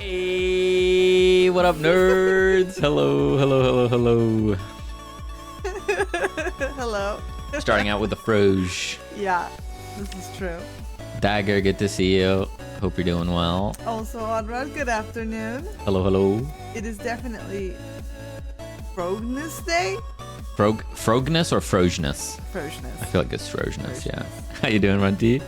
Hey, what up, nerds? Hello, hello, hello, hello. Hello. Starting out with the Froge. Yeah, this is true. Dagger, good to see you. Hope you're doing well. Also, Audra, good afternoon. Hello, hello. It is definitely Frogness Day. Frogness or Frogeness? Frogeness. I feel like it's Frogeness, yeah. How you doing, Runty?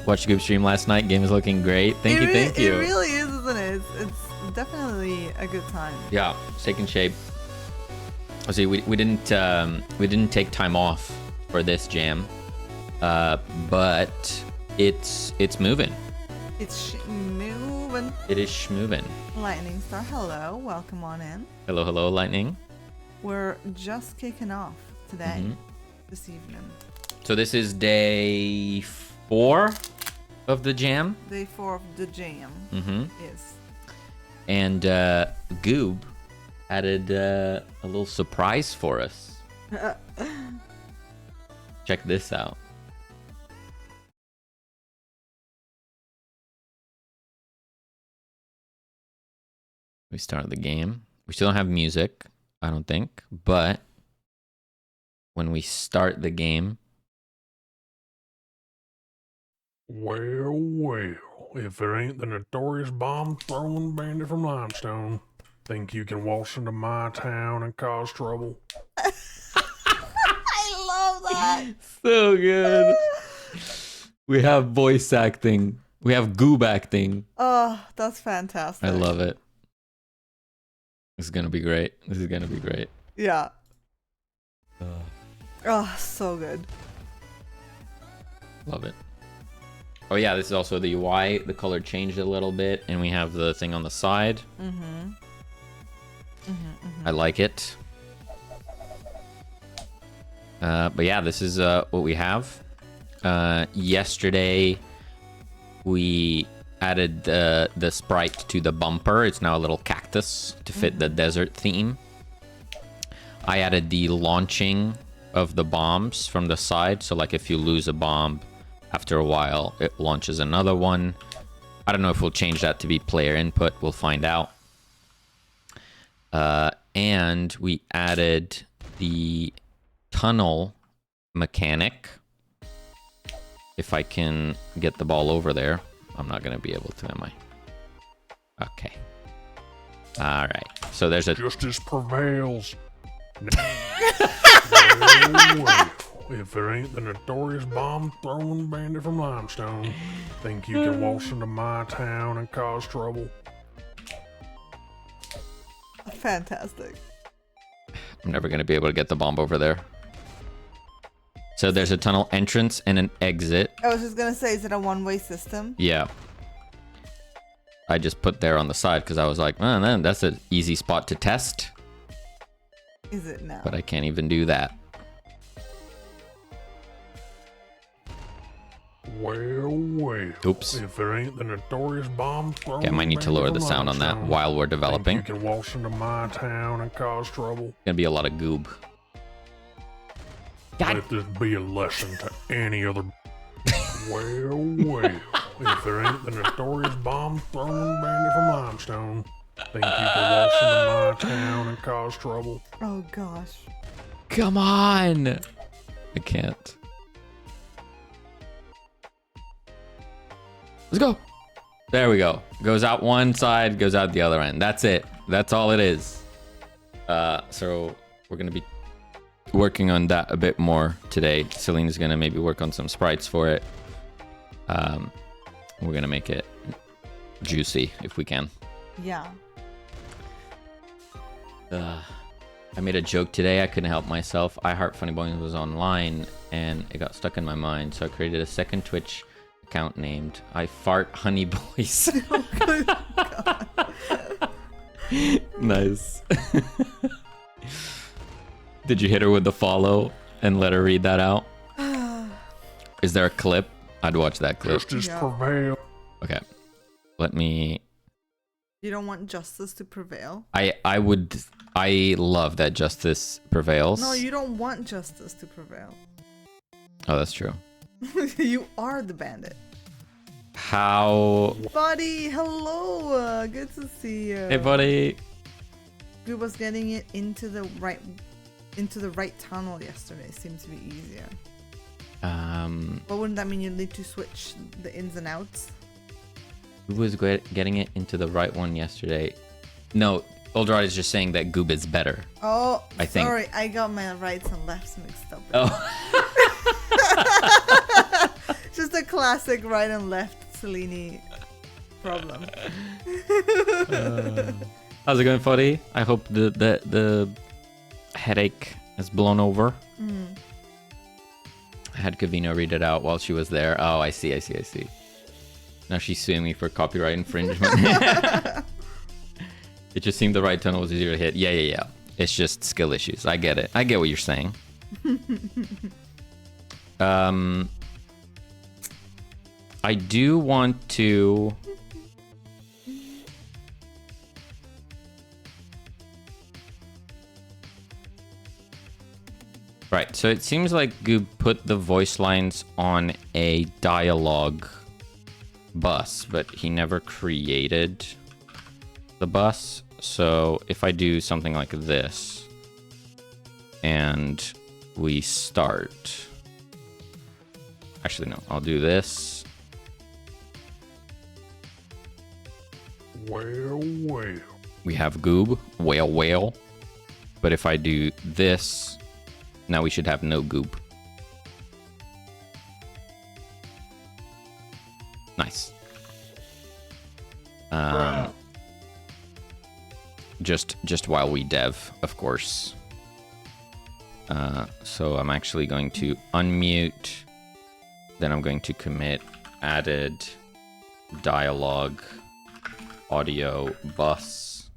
Watched the group stream last night. Game is looking great. Thank you. It really is, isn't it? It's definitely a good time. Yeah, it's taking shape. See, we didn't take time off for this jam, but it's moving. It's moving. It is schmoving. Lightning Star, hello. Welcome on in. Hello, hello, Lightning. We're just kicking off today, this evening. So this is day 4 of the jam. Day 4 of the jam. Yes. And Goob added a little surprise for us. Check this out. We started the game. We still don't have music, I don't think, but when we start the game, well, if it ain't the notorious bomb-throwing bandit from Limestone, think you can waltz into my town and cause trouble? I love that. so good. We have voice acting. We have Goob acting. Oh, that's fantastic. I love it. This is gonna be great. Yeah. Oh, so good. Love it. Oh yeah, this is also the UI. The color changed a little bit, and we have the thing on the side. I like it. But yeah, this is what we have. Yesterday, we added the sprite to the bumper. It's now a little cactus to fit the desert theme. I added the launching of the bombs from the side. So like if you lose a bomb, after a while, it launches another one. I don't know if we'll change that to be player input. We'll find out. And we added the tunnel mechanic. If I can get the ball over there. I'm not going to be able to, am I? Okay. All right. So there's a... Justice prevails. Well, if it ain't the notorious bomb-throwing bandit from Limestone, think you can waltz into my town and cause trouble? Fantastic. I'm never going to be able to get the bomb over there. So there's a tunnel entrance and an exit. I was just gonna say, is it a one-way system? Yeah. I just put there on the side because I was like, man, then that's an easy spot to test. Is it now? But I can't even do that. Well. Oops. If there ain't the notorious bomb-throwing Okay, I might need to lower the sound on that while we're developing. Think you can waltz into my town and cause trouble? Gonna be a lot of goob. God. Let this be a lesson to any other. Well. If there ain't the notorious bomb-throwing bandit from Limestone, think you can waltz into my town and cause trouble? Oh gosh. Come on! I can't. Let's go. There we go. Goes out one side, goes out the other end. That's it. That's all it is. So we're gonna be working on that a bit more today. Celine's gonna maybe work on some sprites for it. We're gonna make it juicy if we can. Yeah. I made a joke today. I couldn't help myself. I Heart Funny Bones was online and it got stuck in my mind. So I created a second Twitch account named I Fart Honey Boys. Oh, good God. Nice. Did you hit her with the follow and let her read that out? Is there a clip? I'd watch that clip. Justice prevail. Okay. Let me... You don't want justice to prevail? I love that justice prevails. No, you don't want justice to prevail. Oh, that's true. You are the bandit. How... Buddy, hello. Good to see you. Hey, buddy. Goob was getting it into the right tunnel yesterday. Seems to be easier. But wouldn't that mean you need to switch the ins and outs? Who was getting it into the right one yesterday? No, Oldrod is just saying that Goob is better. Oh, I think. Sorry, I got my rights and lefts mixed up. Oh. Just a classic right and left Cellini problem. How's it going, Foddy? I hope the headache has blown over. I had Kavina read it out while she was there. Oh, I see. Now she's suing me for copyright infringement. It just seemed the right tunnel was easier to hit. Yeah. It's just skill issues. I get it. I get what you're saying. I do want to... Right, so it seems like Goob put the voice lines on a dialogue bus, but he never created the bus. So if I do something like this, and we start... Actually, no, I'll do this. Well. We have Goob, whale. But if I do this, now we should have no Goob. Nice. Just while we dev, of course. So I'm actually going to unmute. Then I'm going to commit added dialogue audio bus.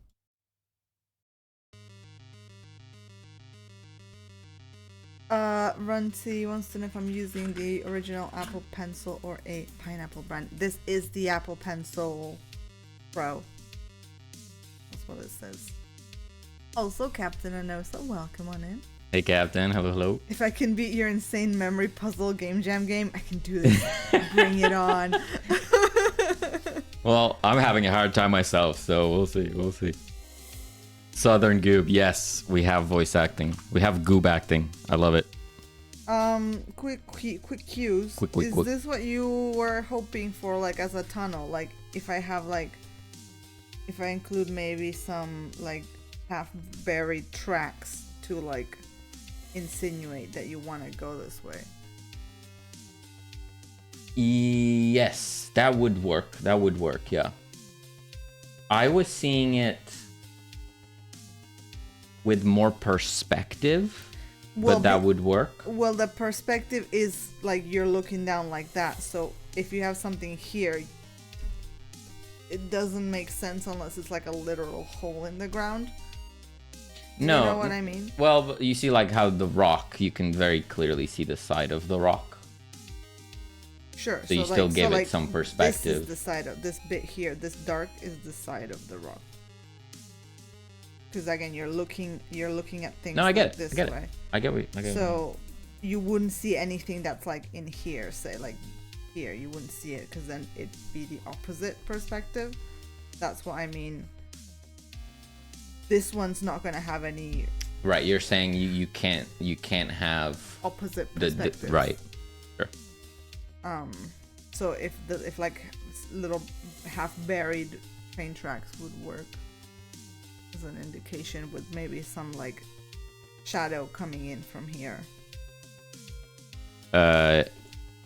Runty wants to know if I'm using the original Apple Pencil or a Pineapple brand. This is the Apple Pencil Pro. That's what it says. Also, Captain Anosa, welcome on in. Hey, Captain. Hello. If I can beat your insane memory puzzle game jam game, I can do this. Bring it on. Well, I'm having a hard time myself, so we'll see. Southern Goob, yes, we have voice acting. We have Goob acting. I love it. Quick cues. Quick. Is this what you were hoping for, like, as a tunnel? Like, if I include maybe some, like, half-buried tracks to, like, insinuate that you want to go this way? Yes, that would work. Yeah. I was seeing it with more perspective, but that would work. Well, the perspective is like you're looking down like that. So if you have something here, it doesn't make sense unless it's like a literal hole in the ground. No. You know what I mean? Well, you see like how the rock, you can very clearly see the side of the rock. Sure. So you still give it some perspective. This is the side of this bit here. This dark is the side of the rock. Because again, you're looking at things. No, I get it. This I get way. it. I get what. So you wouldn't see anything that's like in here. Say like here, you wouldn't see it because then it'd be the opposite perspective. That's what I mean. This one's not gonna have any. Right, you're saying you can't have opposite perspectives. Right. Sure. So if like little half buried train tracks would work as an indication with maybe some like shadow coming in from here.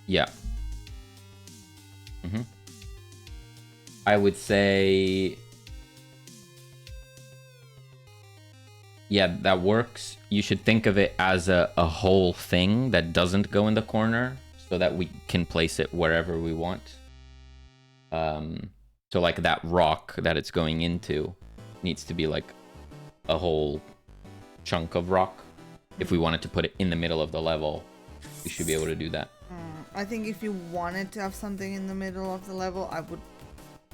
Yeah. I would say, yeah, that works. You should think of it as a whole thing that doesn't go in the corner, so that we can place it wherever we want. So like that rock that it's going into needs to be like a whole chunk of rock. If we wanted to put it in the middle of the level, we should be able to do that. I think if you wanted to have something in the middle of the level, I would,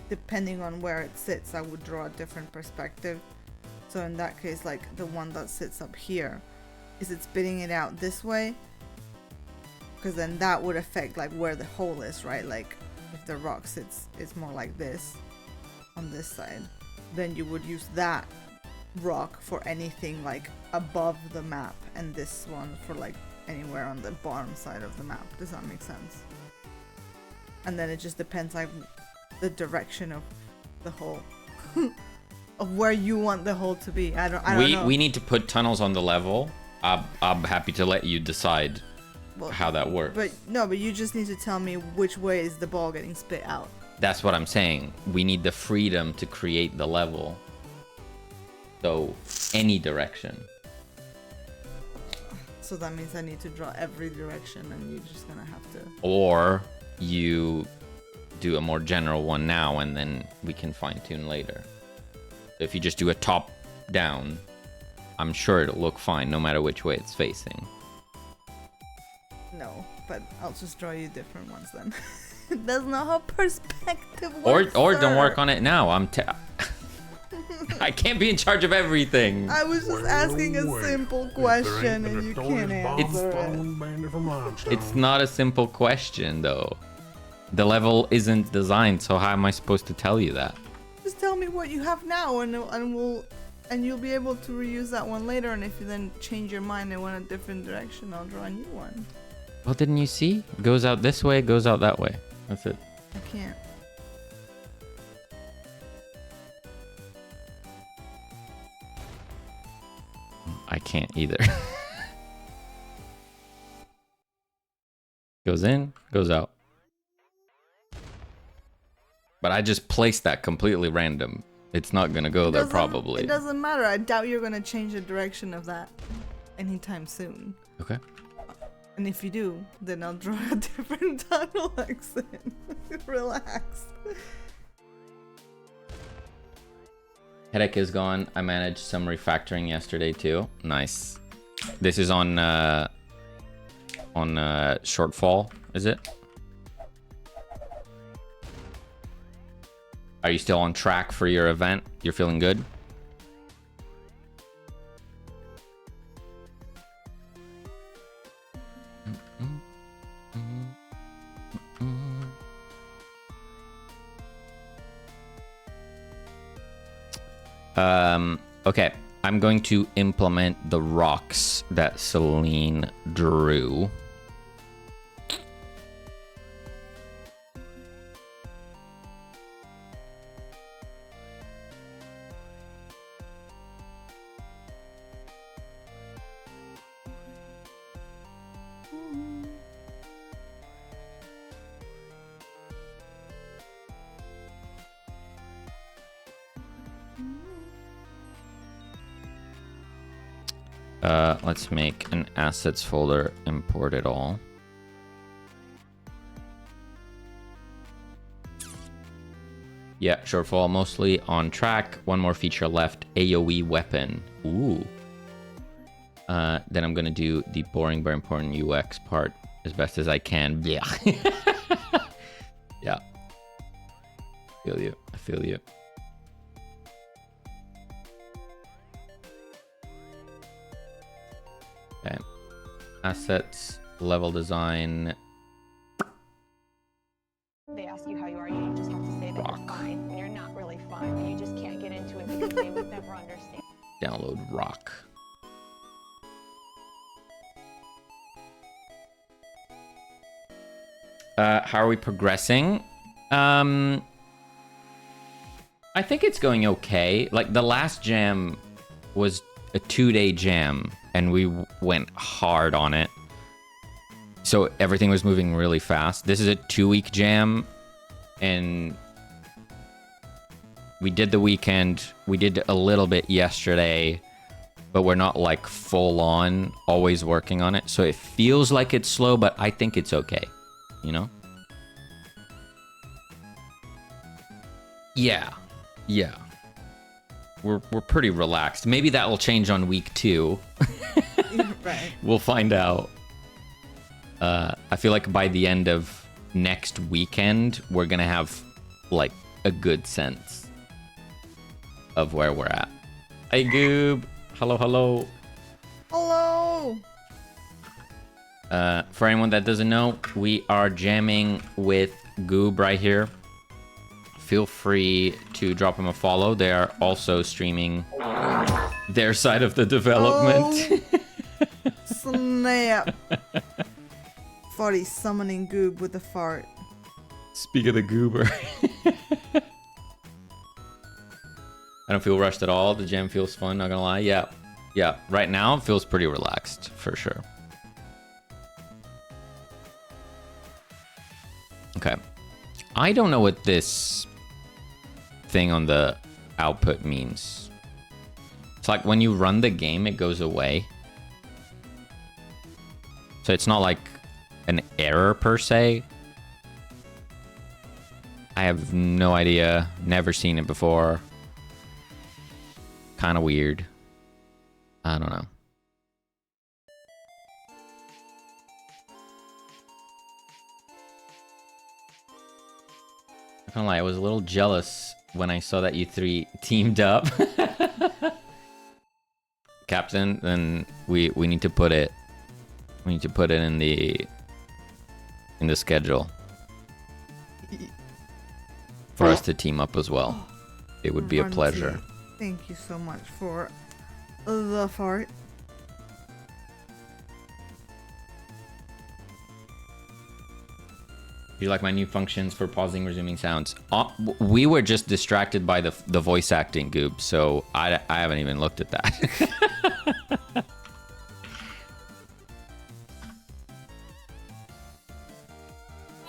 depending on where it sits, I would draw a different perspective. So in that case, like the one that sits up here, is it spitting it out this way? Because then that would affect like where the hole is, right? Like if the rock sits, it's more like this on this side, then you would use that rock for anything like above the map, and this one for like anywhere on the bottom side of the map. Does that make sense? And then it just depends like the direction of the hole. Of where you want the hole to be. I don't know. We need to put tunnels on the level. I'm happy to let you decide how that works. But you just need to tell me which way is the ball getting spit out. That's what I'm saying. We need the freedom to create the level. So any direction. So that means I need to draw every direction, and you're just gonna have to. Or you do a more general one now, and then we can fine tune later. If you just do a top down, I'm sure it'll look fine no matter which way it's facing. No, but I'll just draw you different ones then. That's not how perspective works. Or don't work on it now. I can't be in charge of everything. I was just asking a simple question and you can't answer it. It's not a simple question though. The level isn't designed, so how am I supposed to tell you that? Just tell me what you have now, and you'll be able to reuse that one later. And if you then change your mind and want a different direction, I'll draw a new one. Well, didn't you see? Goes out this way, goes out that way. That's it. I can't. I can't either. Goes in, goes out. But I just placed that completely random. It's not gonna go there probably. It doesn't matter. I doubt you're gonna change the direction of that anytime soon. Okay. And if you do, then I'll draw a different tunnel exit. Relax. Headache is gone. I managed some refactoring yesterday too. Nice. This is on shortfall, is it? Are you still on track for your event? You're feeling good? Okay. I'm going to implement the rocks that Celine drew. Let's make an assets folder, import it all. Yeah, shortfall mostly on track. One more feature left, AoE weapon. Ooh. Then I'm gonna do the boring but important UX part as best as I can. Yeah. Yeah. Feel you. I feel you. Okay. Assets, level design. They ask you how you are, you just have to say that you're fine, and you're not really fine, and you just can't get into it because they would never understand. Download rock. How are we progressing? I think it's going okay. Like the last jam was a 2-day jam and we went hard on it. So everything was moving really fast. This is a 2-week jam and we did the weekend. We did a little bit yesterday, but we're not like full on always working on it. So it feels like it's slow, but I think it's okay. You know? Yeah. Yeah. We're pretty relaxed. Maybe that will change on week 2. Right. We'll find out. I feel like by the end of next weekend, we're gonna have like a good sense of where we're at. Hey Goob. Hello, hello. Hello. For anyone that doesn't know, we are jamming with Goob right here. Feel free to drop them a follow. They are also streaming their side of the development. Oh, snap. Farty summoning Goob with a fart. Speak of the goober. I don't feel rushed at all. The jam feels fun, not gonna lie. Yeah. Yeah. Right now, it feels pretty relaxed, for sure. Okay. I don't know what this thing on the output means. It's like when you run the game, it goes away. So it's not like an error per se. I have no idea. Never seen it before. Kind of weird. I don't know. I can't lie, I was a little jealous when I saw that you three teamed up. Captain, then we need to put it. We need to put it in the schedule for us to team up as well. It would be a pleasure. Thank you so much for the fart. You like my new functions for pausing, resuming sounds? We were just distracted by the voice acting, Goob, so I haven't even looked at that.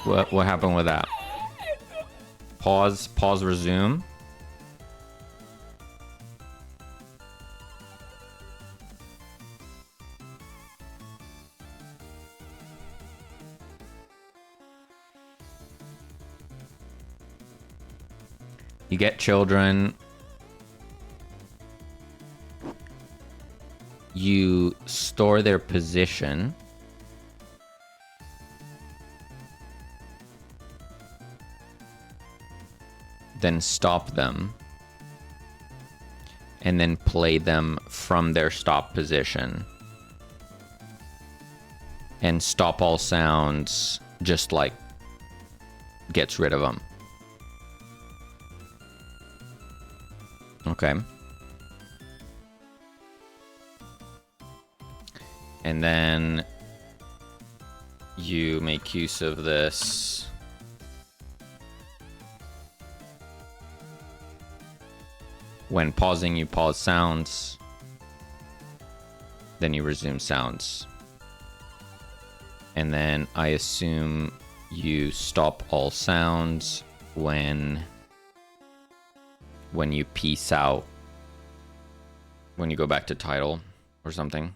What happened with that? Pause, resume. You get children. You store their position. Then stop them. And then play them from their stop position. And stop all sounds, just like gets rid of them. Okay. And then you make use of this when pausing. You pause sounds, then you resume sounds, and then I assume you stop all sounds when you peace out, when you go back to title or something.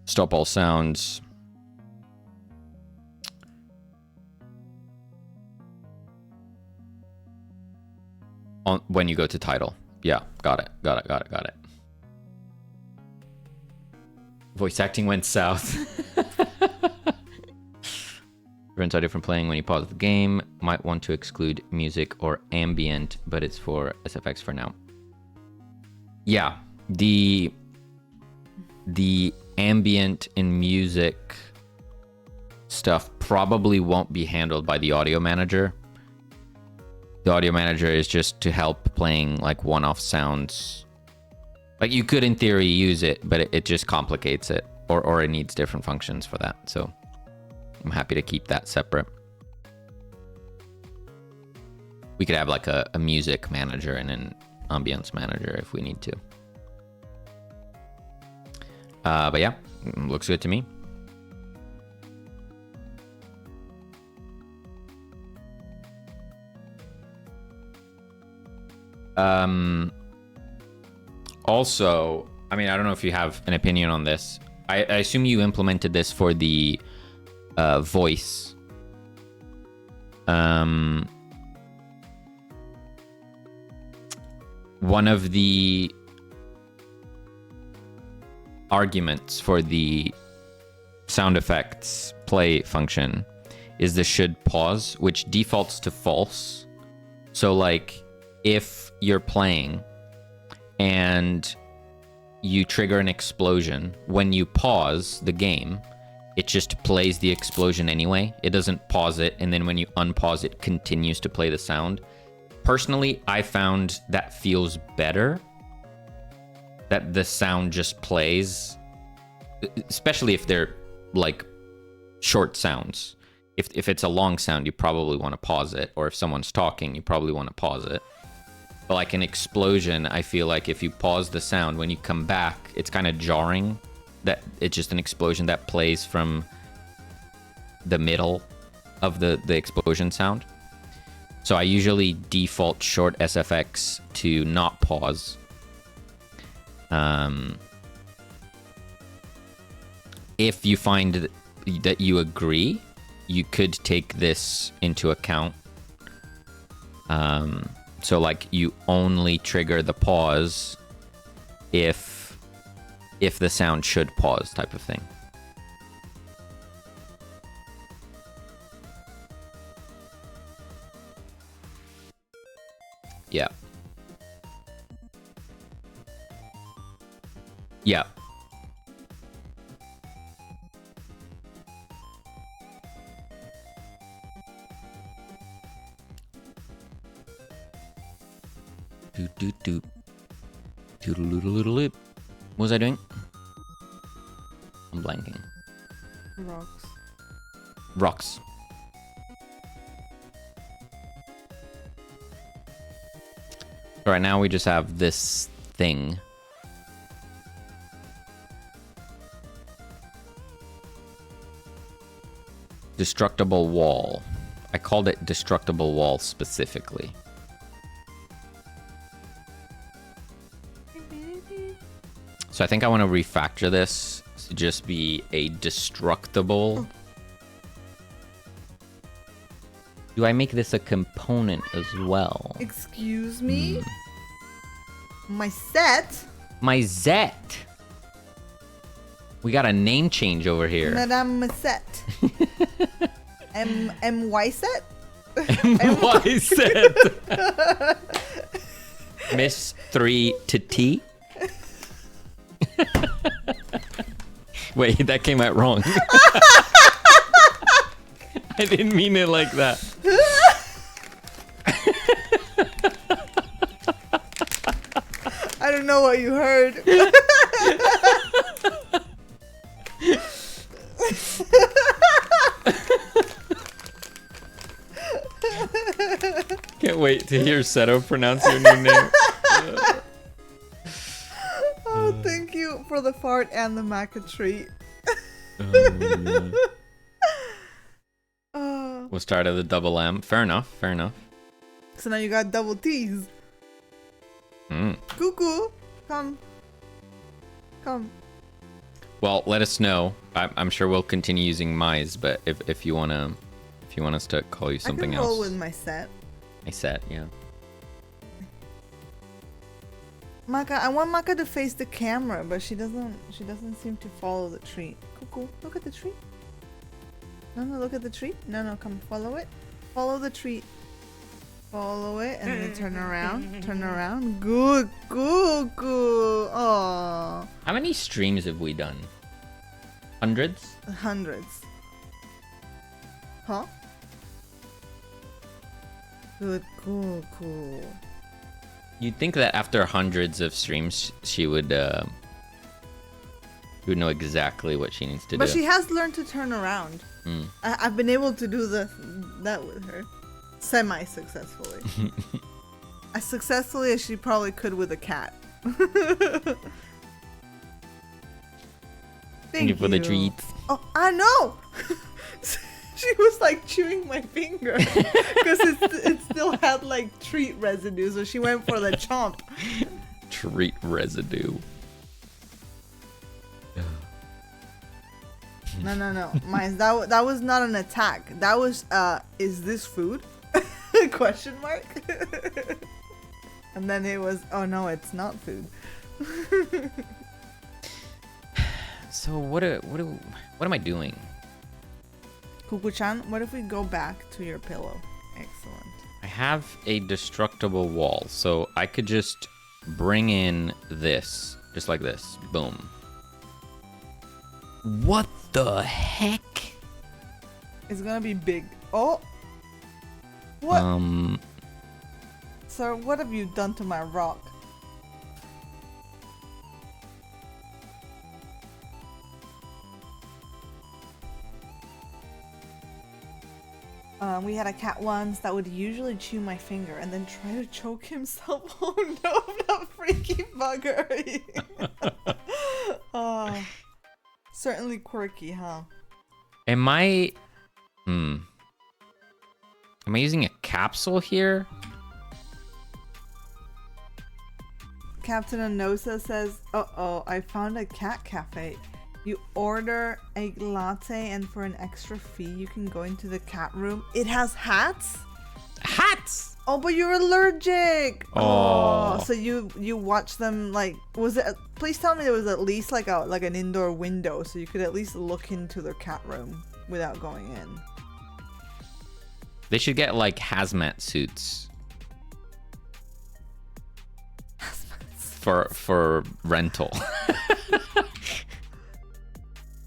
Stop all sounds. When you go to title. Yeah, got it. Voice acting went south. Prevents audio from playing when you pause the game. Might want to exclude music or ambient, but it's for SFX for now. Yeah, the ambient and music stuff probably won't be handled by the audio manager. The audio manager is just to help playing like one-off sounds. Like you could in theory use it, but it just complicates it, or it needs different functions for that. So I'm happy to keep that separate. We could have like a music manager and an ambience manager if we need to. But yeah, looks good to me. Also, I mean, I don't know if you have an opinion on this. I assume you implemented this for the voice. One of the arguments for the sound effects play function is the should pause, which defaults to false. So like if you're playing and you trigger an explosion, when you pause the game, it just plays the explosion anyway. It doesn't pause it, and then when you unpause it, continues to play the sound. Personally, I found that feels better. That the sound just plays, especially if they're like short sounds. If it's a long sound, you probably want to pause it, or if someone's talking, you probably want to pause it. But like an explosion, I feel like if you pause the sound, when you come back, it's kind of jarring. That it's just an explosion that plays from the middle of the explosion sound. So I usually default short SFX to not pause. If you find that you agree, you could take this into account. So like you only trigger the pause if the sound should pause, type of thing. Yeah. Yeah. Doot doot doot. Doodle-doodle-doodle-doop. What was I doing? I'm blanking. Rocks. Rocks. All right, now we just have this thing. Destructible wall. I called it destructible wall specifically. So I think I want to refactor this to just be a destructible. Do I make this a component as well? Excuse me? My set? My Zet. We got a name change over here. Madame Set. MY set? MY set. Miss 3 to T. Wait, that came out wrong. I didn't mean it like that. I don't know what you heard. Can't wait to hear Seto pronounce your new name. Oh, thank you for the fart and the maca treat. We'll start at the double M. Fair enough, fair enough. So now you got double T's. Cuckoo, come. Well, let us know. I'm sure we'll continue using Mize, but if you want us to call you something I can roll else. with my set. My set, yeah. Maka, I want Maka to face the camera, but she doesn't seem to follow the tree. Cuckoo, look at the tree. No, look at the tree. No, come follow it. Follow the tree. Follow it and then turn around. Turn around. Good, cuckoo. Aww. How many streams have we done? Hundreds? Hundreds. Huh? Good, cuckoo. You'd think that after hundreds of streams, she would know exactly what she needs to do. But she has learned to turn around. I've been able to do that with her. Semi-successfully. As successfully as she probably could with a cat. Thank you for the treats. Oh, I know! She was like chewing my finger because it still had like treat residue, so she went for the chomp. Treat residue. No. Mice, that was not an attack. That was, is this food? Question mark. And then it was, oh no, it's not food. So what am I doing? Kuku-chan, what if we go back to your pillow? Excellent. I have a destructible wall, so I could just bring in this, just like this. Boom. What the heck? It's gonna be big. Oh! What? Sir, what have you done to my rock? We had a cat once that would usually chew my finger and then try to choke himself. Oh no, that freaky bugger! Oh, certainly quirky, huh? Am I... Am I using a capsule here? Captain Anosa says, uh-oh, I found a cat cafe. You order a latte and for an extra fee, you can go into the cat room. It has hats? Hats! Oh, but you're allergic! Oh. So you watch them, like, was it, please tell me there was at least like an indoor window so you could at least look into the cat room without going in. They should get like hazmat suits. For rental.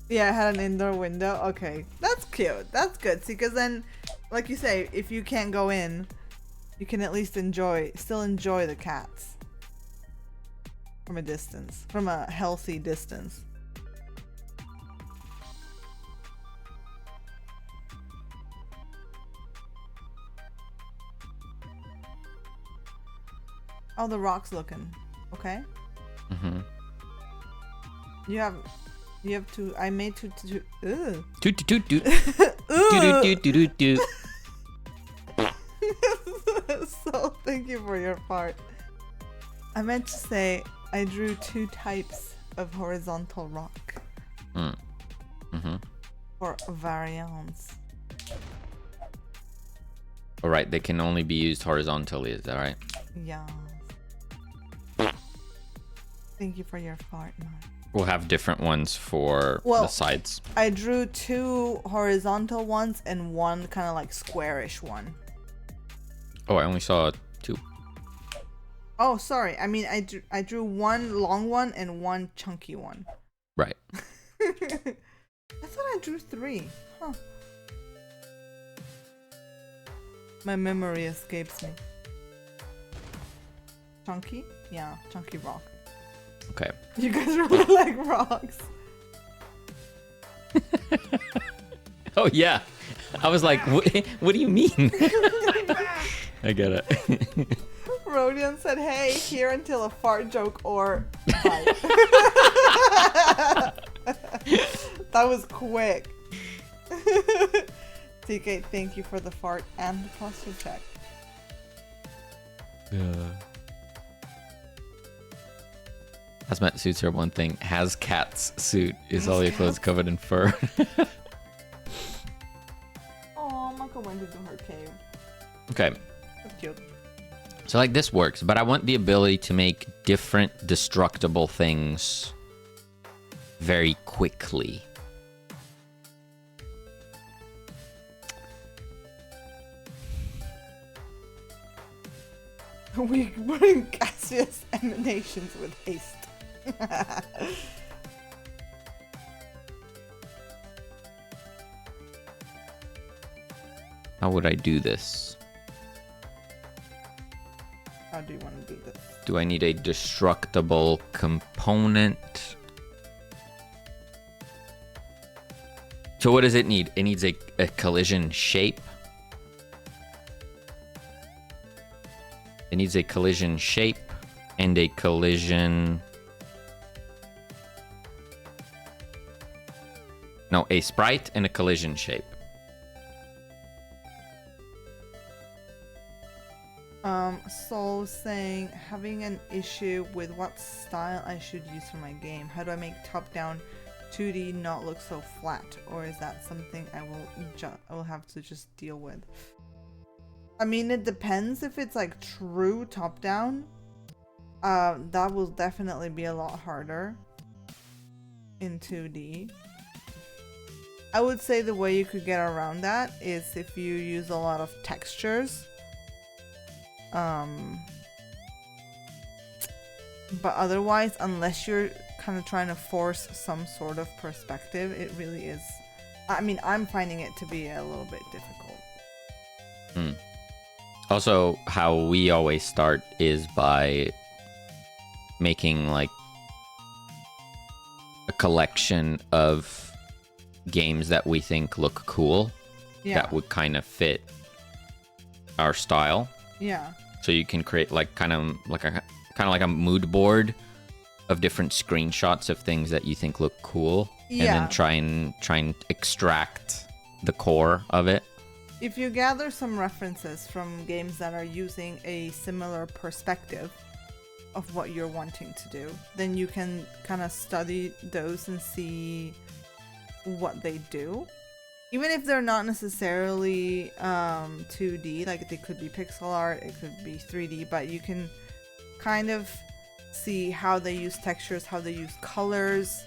Yeah, I had an indoor window. Okay, that's cute. That's good. See, because then, like you say, if you can't go in, you can at least still enjoy the cats from a distance, from a healthy distance. Oh, the rock's looking. Okay. You have to. I made two. Ugh. Toot toot toot. Toot toot toot toot. So thank you for your part. I meant to say I drew 2 types of horizontal rock. For variance. All right, they can only be used horizontally. Is that right? Yeah. Thank you for your part, man. We'll have different ones for the sides. I drew 2 horizontal ones and 1 kind of like squarish one. Oh, I only saw 2. Oh, sorry. I mean, I drew 1 long one and 1 chunky one. Right. I thought I drew 3. Huh. My memory escapes me. Chunky? Yeah, chunky rock. Okay. You guys really like rocks. Oh yeah. I was like, what do you mean? I get it. Rodian said, hey, here until a fart joke or bite. That was quick. TK, thank you for the fart and the posture check. Yeah. Hazmat suits are one thing. Hazcat's suit is all your clothes covered in fur. Oh, Maka went into her cave. Okay. That's cute. So like this works, but I want the ability to make different destructible things very quickly. We bring gaseous emanations with haste. How would I do this? How do you want to do this? Do I need a destructible component? So what does it need? It needs a collision shape. It needs a collision shape and a collision... No, a sprite and a collision shape. Soul saying, having an issue with what style I should use for my game. How do I make top-down 2D not look so flat? Or is that something I will have to just deal with? I mean, it depends. If it's like true top-down, that will definitely be a lot harder in 2D. I would say the way you could get around that is if you use a lot of textures. But otherwise, unless you're kind of trying to force some sort of perspective, it really is. I mean, I'm finding it to be a little bit difficult. Also, how we always start is by making like a collection of games that we think look cool, that would kind of fit our style. Yeah. So you can create like kind of like a mood board of different screenshots of things that you think look cool, and then try and extract the core of it. If you gather some references from games that are using a similar perspective of what you're wanting to do, then you can kind of study those and see what they do. Even if they're not necessarily 2D, like they could be pixel art, it could be 3D, but you can kind of see how they use textures, how they use colors,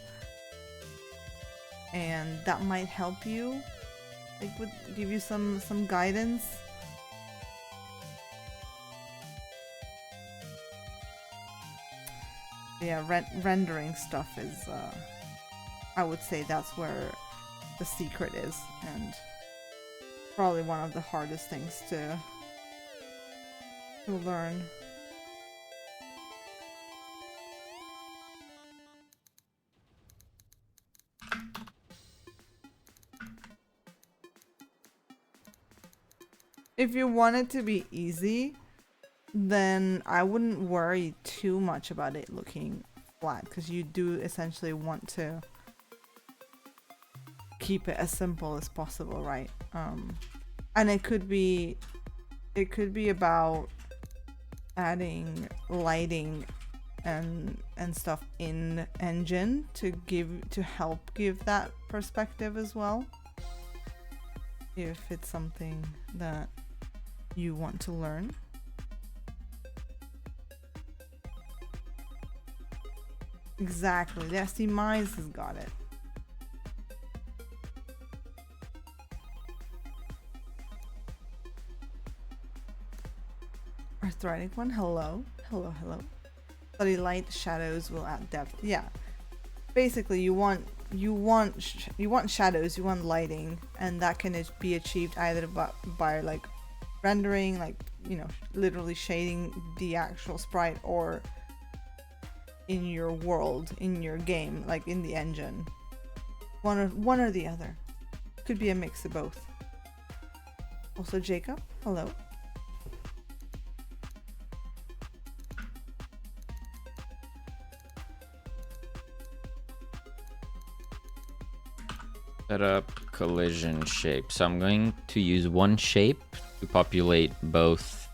and that might help you. Like, would give you some guidance. Yeah, rendering stuff is, I would say that's where the secret is, and probably one of the hardest things to learn. If you want it to be easy, then I wouldn't worry too much about it looking flat, because you do essentially want to keep it as simple as possible, right? And it could be about adding lighting and stuff in engine to help give that perspective as well, if it's something that you want to learn. Exactly. Yeah, see, Mize has got it. Arthritic one, hello. Hello. Study light, shadows will add depth. Yeah. Basically, you want shadows, you want lighting, and that can be achieved either by like rendering, like, you know, literally shading the actual sprite, or in your world, in your game, like in the engine. One or the other. Could be a mix of both. Also, Jacob, hello. Set up collision shape. So I'm going to use one shape to populate both.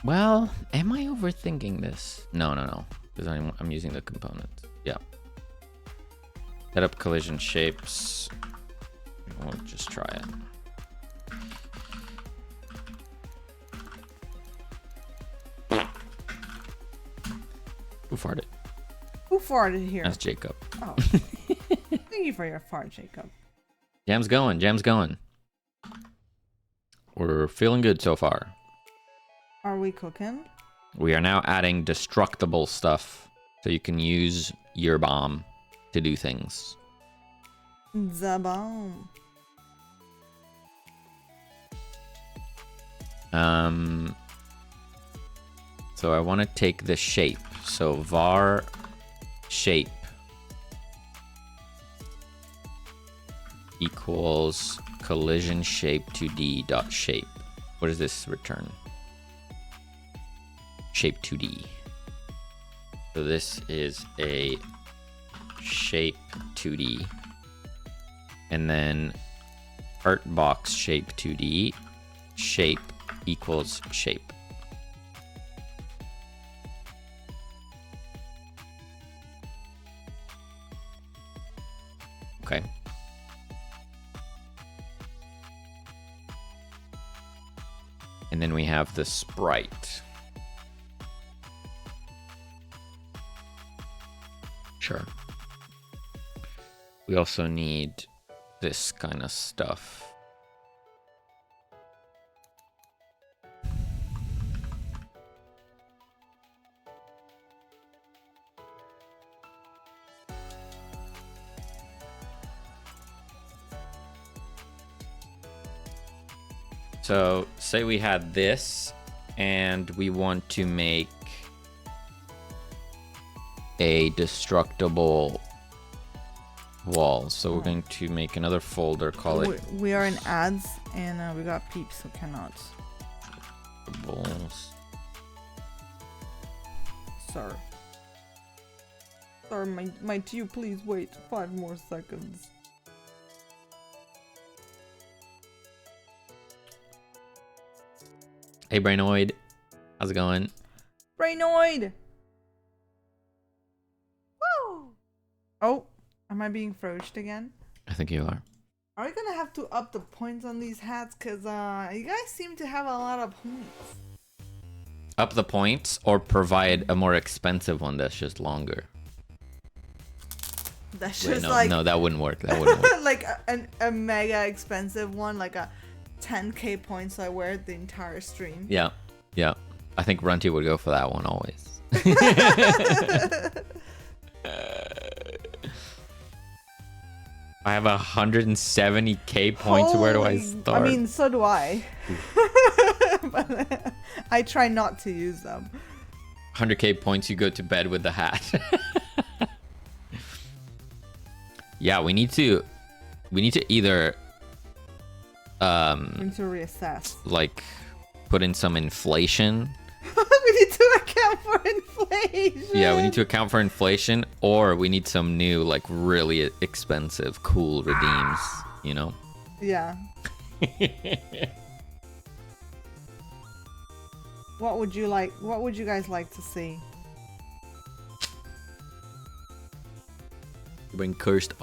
Well, am I overthinking this? No, because I'm using the components. Yeah. Set up collision shapes. We'll just try it. Who farted? Who farted here? That's Jacob. Oh. Thank you for your fart, Jacob. Jam's going. We're feeling good so far. Are we cooking? We are now adding destructible stuff, so you can use your bomb to do things. The bomb. So I want to take the shape. So var shape equals collision shape 2D dot shape. What does this return? Shape 2D. So this is a shape 2D, and then art box shape 2D shape equals shape. Okay. And then we have the sprite. Sure. We also need this kind of stuff. So say we had this and we want to make a destructible wall. So we're going to make another folder, call it We are in ads, and we got peeps who cannot. balls. Sir. Sir, might you please wait 5 more seconds? Hey Brainoid, how's it going? Brainoid! Woo! Oh, am I being frozen again? I think you are. Are we gonna have to up the points on these hats? Cause you guys seem to have a lot of points. Up the points or provide a more expensive one that's just longer. That's Wait, just no, like no, that wouldn't work. That wouldn't work. like a mega expensive one, like a 10k points. So I wear it the entire stream. Yeah, yeah. I think Runty would go for that one always. I have 170k points. Where do I start? I mean, so do I. But I try not to use them. 100k points, you go to bed with the hat. Yeah, we need to either We need to reassess. like put in some inflation. We need to account for inflation. Yeah, we need to account for inflation, or we need some new, like, really expensive, cool redeems, you know? Yeah. What would you like? What would you guys like to see? Bring cursed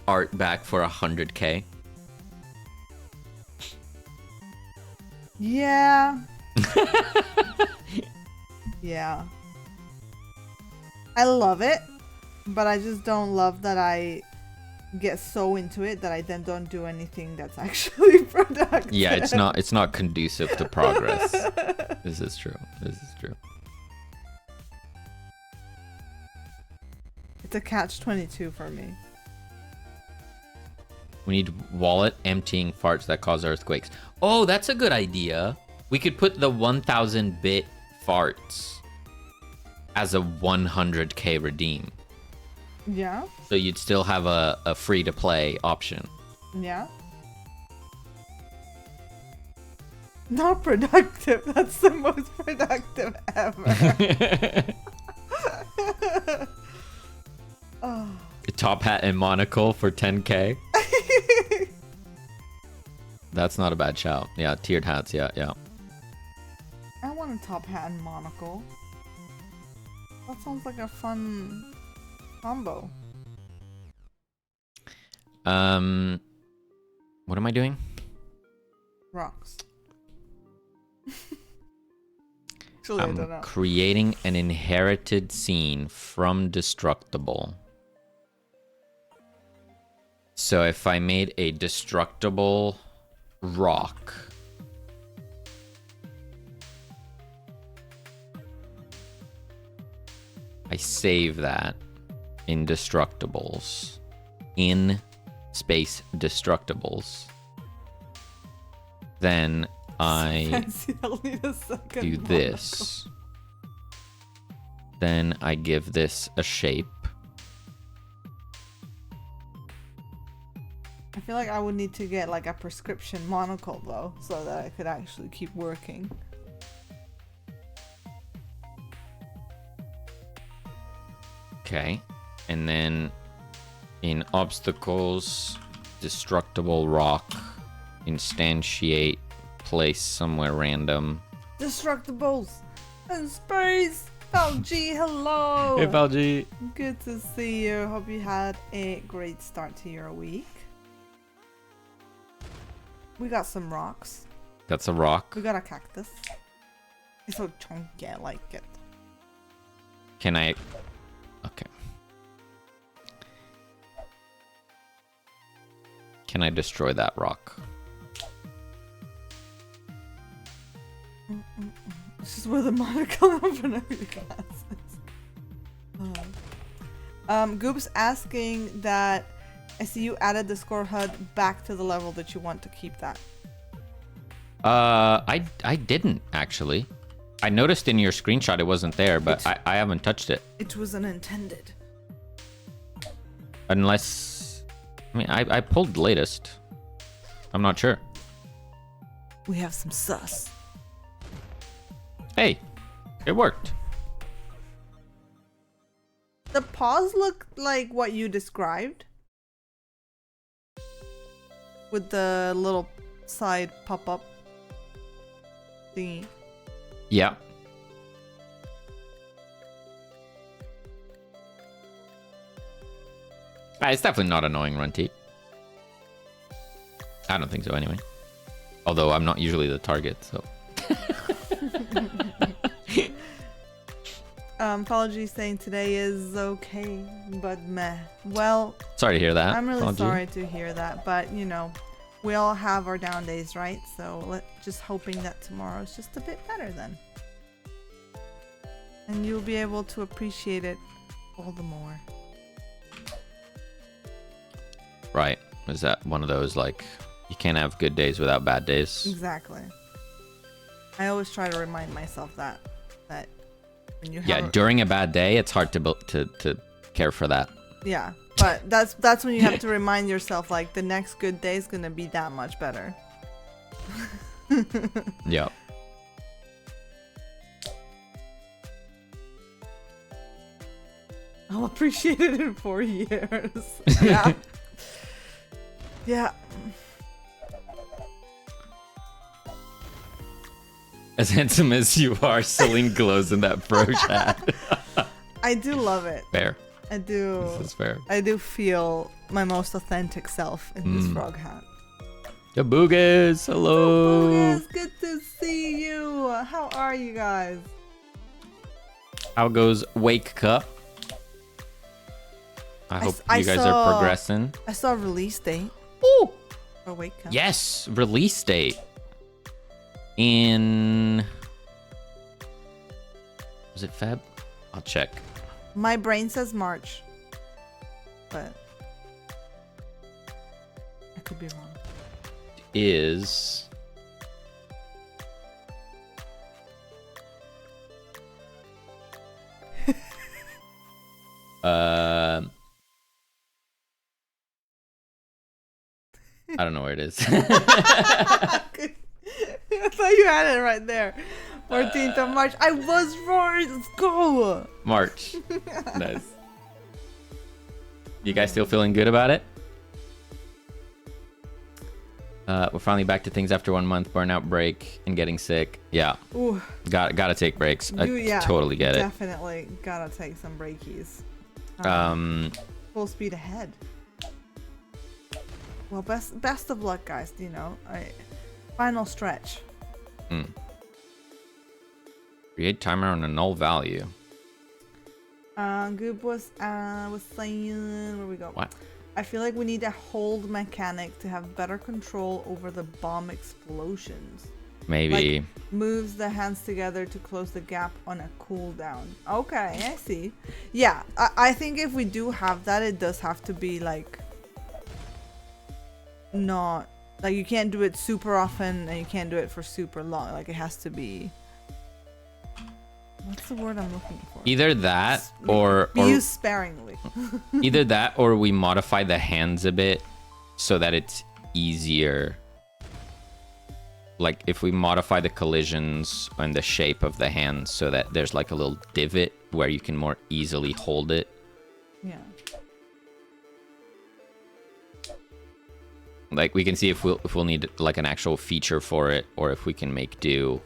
art back for 100k. Yeah. Yeah. I love it, but I just don't love that I get so into it that I then don't do anything that's actually productive. Yeah, it's not conducive to progress. This is true. This is true. It's a catch-22 for me. We need wallet emptying farts that cause earthquakes. Oh, that's a good idea. We could put the 1000-bit farts as a 100k redeem. Yeah. So you'd still have a free-to-play option. Yeah. Not productive. That's the most productive ever. Oh. A top hat and monocle for 10k. That's not a bad shout. Yeah, tiered hats. Yeah, yeah. I want a top hat and monocle. That sounds like a fun combo. What am I doing? Rocks. Actually, I don't know. I'm creating an inherited scene from destructible. So if I made a destructible rock, I save that in destructibles, in space destructibles. Then I Fancy, I'll need a second do monocle. this. Then I give this a shape. I feel like I would need to get like a prescription monocle though, so that I could actually keep working. Okay. And then in obstacles, destructible rock, instantiate, place somewhere random. Destructibles in space. Falgi, hello. Hey, Balji. Good to see you. Hope you had a great start to your week. We got some rocks. That's a rock. We got a cactus. It's so chunky, I like it. Can I... Okay. Can I destroy that rock? This is where the monocle of Vanilla glasses. Goop's asking that I see you added the score HUD back to the level that you want to keep that. I didn't actually. I noticed in your screenshot it wasn't there, but I haven't touched it. It was unintended. Unless, I mean, I pulled latest. I'm not sure. We have some sus. Hey, it worked. The paws look like what you described. With the little side pop-up thingy. Yeah. It's definitely not annoying, Runty. I don't think so anyway. Although I'm not usually the target, so. Apologies saying today is okay, but meh. Well, Sorry to hear that. I'm really Apology. sorry to hear that, but you know, we all have our down days, right? So just hoping that tomorrow is just a bit better then. And you'll be able to appreciate it all the more. Right. Is that one of those, like, you can't have good days without bad days? Exactly. I always try to remind myself that when you have Yeah, during a bad day, it's hard to care for that. yeah, but that's when you have to remind yourself, like, the next good day is gonna be that much better. Yeah. I'll appreciate it in 4 years. Yeah. Yeah. As handsome as you are, Celine glows in that bro chat. I do love it. Fair. I do. This is fair. I do feel my most authentic self in this frog hat. The Boogas, hello. Yes, good to see you. How are you guys? How goes Wake Cup? I hope I you guys saw- are progressing. I saw a release date. Ooh. Oh wait, come. Yes, release date. In... Was it Feb? I'll check. My brain says March, but I could be wrong. Is... I don't know where it is. I thought you had it right there. 14th of March. I was right. Let's go. March. Nice. You guys still feeling good about it? We're finally back to things after 1 month burnout break and getting sick. Yeah, Ooh, gotta take breaks. yeah, I totally get it. Definitely gotta take some breakies. Full speed ahead. Well, best of luck, guys. You know, final stretch. Create timer on a null value. Goob was saying, where we go? What? I feel like we need a hold mechanic to have better control over the bomb explosions. Maybe. Like, moves the hands together to close the gap on a cooldown. Okay, I see. Yeah, I think if we do have that, it does have to be like not like you can't do it super often and you can't do it for super long. Like it has to be. What's the word I'm looking for? Either that or Use sparingly. either that or we modify the hands a bit so that it's easier. Like if we modify the collisions and the shape of the hands so that there's like a little divot where you can more easily hold it. Yeah. Like we can see if we'll need like an actual feature for it or if we can make do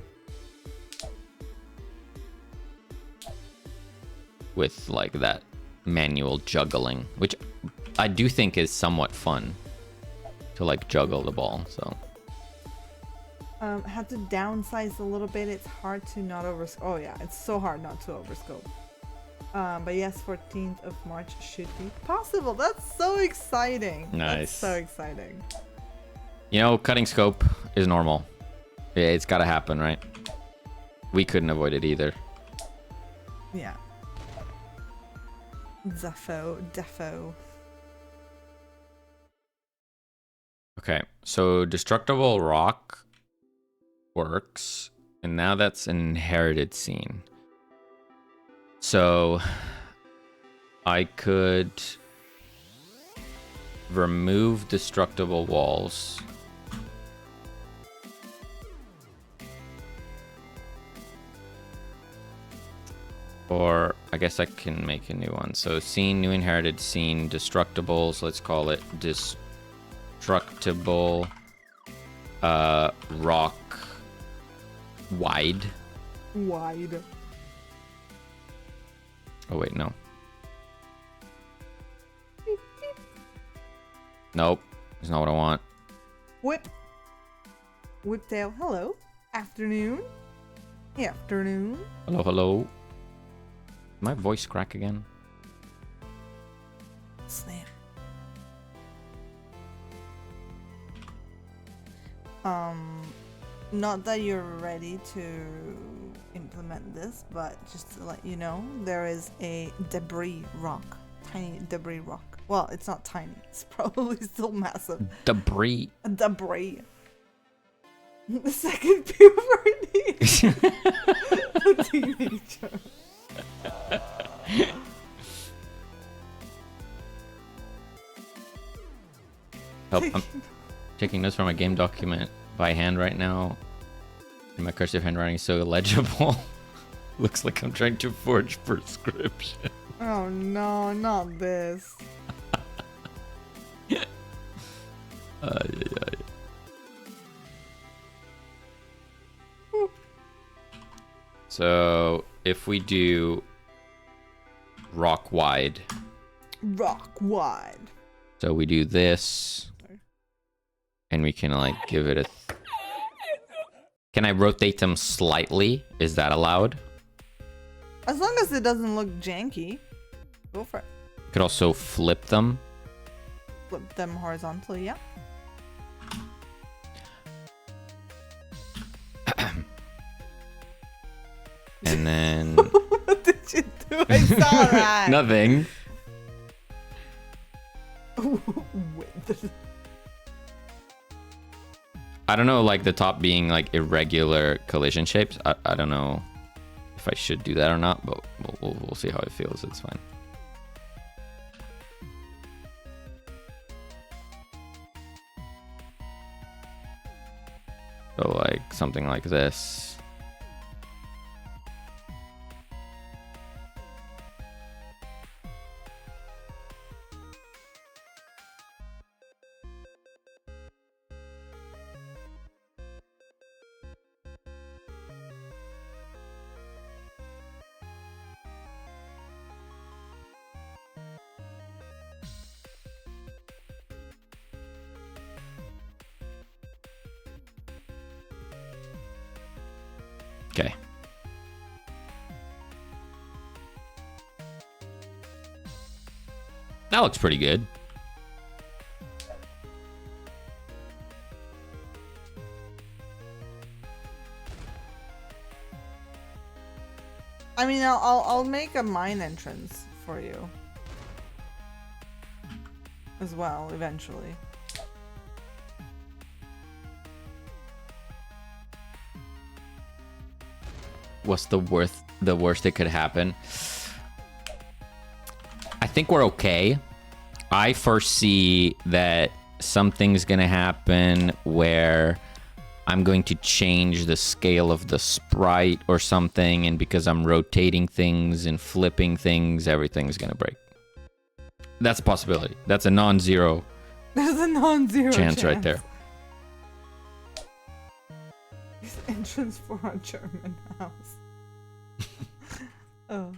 with like that manual juggling, which I do think is somewhat fun to like juggle the ball. So Had to downsize a little bit. It's hard to not overscope. Oh yeah, it's so hard not to overscope. But yes, 14th of March should be possible. That's so exciting. Nice. That's so exciting. you know, cutting scope is normal. It's got to happen, right? We couldn't avoid it either. Yeah. Defo. Okay, so destructible rock works. And now that's an inherited scene. So I could remove destructible walls. Or I guess I can make a new one. So scene, new inherited scene, destructibles. Let's call it destructible rock wide. Wide. Oh wait, no. Nope, that's not what I want. Whip. Whiptail. Hello. Afternoon. Afternoon. Hello, hello. My voice crack again? Snap. Not that you're ready to implement this, but just to let you know, there is a debris rock. Tiny debris rock. Well, it's not tiny. It's probably still massive. Debris. A debris. The second puberty. A teenager. Help, I'm taking notes from a game document by hand right now. And my cursive handwriting is so illegible. Looks like I'm trying to forge prescription. Oh no, not this. So if we do rock wide. Rock wide. So we do this. And we can like give it a... Can I rotate them slightly? Is that allowed? As long as it doesn't look janky. Go for it. Could also flip them. Flip them horizontally, yeah. And then... What did you do? I saw that. Nothing. Wait. I don't know, like the top being like irregular collision shapes. I don't know if I should do that or not, but we'll see how it feels. It's fine. So like something like this. Okay. That looks pretty good. I mean, I'll make a mine entrance for you as well eventually. What's the worst that could happen? I think we're okay. I foresee that something's gonna happen where I'm going to change the scale of the sprite or something, and because I'm rotating things and flipping things, everything's gonna break. That's a possibility. That's a non-zero There's a non-zero chance right there. Entrance for a German house. Oh.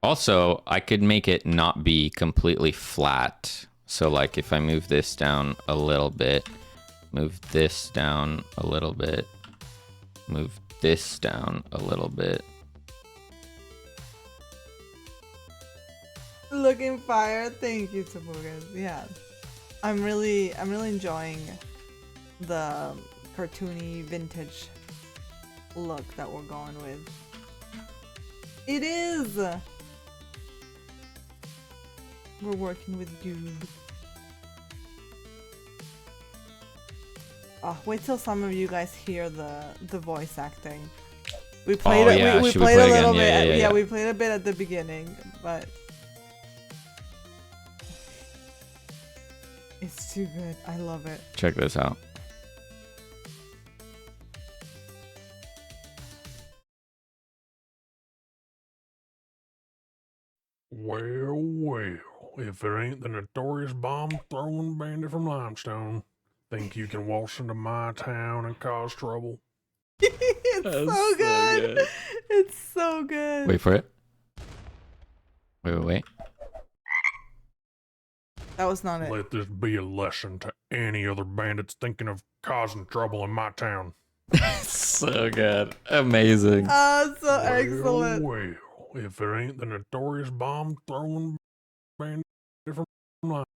Also, I could make it not be completely flat. So like if I move this down a little bit, move this down a little bit, move this down a little bit. Looking fire. Thank you, Tabugas. Yeah. I'm really enjoying the cartoony vintage look that we're going with. It is. We're working with Goob. Oh, wait till some of you guys hear the voice acting. We played it. yeah, We should we played play a little again? bit. Yeah. We played a bit at the beginning, but it's too good. I love it. Check this out. Well, if it ain't the notorious bomb-throwing bandit from Limestone, think you can waltz into my town and cause trouble? It's so good. It's so good. Wait for it. Wait. That was not it. Let this be a lesson to any other bandits thinking of causing trouble in my town. So good. Amazing. Oh, so excellent. Well, if it ain't the notorious bomb-throwing bandit from Limestone.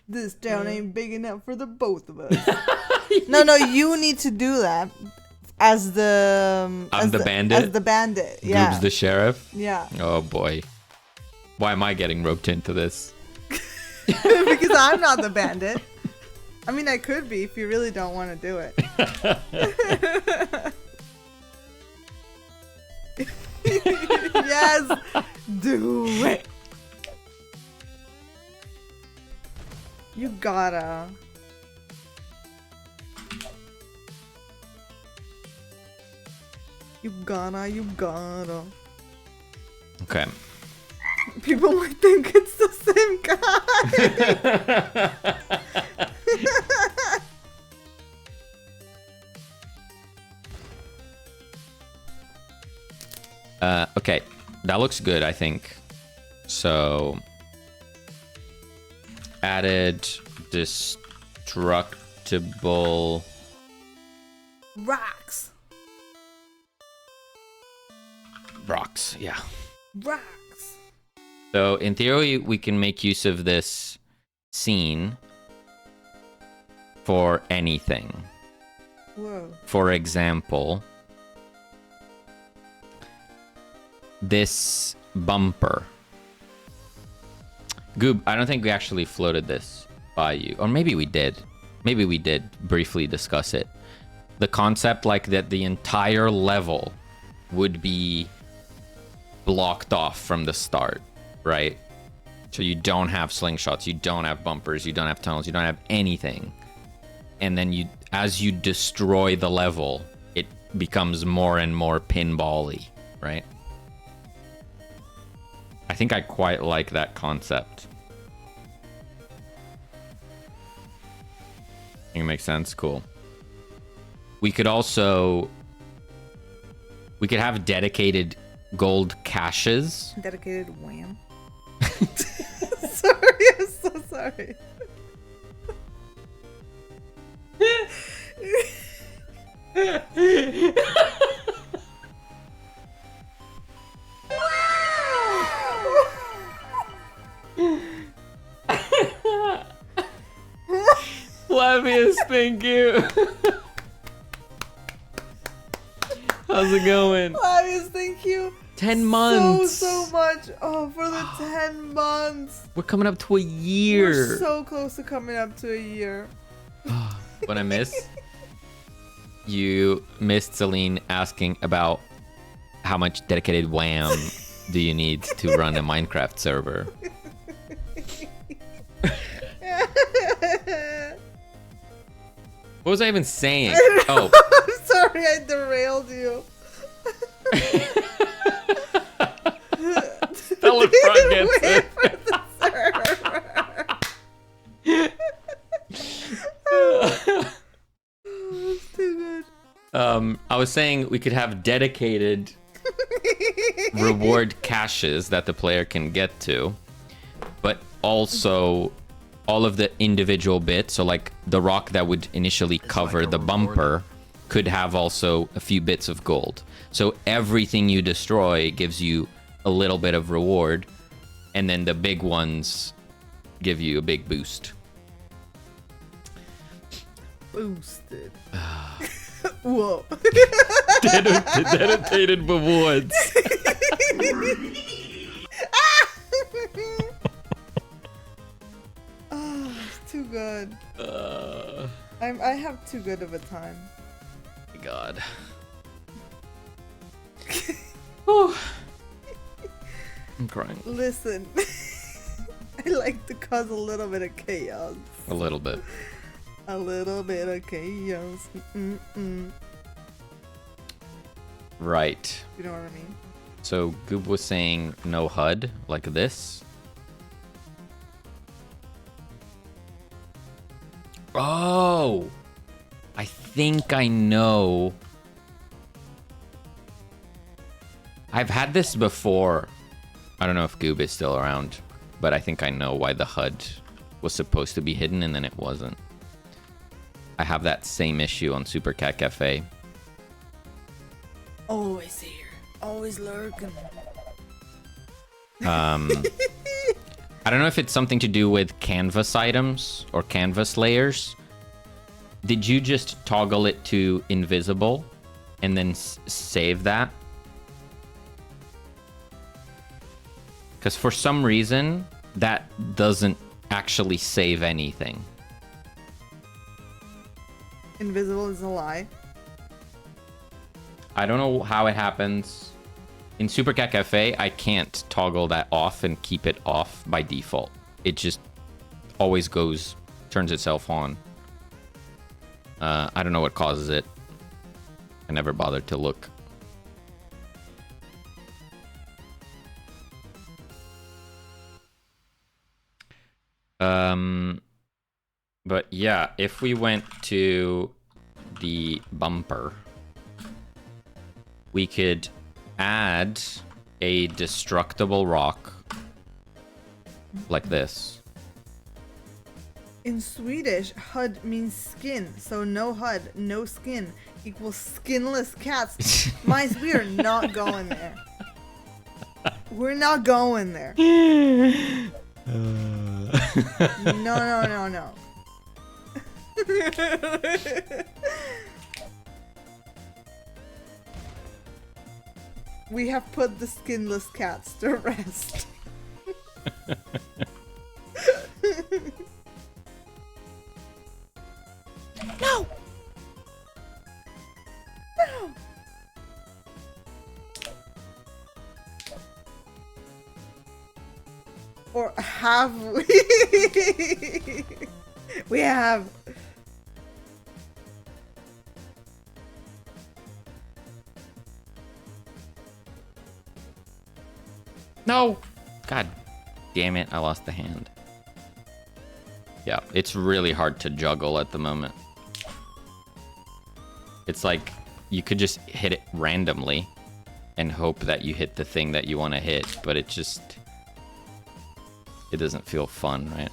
This town ain't big enough for the both of us. No, you need to do that as the I'm the bandit? As the bandit. Yeah. Goob's the sheriff. Yeah. Oh boy. Why am I getting roped into this? Because I'm not the bandit. I mean, I could be if you really don't want to do it. Yes, do it. You gotta. You gotta. Okay. People might think it's the same guy. Okay. That looks good, I think. So added destructible Rocks. rocks. Yeah. Rocks. So in theory, we can make use of this scene for anything. Whoa. For example, this bumper. Goob, I don't think we actually floated this by you. Or maybe we did. Maybe we did briefly discuss it. The concept like that the entire level would be blocked off from the start, right? So you don't have slingshots, you don't have bumpers, you don't have tunnels, you don't have anything. And then you, as you destroy the level, it becomes more and more pinball-y, right? I think I quite like that concept. Think it makes sense? Cool. We could also... We could have dedicated gold caches. Dedicated wham. Sorry, I'm so sorry. Flavius, thank you. How's it going? Flavius, thank you 10 months. so much. Oh, for the 10 months. We're coming up to a year. We're so close to coming up to a year. What I miss? You missed Celine asking about how much dedicated wham do you need to run a Minecraft server. What was I even saying? Oh. I'm sorry, I derailed you. Stellar Front gets Wait it. for the server. It's too good. I was saying we could have dedicated reward caches that the player can get to, but also all of the individual bits, so like the rock that would initially cover the bumper could have also a few bits of gold. So everything you destroy gives you a little bit of reward, and then the big ones give you a big boost. Boosted. Whoa. Dedicated rewards. good. Oh I have too good of a time. my god. Oh. I'm crying. Listen, I like to cause a little bit of chaos. A little bit. A little bit of chaos. Mm-mm. Right. You know what I mean? So Goob was saying no HUD like this. Oh, I think I know. I've had this before. I don't know if Goob is still around, but I think I know why the HUD was supposed to be hidden and then it wasn't. I have that same issue on Super Cat Cafe. Always here. Always lurking. I don't know if it's something to do with canvas items or canvas layers. Did you just toggle it to invisible and then save that? Because for some reason, that doesn't actually save anything. Invisible is a lie. I don't know how it happens. In Super Cat Cafe, I can't toggle that off and keep it off by default. It just always turns itself on. I don't know what causes it. I never bothered to look. But yeah, if we went to the bumper, we could add a destructible rock like this. In Swedish, HUD means skin, so no HUD, no skin equals skinless cats. Mice, we are not going there. We're not going there. No. We have put the skinless cats to rest. No! No! Or have we? We have. No! God damn it, I lost the hand. Yeah, it's really hard to juggle at the moment. It's like you could just hit it randomly and hope that you hit the thing that you want to hit, but it doesn't feel fun, right?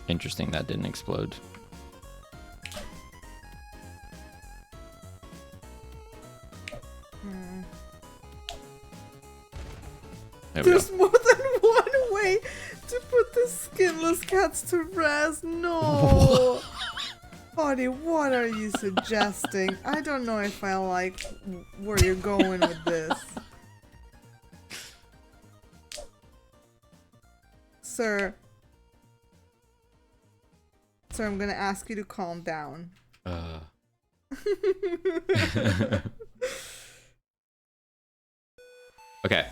Interesting that didn't explode. There we There's go. more than one way to put the skinless cats to rest. No. Buddy, what are you suggesting? I don't know if I like where you're going with this. Sir. Sir, I'm gonna ask you to calm down. Okay.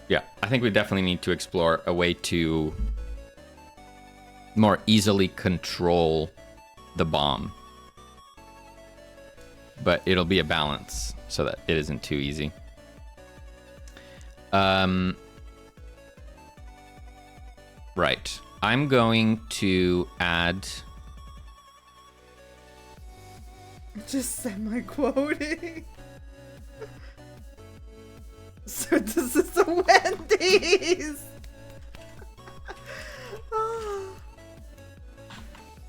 Yeah, I think we definitely need to explore a way to more easily control the bomb. But it'll be a balance so that it isn't too easy. Right. I'm going to add... Just semi-quoting. So this is a Wendy's.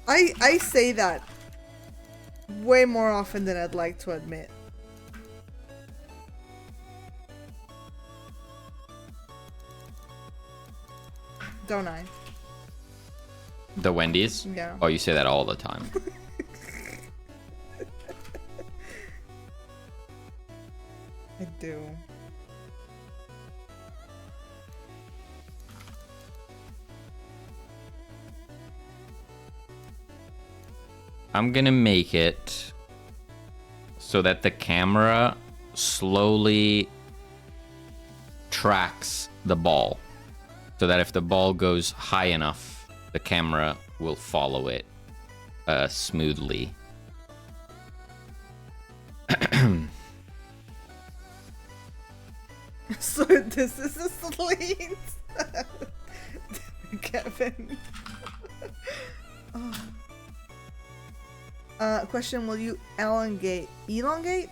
I say that way more often than I'd like to admit. Don't I? The Wendy's? Yeah. Oh, you say that all the time. I do. I'm gonna make it so that the camera slowly tracks the ball. So that if the ball goes high enough, the camera will follow it smoothly. So this is a slate. Kevin. Question, will you elongate? Elongate?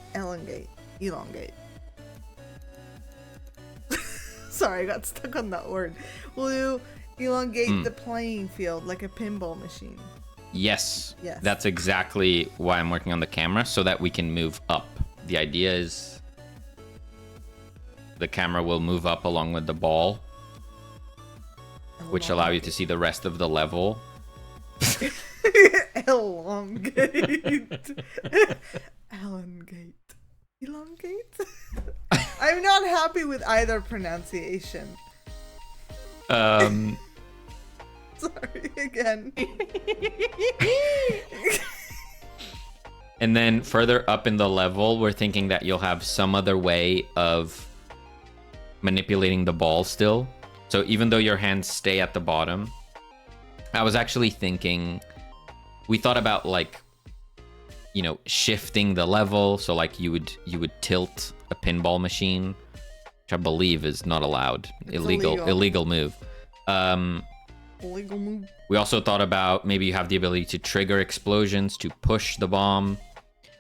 Sorry, I got stuck on that word. Will you elongate the playing field like a pinball machine? Yes. Yes. That's exactly why I'm working on the camera, so that we can move up. The idea is the camera will move up along with the ball, which allow you to see the rest of the level. Elongate. Elongate. I'm not happy with either pronunciation. Sorry again. And then further up in the level, we're thinking that you'll have some other way of manipulating the ball still. So even though your hands stay at the bottom, I was actually thinking, we thought about like, you know, shifting the level. So like you would tilt a pinball machine, which I believe is not allowed. Illegal move. Illegal move. We also thought about maybe you have the ability to trigger explosions to push the bomb.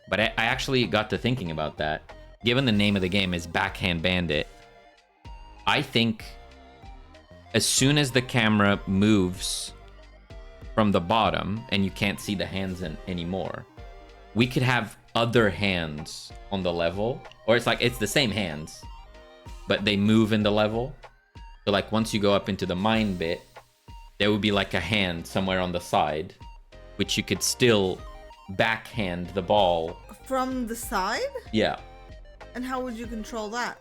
But I actually got to thinking about that. Given the name of the game is Backhand Bandit, I think as soon as the camera moves from the bottom and you can't see the hands anymore, we could have other hands on the level. Or it's like, it's the same hands, but they move in the level. So like once you go up into the mine bit, there would be like a hand somewhere on the side, which you could still backhand the ball. From the side? Yeah. And how would you control that?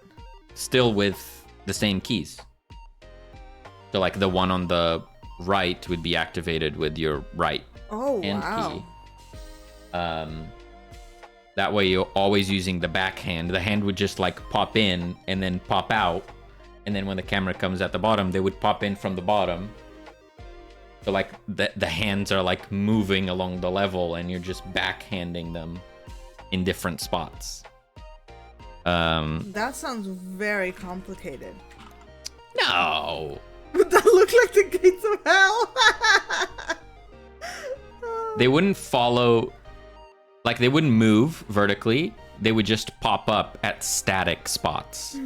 Still with the same keys. So like the one on the right would be activated with your right hand key. That way you're always using the backhand. The hand would just like pop in and then pop out. And then when the camera comes at the bottom, they would pop in from the bottom. So like the hands are like moving along the level and you're just backhanding them in different spots. That sounds very complicated. No. Would that look like the gates of hell? They wouldn't follow, like they wouldn't move vertically. They would just pop up at static spots.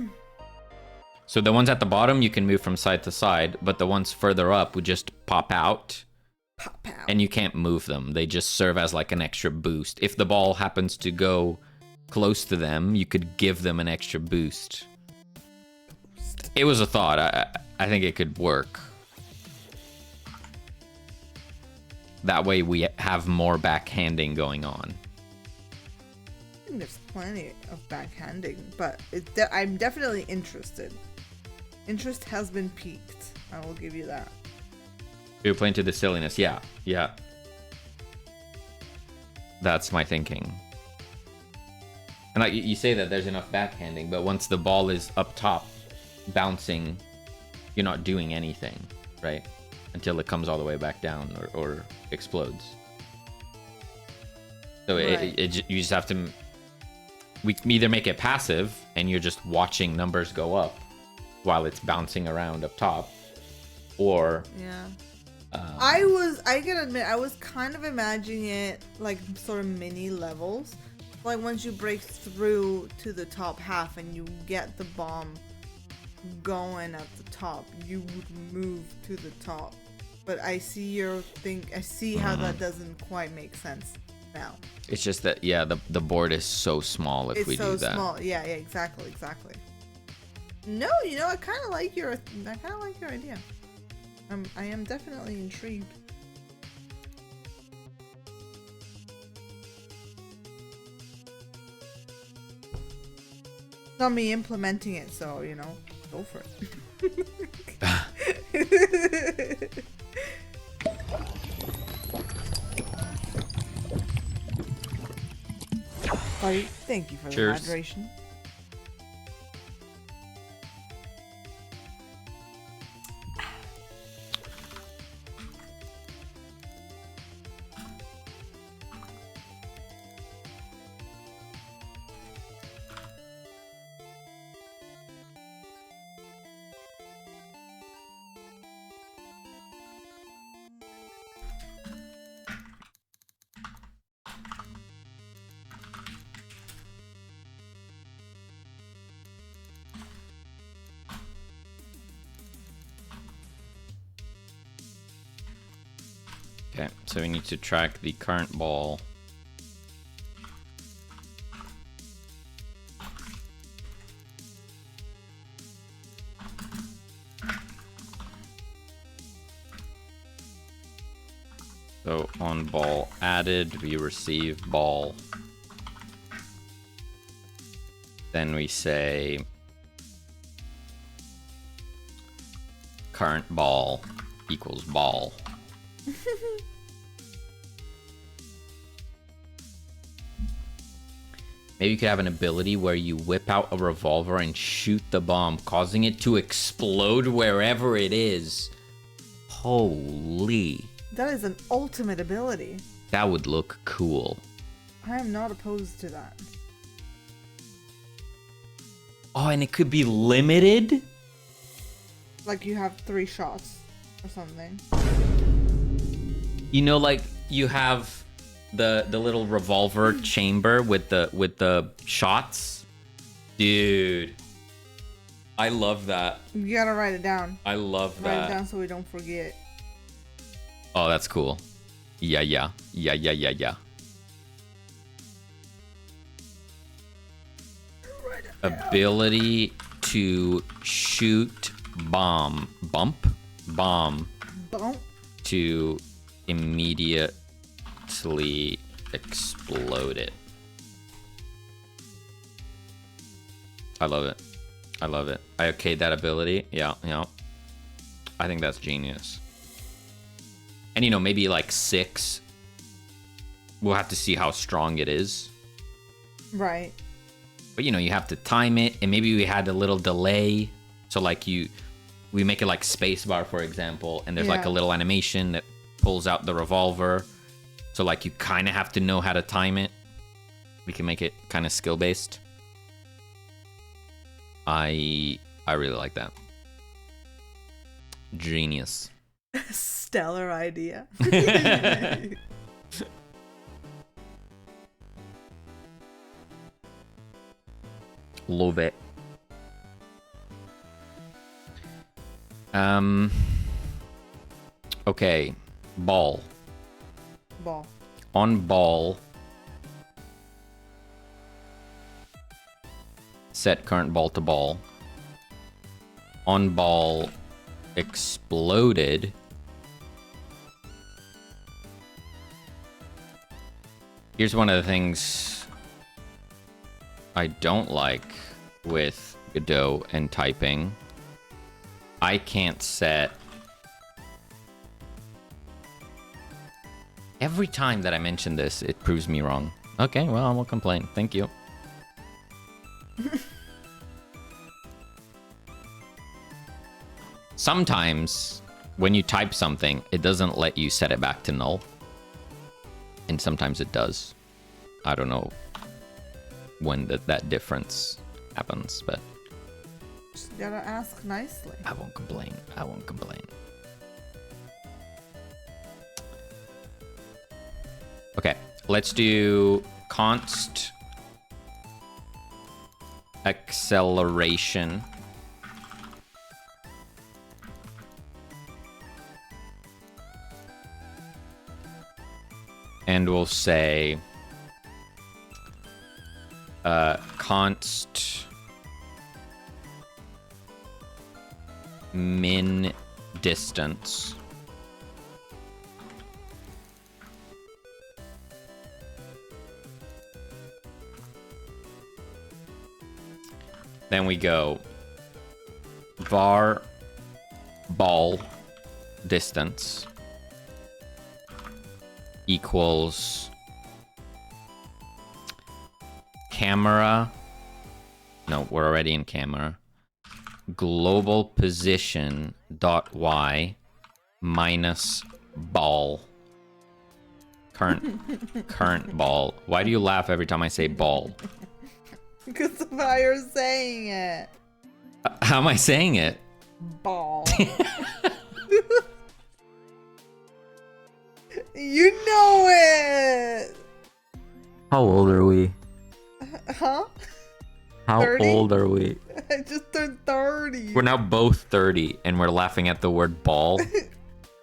So the ones at the bottom, you can move from side to side, but the ones further up would just pop out. Pop out. And you can't move them. They just serve as like an extra boost. If the ball happens to go close to them, you could give them an extra boost. It was a thought. I think it could work. That way we have more backhanding going on. I think there's plenty of backhanding, but I'm definitely interested. Interest has been piqued. I will give you that. You're playing to the silliness. Yeah. That's my thinking. And like you say that there's enough backhanding, but once the ball is up top, bouncing, you're not doing anything, right? Until it comes all the way back down or explodes. So Right. You just have to. We can either make it passive and you're just watching numbers go up while it's bouncing around up top, or Yeah. I gotta admit, I was kind of imagining it like sort of mini levels. Like once you break through to the top half and you get the bomb going at the top, you would move to the top. But I see I see how that doesn't quite make sense now. it's just that the board is so small if we do that. It's so small. Yeah, exactly. No, I kind of like your idea. I am definitely intrigued. Not me implementing it, so go for it. fight. Thank you for the Cheers. hydration. Okay, so we need to track the current ball. So on ball added, we receive ball. Then we say current ball equals ball. Maybe you could have an ability where you whip out a revolver and shoot the bomb, causing it to explode wherever it is. Holy. That is an ultimate ability. That would look cool. I am not opposed to that. Oh, and it could be limited? Like you have 3 shots or something. You know, like you have the little revolver chamber with the shots. Dude. I love that. You gotta write it down. I love Write it that. down so we don't forget. Oh, that's cool. Yeah. Ability to shoot bomb. Bomb Don't. to immediately explode it. I love it. I okay that ability. Yeah. I think that's genius. And maybe like 6. We'll have to see how strong it is. Right. But you have to time it, and maybe we had a little delay. So like we make it like spacebar, for example, and there's like a Yeah. little animation that pulls out the revolver. So like you kind of have to know how to time it. We can make it kind of skill based. I really like that. Genius. Stellar idea. Love it. Okay. Ball. Ball. On ball. Set current ball to ball. On ball exploded. Here's one of the things I don't like with Godot and typing. I can't set... Every time that I mention this, it proves me wrong. Okay, well, I won't complain. Thank you. Sometimes, when you type something, it doesn't let you set it back to null. And sometimes it does. I don't know when that difference happens, but... Just gotta ask nicely. I won't complain. Okay, let's do const acceleration. And we'll say const min distance. Then we go var ball distance equals camera. No, we're already in camera. Global position dot y minus ball. Current ball. Why do you laugh every time I say ball? Because of how you're saying it. How am I saying it? Ball. You know it. How old are we? Huh? How 30? old are we? I just turned 30. We're now both 30 and we're laughing at the word ball.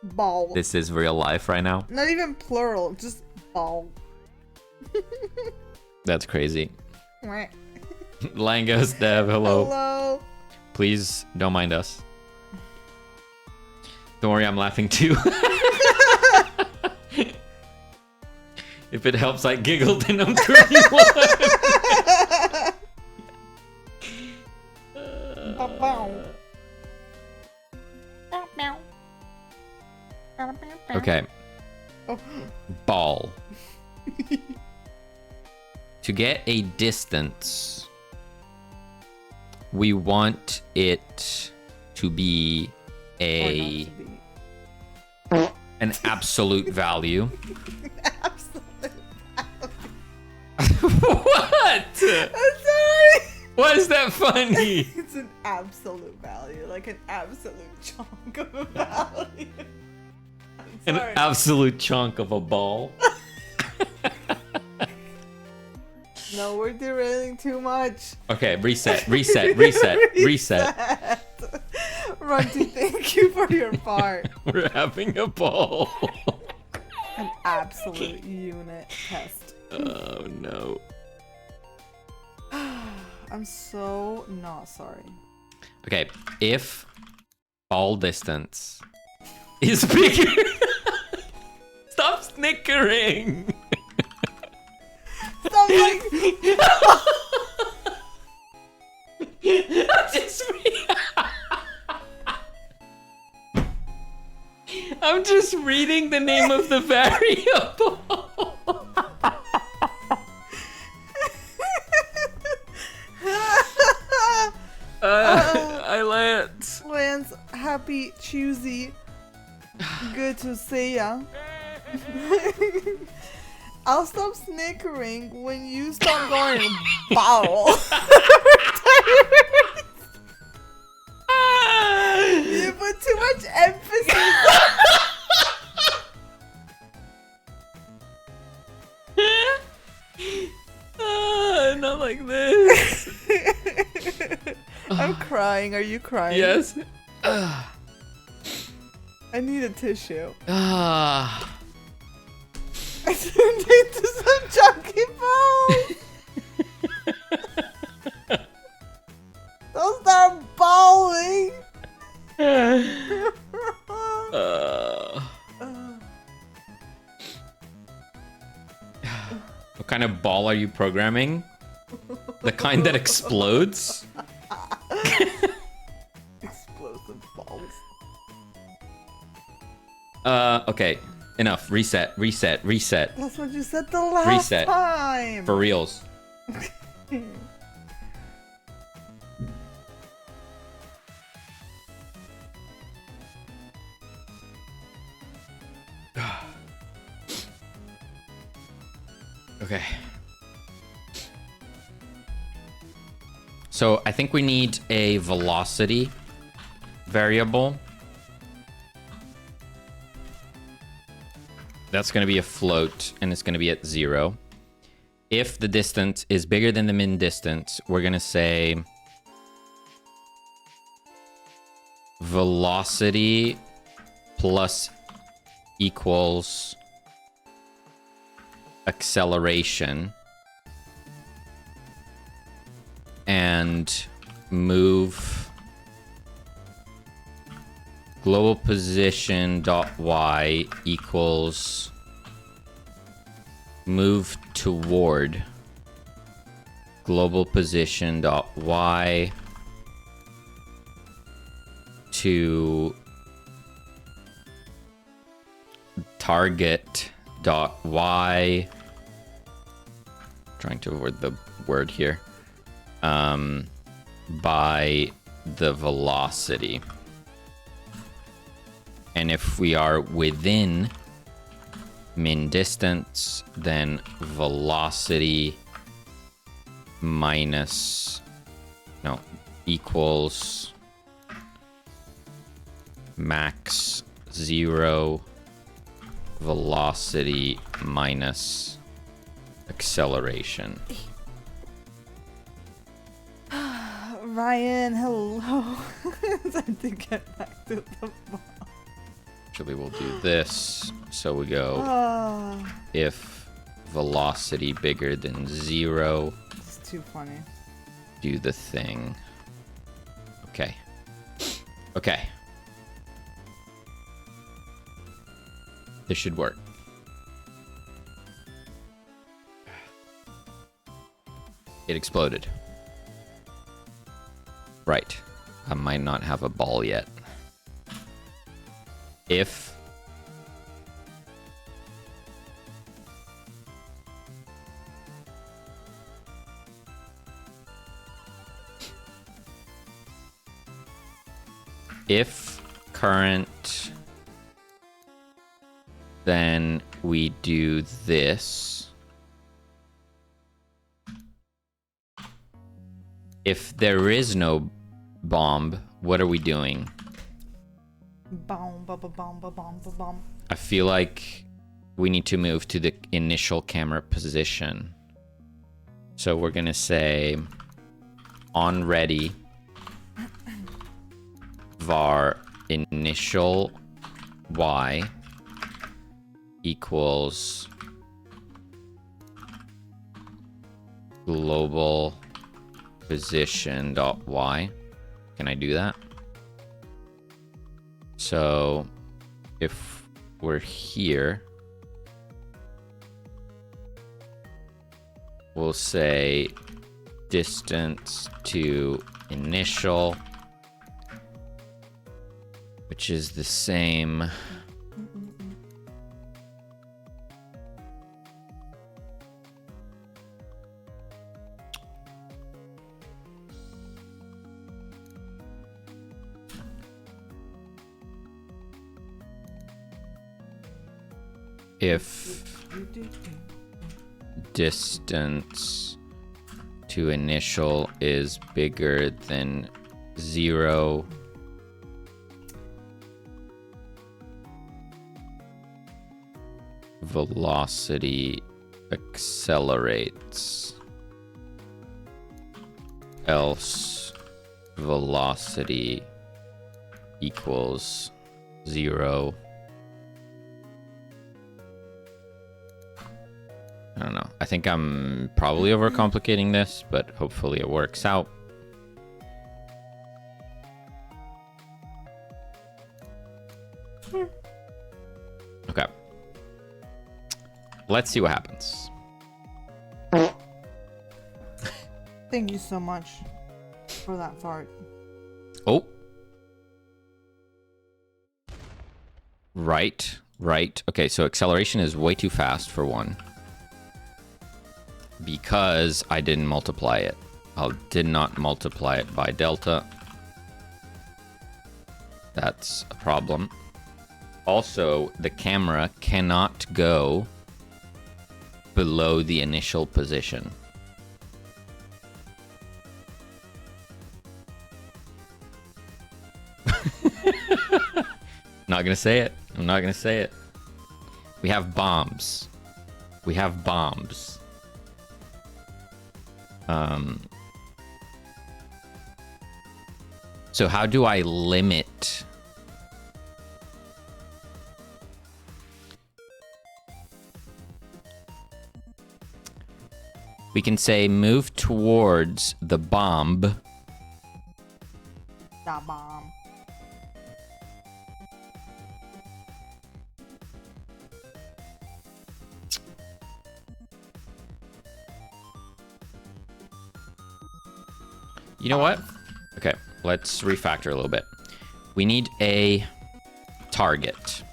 Ball. This is real life right now. Not even plural, just ball. That's crazy. Mwah. Langos Dev, hello. Hello. Please don't mind us. Don't worry, I'm laughing too. If it helps, I giggled and I'm 31. Okay. Oh. Ball. To get a distance, we want it to be Or a not an absolute value. to be. Absolute. What? I'm sorry. Why is that funny? It's an absolute value, like an absolute chunk of a value. An Sorry. absolute chunk of a ball. No, we're derailing too much. Okay, reset. Runty, thank you for your part. We're having a ball. An absolute unit test. Oh no. I'm so not sorry. Okay, if ball distance is bigger. Stop snickering. Stop like I'm just reading the name of the variable. I Lance. Lance, happy Tuesday. Good to see ya. I'll stop snickering when you stop going bow. You put too much emphasis. Not like this. I'm crying. Are you crying? Yes. I need a tissue. Ah. I turned into some chunky balls. Don't start bawling. What kind of ball are you programming? The kind that explodes? Explosive balls. Okay. Enough. Reset. That's what you said the last Reset. time. For reals. Okay. So I think we need a velocity variable. That's going to be a float, and it's going to be at 0. If the distance is bigger than the min distance, we're going to say velocity plus equals acceleration, and move global position dot y equals move toward global position dot y to target dot y trying to avoid the word here, by the velocity. And if we are within min distance, then velocity minus, no, equals max 0 velocity minus acceleration. Ryan, hello. Time to get back to the ball. Actually, we'll do this. So we go if velocity bigger than 0. It's too funny. Do the thing. Okay. Okay. This should work. It exploded. Right. I might not have a ball yet. If current, then we do this. If there is no bomb, what are we doing? Bomb, ba, ba, bomb, ba, bomb, ba, bomb. I feel like we need to move to the initial camera position. So we're gonna say on ready var initial y equals global position dot y. Can I do that? So if we're here, we'll say distance to initial, which is the same. If distance to initial is bigger than 0, velocity accelerates, else velocity equals 0. I don't know. I think I'm probably overcomplicating this, but hopefully it works out. Okay. Let's see what happens. Thank you so much for that fart. Oh. Right. Okay, so acceleration is way too fast for one. Because I didn't multiply it. I did not multiply it by delta. That's a problem. Also, the camera cannot go below the initial position. Not gonna say it. I'm not gonna say it. We have bombs. So how do I limit? We can say move towards the bomb. Da bomb. You know what? Okay, let's refactor a little bit. We need a target.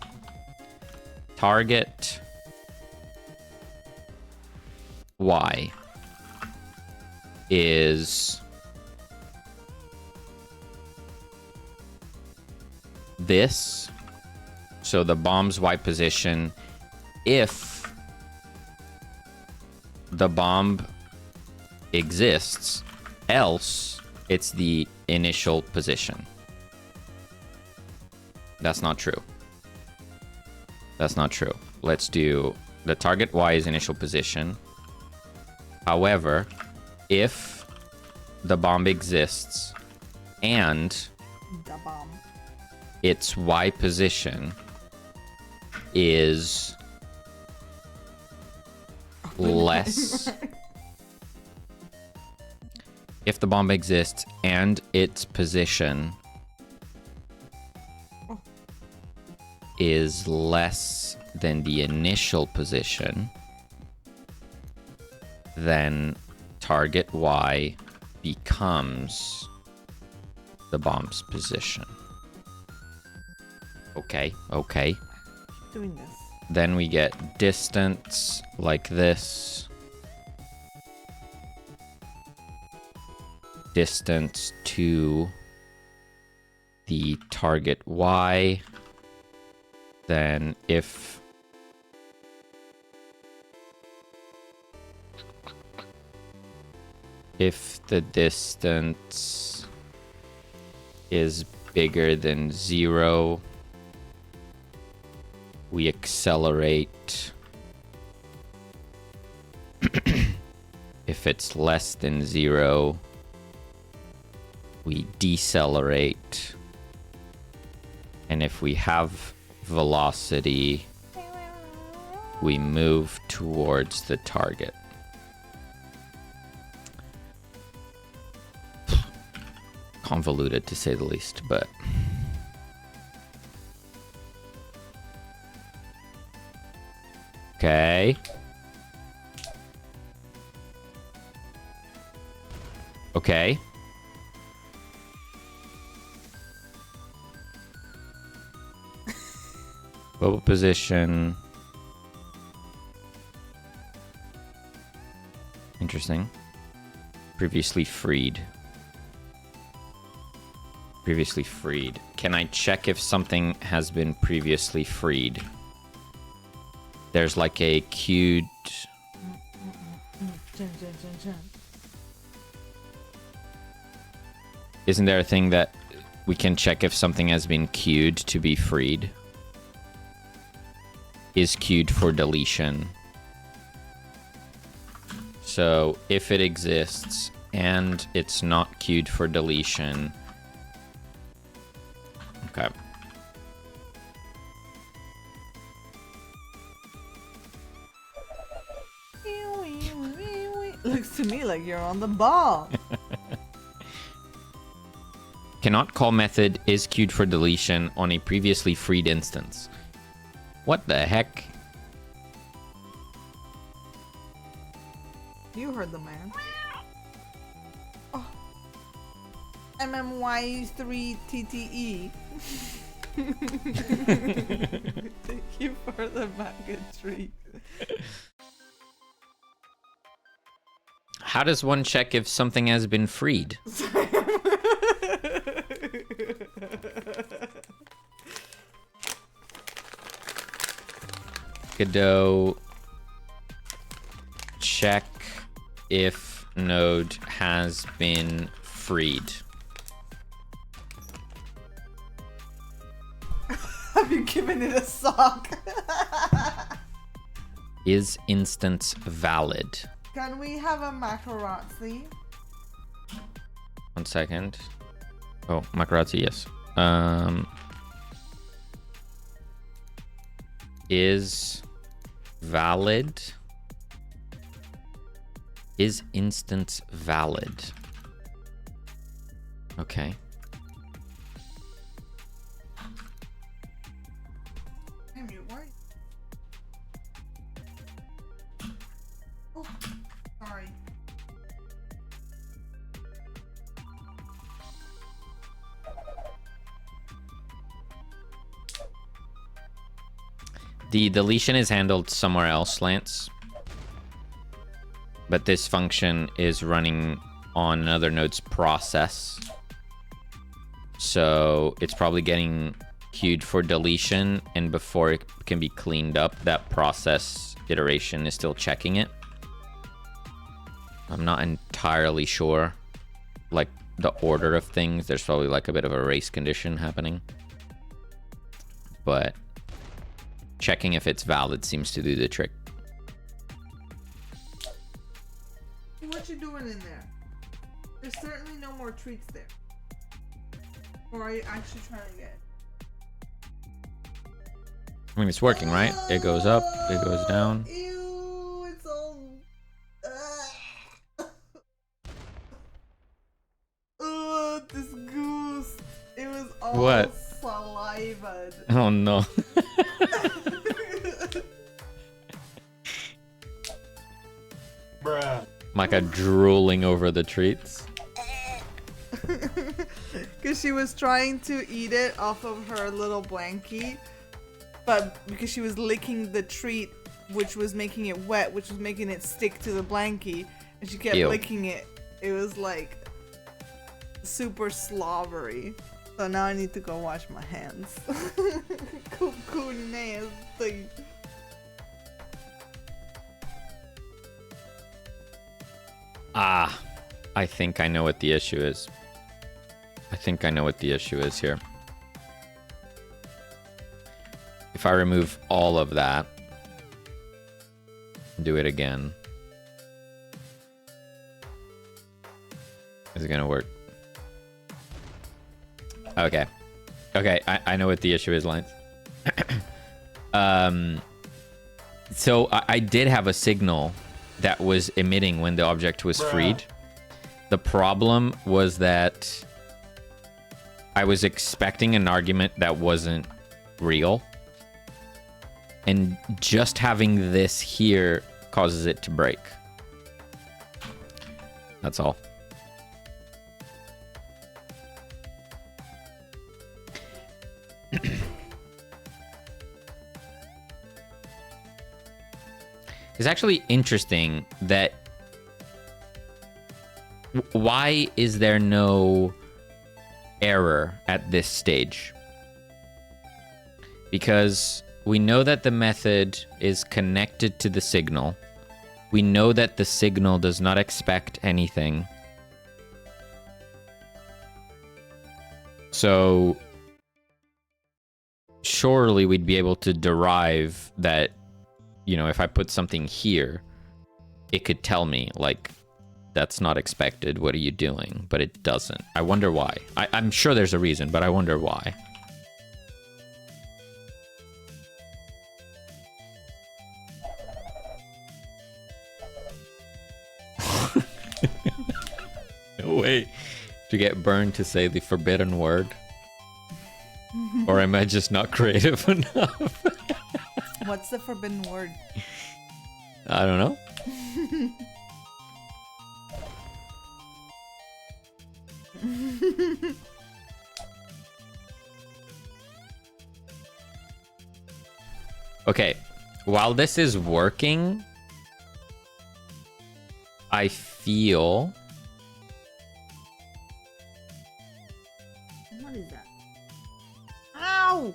Target Y. is this. So the bomb's Y position, if the bomb exists, else it's the initial position. That's not true. That's not true. Let's do the target Y is initial position. However, if the bomb exists and The bomb. its Y position is less. If the bomb exists and its position is less than the initial position, then target Y becomes the bomb's position. Okay, okay. Doing this. Then we get distance like this. Distance to the target Y. Then if the distance is bigger than 0, we accelerate. If it's less than 0, we decelerate. And if we have velocity, we move towards the target. Convoluted to say the least, but okay. Okay. Bubble position. Interesting. Previously freed. Previously freed. Can I check if something has been previously freed? There's like a queued... Isn't there a thing that we can check if something has been queued to be freed? Is queued for deletion. So if it exists and it's not queued for deletion... Okay. Looks to me like you're on the ball. Cannot call method is queued for deletion on a previously freed instance. What the heck? You heard the man. Oh. MMY3TTE. Thank you for the maggot treat. How does one check if something has been freed? Godot, check if node has been freed. Have you given it a sock? Is instance valid? Can we have a macarazzi? 1 second. Oh, Macarazzi, yes. Is valid? Is instance valid? Okay. Damn you, why? Oh, sorry. The deletion is handled somewhere else, Lance. But this function is running on another node's process. So it's probably getting queued for deletion, and before it can be cleaned up, that process iteration is still checking it. I'm not entirely sure, like, the order of things. There's probably like a bit of a race condition happening. But checking if it's valid seems to do the trick. What you doing in there? There's certainly no more treats there. Or are you actually trying to get? I mean, it's working, right? It goes up, it goes down. Ew, it's all. This goose. It was all What? saliva. Oh no. Bruh. Micah drooling over the treats. Because she was trying to eat it off of her little blankie, but because she was licking the treat, which was making it wet, which was making it stick to the blankie, and she kept Ew. licking it. It was like super slobbery. So now I need to go wash my hands. Cuckoo nasty. Ah, I think I know what the issue is. I think I know what the issue is here. If I remove all of that, do it again, is it gonna work? Okay. Okay, I know what the issue is, Lines. So I did have a signal that was emitting when the object was freed. The problem was that I was expecting an argument that wasn't real. And just having this here causes it to break. That's all. It's actually interesting that why is there no error at this stage? Because we know that the method is connected to the signal. We know that the signal does not expect anything. So surely we'd be able to derive that, you know, if I put something here, it could tell me, like, that's not expected. What are you doing? But it doesn't. I wonder why. I'm sure there's a reason, but I wonder why. No way to get burned to say the forbidden word. Or am I just not creative enough? What's the forbidden word? I don't know. Okay, while this is working, I feel... What is that? Ow!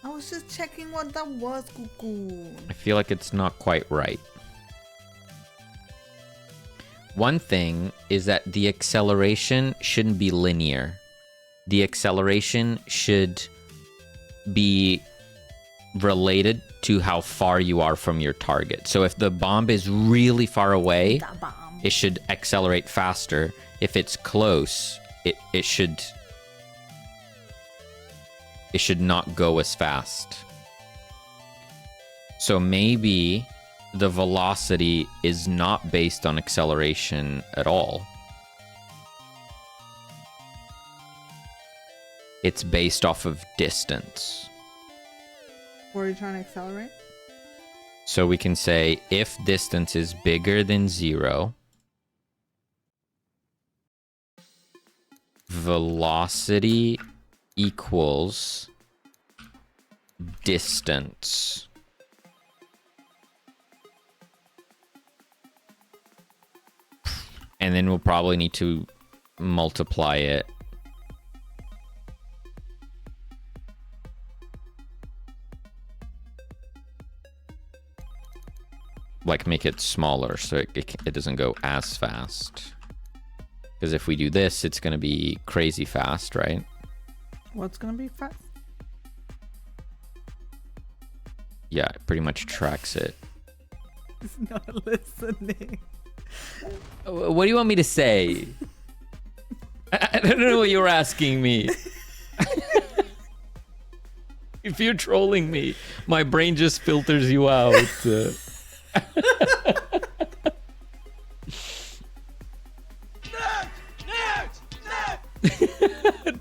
I was just checking what that was, Cuckoo. I feel like it's not quite right. One thing is that the acceleration shouldn't be linear. The acceleration should be related to how far you are from your target. So if the bomb is really far away, it should accelerate faster. If it's close, it should not go as fast. So maybe the velocity is not based on acceleration at all. It's based off of distance. Were you trying to accelerate? So we can say if distance is bigger than 0, velocity equals distance. And then we'll probably need to multiply it. Like make it smaller so it doesn't go as fast. Because if we do this, it's going to be crazy fast, right? What's gonna be fast? Yeah, it pretty much tracks it. He's not listening. What do you want me to say? I don't know what you're asking me. If you're trolling me, my brain just filters you out.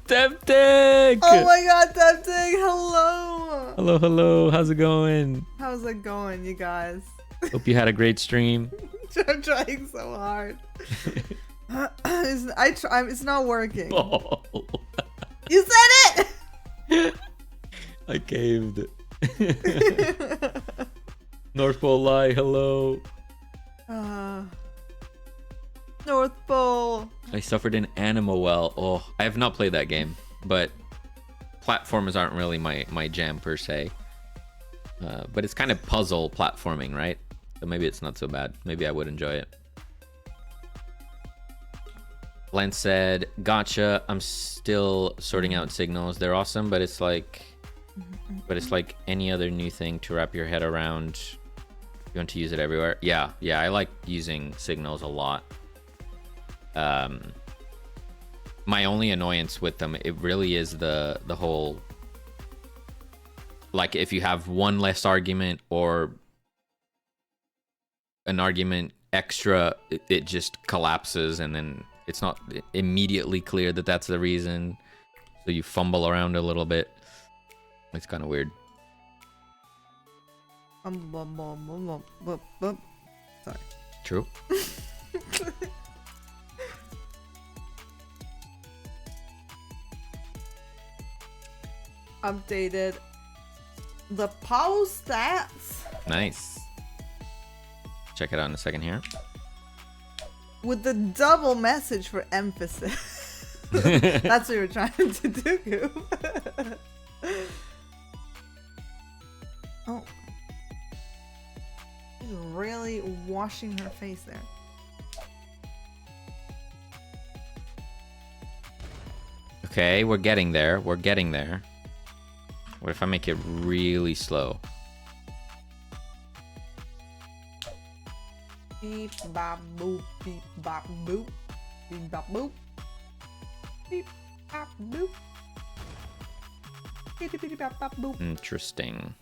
Tempting! Oh my god, Tempting! Hello! Hello. How's it going? How's it going, you guys? Hope you had a great stream. I'm trying so hard. It's not working. Oh, You said it! I caved. North Pole Lie, hello. North Pole. I suffered an animal well. Oh, I have not played that game, but platformers aren't really my jam per se. But it's kind of puzzle platforming, right? So maybe it's not so bad. Maybe I would enjoy it. Len said, gotcha. I'm still sorting out signals. They're awesome, but it's like any other new thing to wrap your head around. You want to use it everywhere? Yeah, I like using signals a lot. My only annoyance with them, it really is the whole, like if you have one less argument or an argument extra, it just collapses, and then it's not immediately clear that that's the reason, so you fumble around a little bit. It's kind of weird. Sorry. True. Updated the pause stats Nice. Check it out in a second here. with the double message for emphasis. That's what you're trying to do, Goop. Oh. She's really washing her face there. Okay, we're getting there. What if I make it really slow? Beep bop boop, beep bop boop, beep bop boop, beep bop boop, beep beep bop bop boop, Interesting.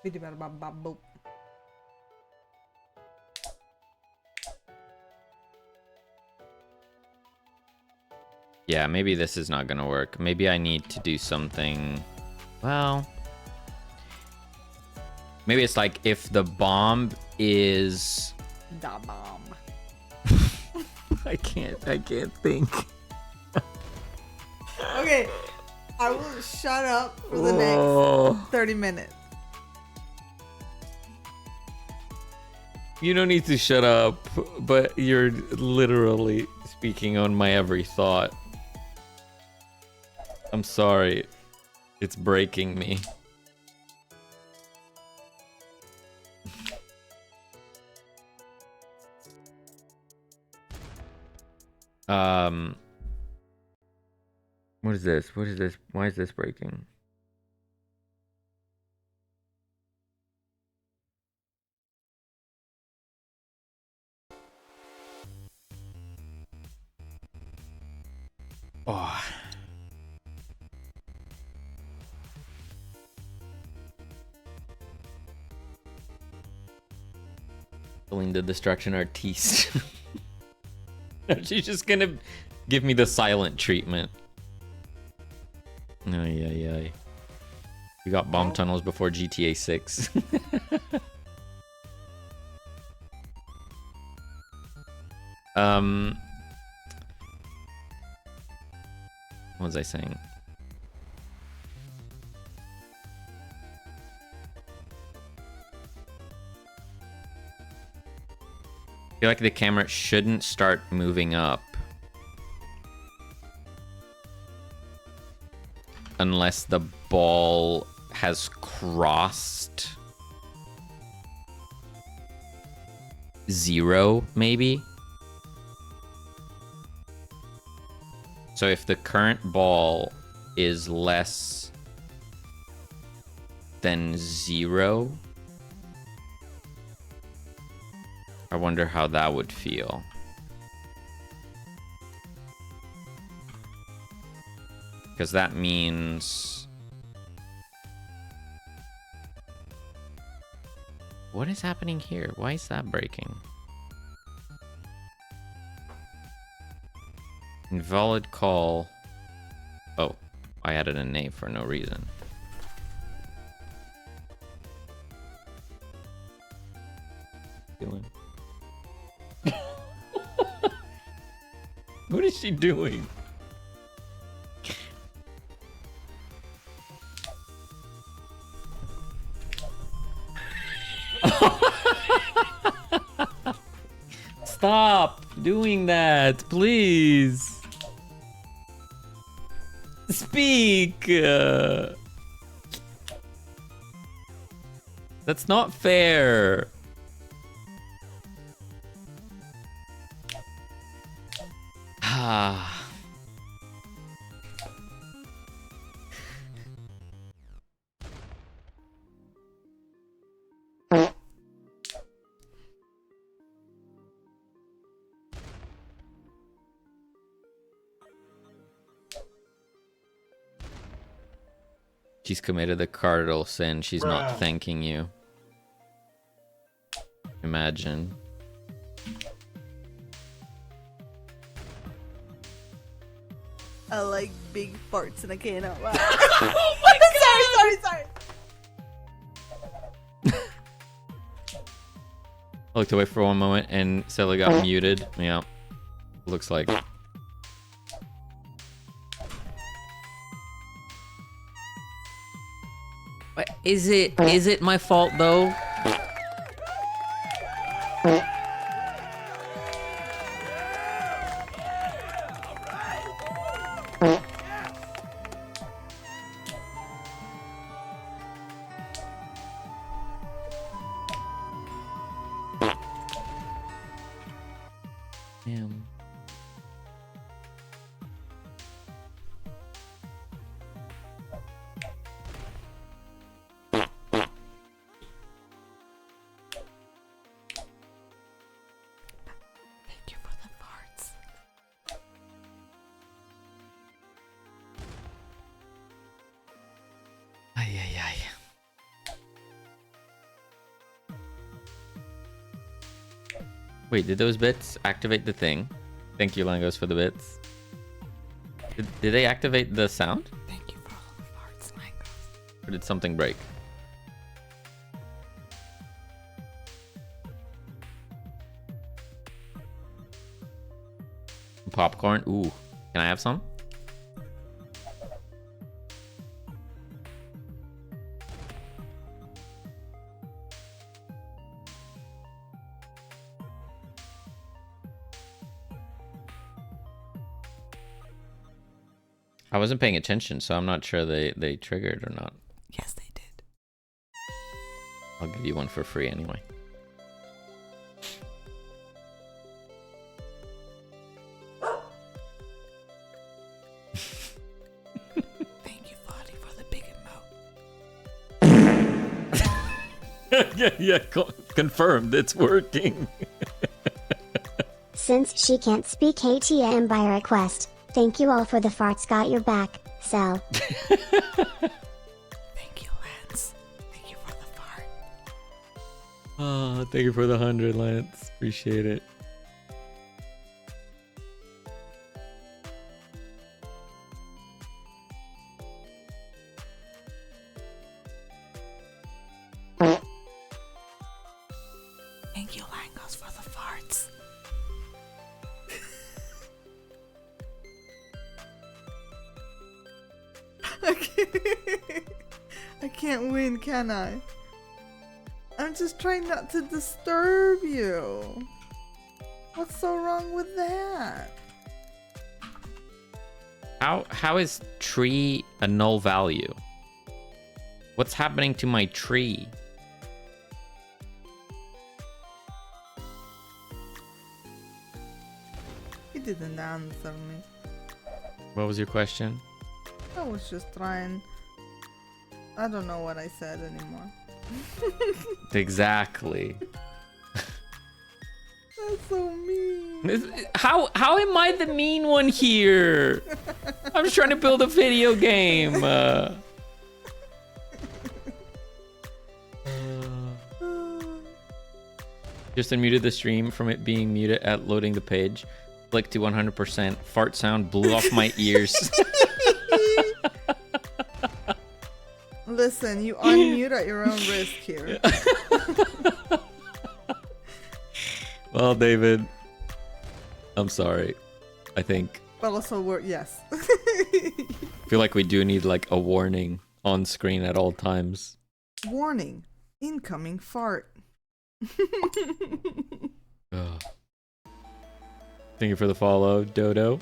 beep bop bop bop boop. Yeah, maybe this is not gonna work. Maybe I need to do something. Well, maybe it's like if the bomb is. Da bomb. I can't think. Okay, I will shut up for the Oh. next 30 minutes. You don't need to shut up, but you're literally speaking on my every thought. I'm sorry. It's breaking me. What is this? Why is this breaking? Oh. Feeling the destruction artiste. She's just gonna give me the silent treatment. Ay. We got bomb tunnels before GTA 6. What was I saying? feel like the camera shouldn't start moving up unless the ball has crossed 0, maybe. So if the current ball is less than 0, I wonder how that would feel. Because that means... What is happening here? Why is that breaking? Invalid call. Oh, I added a name for no reason. Doing. What is she doing? Stop doing that, please. Speak. That's not fair. Ah. She's committed the cardinal sin. She's not thanking you. Imagine. I like big farts and I can't out loud. Oh my god! sorry. I looked away for one moment and Sally got muted. Yeah. Looks like. What, is it my fault though? Damn. Thank you for the farts. Ay, ay, ay. Wait, did those bits activate the thing? Thank you, Langos, for the bits. Did they activate the sound? Thank you for all the farts, Langos. Or did something break? Popcorn? Ooh. Can I have some? I wasn't paying attention, so I'm not sure they triggered or not. Yes, they did. I'll give you one for free anyway. Thank you, Foddy, for the big emote. yeah, confirmed. It's working. Since she can't speak ATM by request, thank you all for the farts. Got your back, Sal. Thank you, Lance. Thank you for the fart. Oh, thank you for the 100, Lance. Appreciate it. Thank you, Langos, for the farts. I can't win, can I? I'm just trying not to disturb you. What's so wrong with that? How is tree a null value? What's happening to my tree? He didn't answer me. What was your question? I was just trying. I don't know what I said anymore. Exactly. That's so mean. How am I the mean one here? I'm just trying to build a video game. Just unmuted the stream from it being muted at loading the page. Click to 100%. Fart sound blew off my ears. Listen, you unmute at your own risk here. Well, David, I'm sorry. I think But also, yes. I feel like we do need like a warning on screen at all times. Warning. Incoming fart. Ugh. Thank you for the follow, Dodo.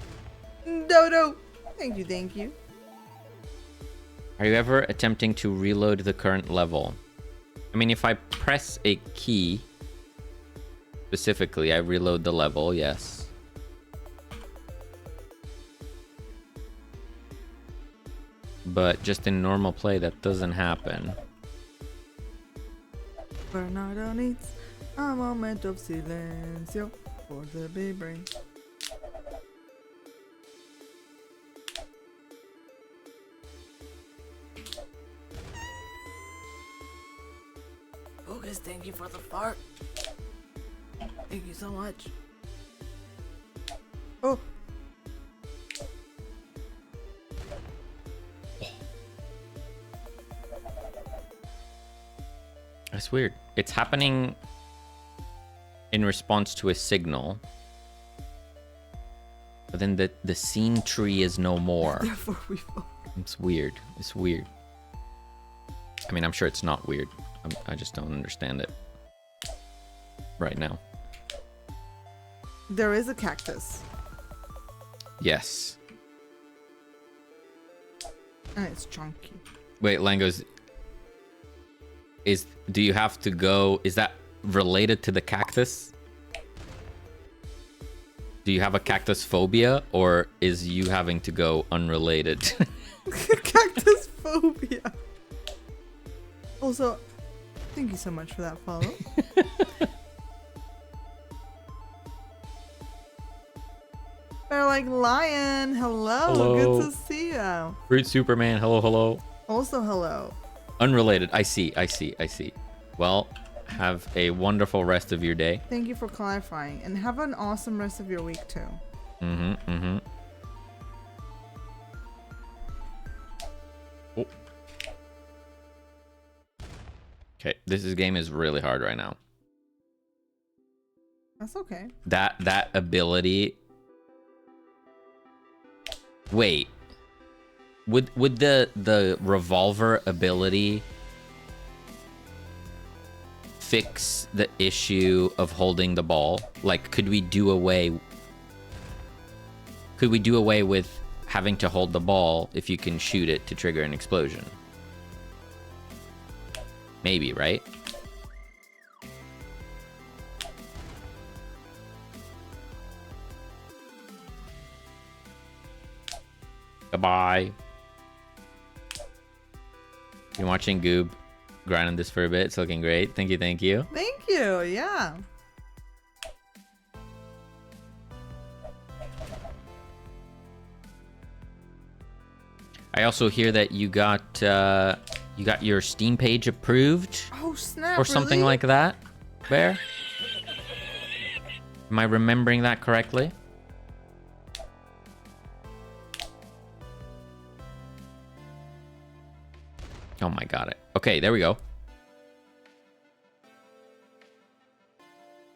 Dodo. Thank you, thank you. Are you ever attempting to reload the current level? I mean, if I press a key, specifically, I reload the level, yes. But just in normal play, that doesn't happen. Bernardo needs a moment of silencio for the big brain. Focus, thank you for the fart. Thank you so much. Oh. That's weird. It's happening in response to a signal. But then the scene tree is no more. Therefore we fall. It's weird. It's weird. I mean, I'm sure it's not weird. I just don't understand it right now. There is a cactus. Yes. And it's chunky. Wait, Langos. Do you have to go? Is that related to the cactus? Do you have a cactus phobia, or is you having to go unrelated? Cactus phobia. Also, thank you so much for that follow. They're like lion. Hello. Hello. Good to see you. Fruit Superman. Hello, hello. Also, hello. Unrelated. I see. Well, have a wonderful rest of your day. Thank you for clarifying, and have an awesome rest of your week too. Oh. Okay, this game is really hard right now. That's okay. That ability. Wait. Would the revolver ability fix the issue of holding the ball? Like, could we do away with having to hold the ball if you can shoot it to trigger an explosion? Maybe, right? Goodbye. You're watching Goob grinding this for a bit. It's looking great. Thank you, thank you. Thank you. Yeah. I also hear that you got your Steam page approved Oh snap! or something really? like that, Bear. Am I remembering that correctly? Oh my god. Okay, there we go.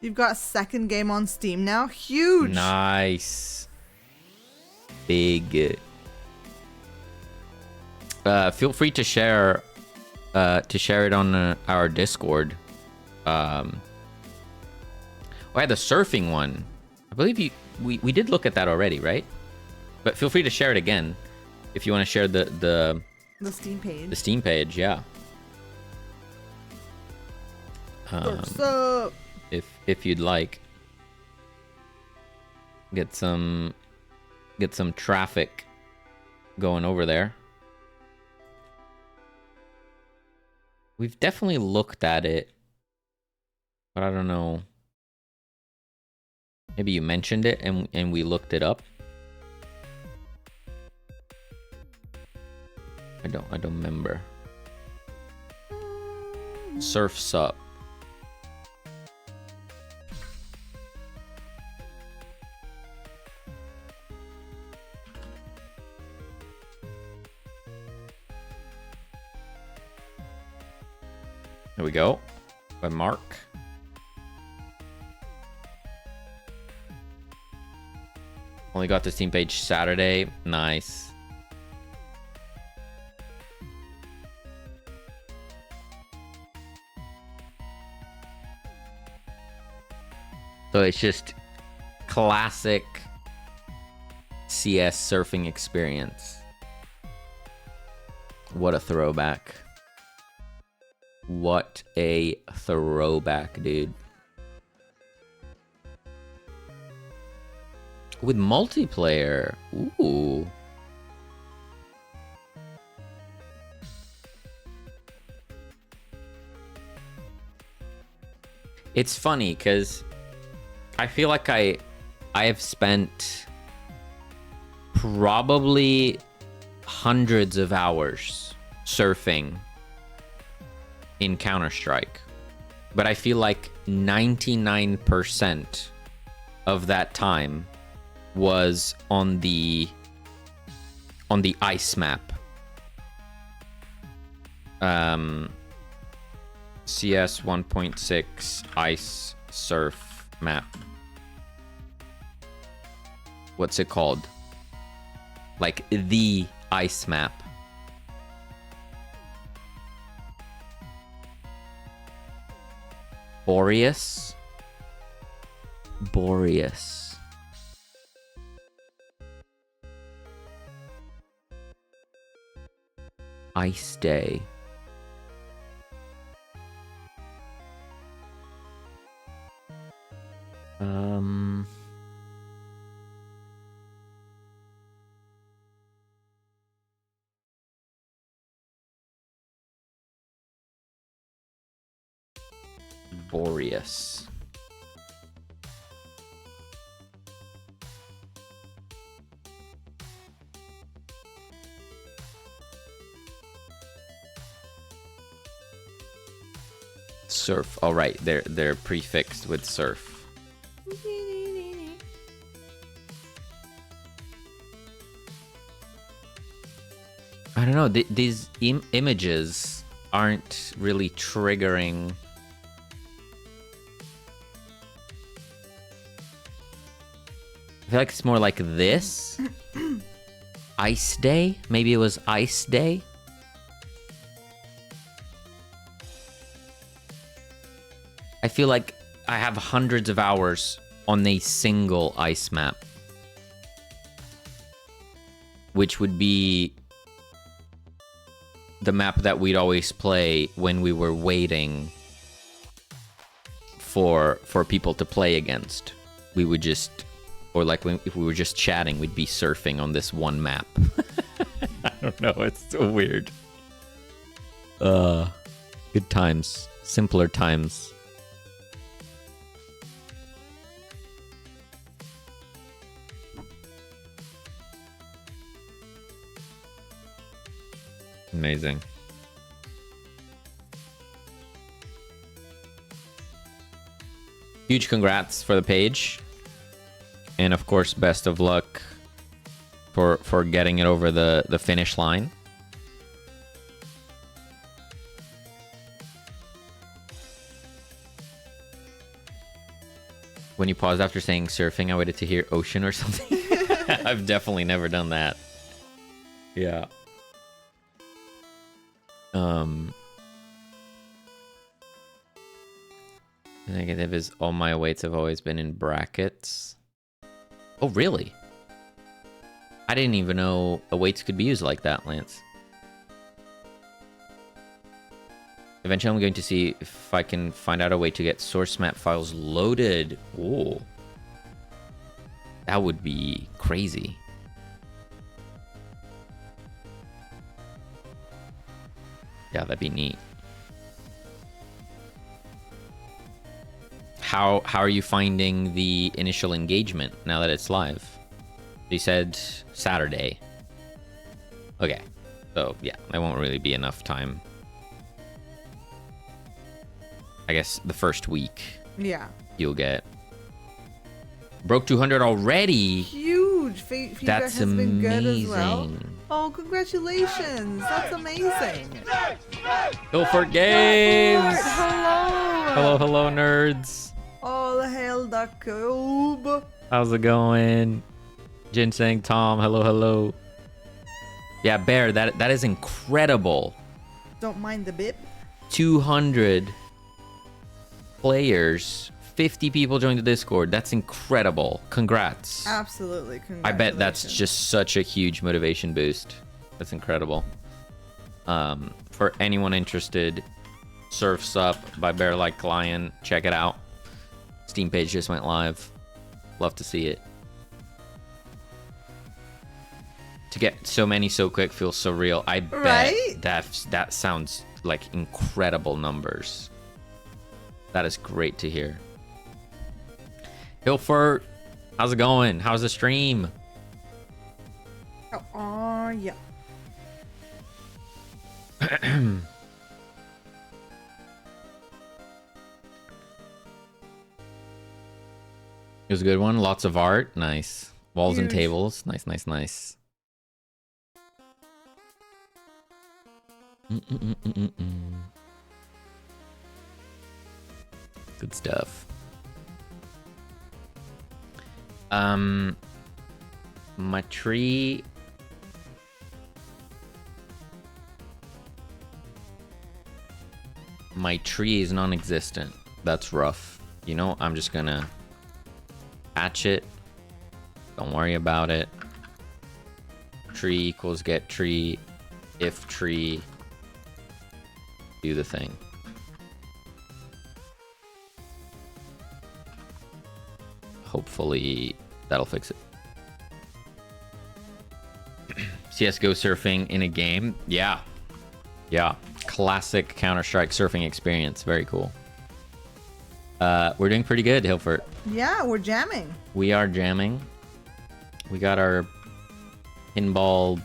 You've got a second game on Steam now. Huge. Nice. Big. Feel free to share it on our Discord. I had the surfing one. I believe we did look at that already, right? But feel free to share it again if you want to share the Steam page. the Steam page, yeah. What's up? If you'd like, get some traffic going over there. We've definitely looked at it, but I don't know. Maybe you mentioned it and we looked it up. I don't remember. Surf's Up. There we go. By Mark. Only got the Steam page Saturday. Nice. So it's just classic CS surfing experience. What a throwback. What a throwback, dude. With multiplayer. Ooh. It's funny because I feel like I have spent probably hundreds of hours surfing in Counter-Strike, but I feel like 99% of that time was on the ice map. CS 1.6 ice surf map. What's it called? Like the ice map. Boreas. Ice Day. Boreas. Surf. All right, they're prefixed with surf. I don't know. These images aren't really triggering. I feel like it's more like this. Ice Day? Maybe it was Ice Day? I feel like I have hundreds of hours on a single ice map. Which would be the map that we'd always play when we were waiting for people to play against. We would just, or like if we were just chatting, we'd be surfing on this one map. I don't know, it's so weird. Good times, simpler times. Amazing. Huge congrats for the page. And of course, best of luck for getting it over the finish line. When you paused after saying surfing, I waited to hear ocean or something. I've definitely never done that. Yeah. Negative is all my weights have always been in brackets. Oh, really? I didn't even know awaits could be used like that, Lance. Eventually, I'm going to see if I can find out a way to get source map files loaded. Oh. That would be crazy. Yeah, that'd be neat. How are you finding the initial engagement now that it's live? You said Saturday. Okay. So, yeah, there won't really be enough time. I guess the first week Yeah. you'll get. Broke 200 already? Huge feedback That's has been good as well. amazing. Oh, congratulations. That's amazing. Go for games! Hello. Hello, nerds. All hail the cube. How's it going? Ginseng, Tom, hello. Yeah, Bear, that is incredible. Don't mind the bib. 200 players, 50 people joined the Discord. That's incredible. Congrats. Absolutely. I bet that's just such a huge motivation boost. That's incredible. For anyone interested, Surf's Up by Bear Like Lion. Check it out. Steam page just went live. Love to see it. To get so many so quick feels so real. I bet Right? that sounds like incredible numbers. That is great to hear. Hilfert, how's it going? How's the stream? How are ya? It was a good one. Lots of art. Nice. Walls and Huge. tables. Nice. Good stuff. My tree. My tree is non-existent. That's rough. You know, I'm just gonna patch it. Don't worry about it. Tree equals get tree. If tree. Do the thing. Hopefully that'll fix it. CSGO surfing in a game. Yeah. Classic Counter-Strike surfing experience. Very cool. We're doing pretty good, Hilfert. Yeah, we're jamming. We are jamming. We got our pinball,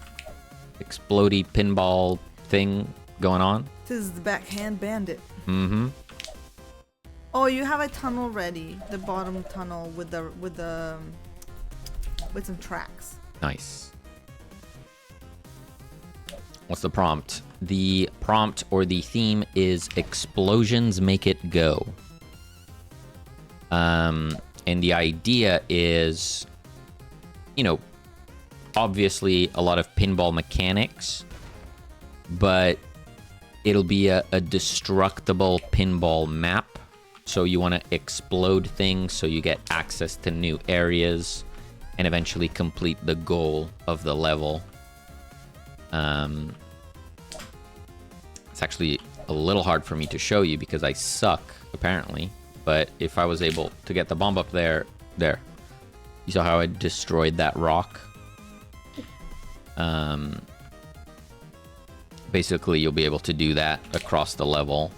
explodey pinball thing going on. This is the backhand bandit. Mm-hmm. Oh, you have a tunnel ready. The bottom tunnel with some tracks. Nice. What's the prompt? The prompt or the theme is explosions make it go. And the idea is, you know, obviously a lot of pinball mechanics, but it'll be a destructible pinball map. So you want to explode things so you get access to new areas and eventually complete the goal of the level. It's actually a little hard for me to show you because I suck, apparently. But if I was able to get the bomb up there. You saw how I destroyed that rock? Basically, you'll be able to do that across the level.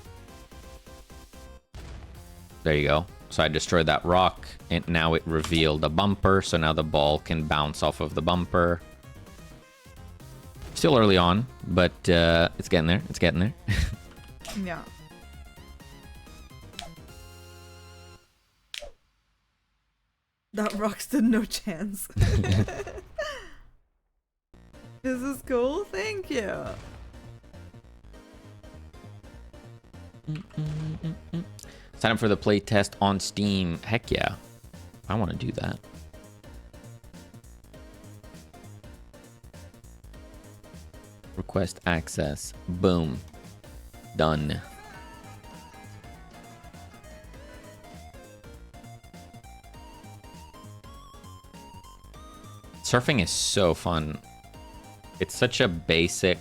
There you go. So I destroyed that rock, and now it revealed a bumper, so now the ball can bounce off of the bumper. Still early on, but it's getting there. It's getting there. Yeah. That rock stood no chance. This is cool. Thank you. Sign up for the playtest on Steam. Heck yeah. I want to do that. Request access. Boom. Done. Surfing is so fun. It's such a basic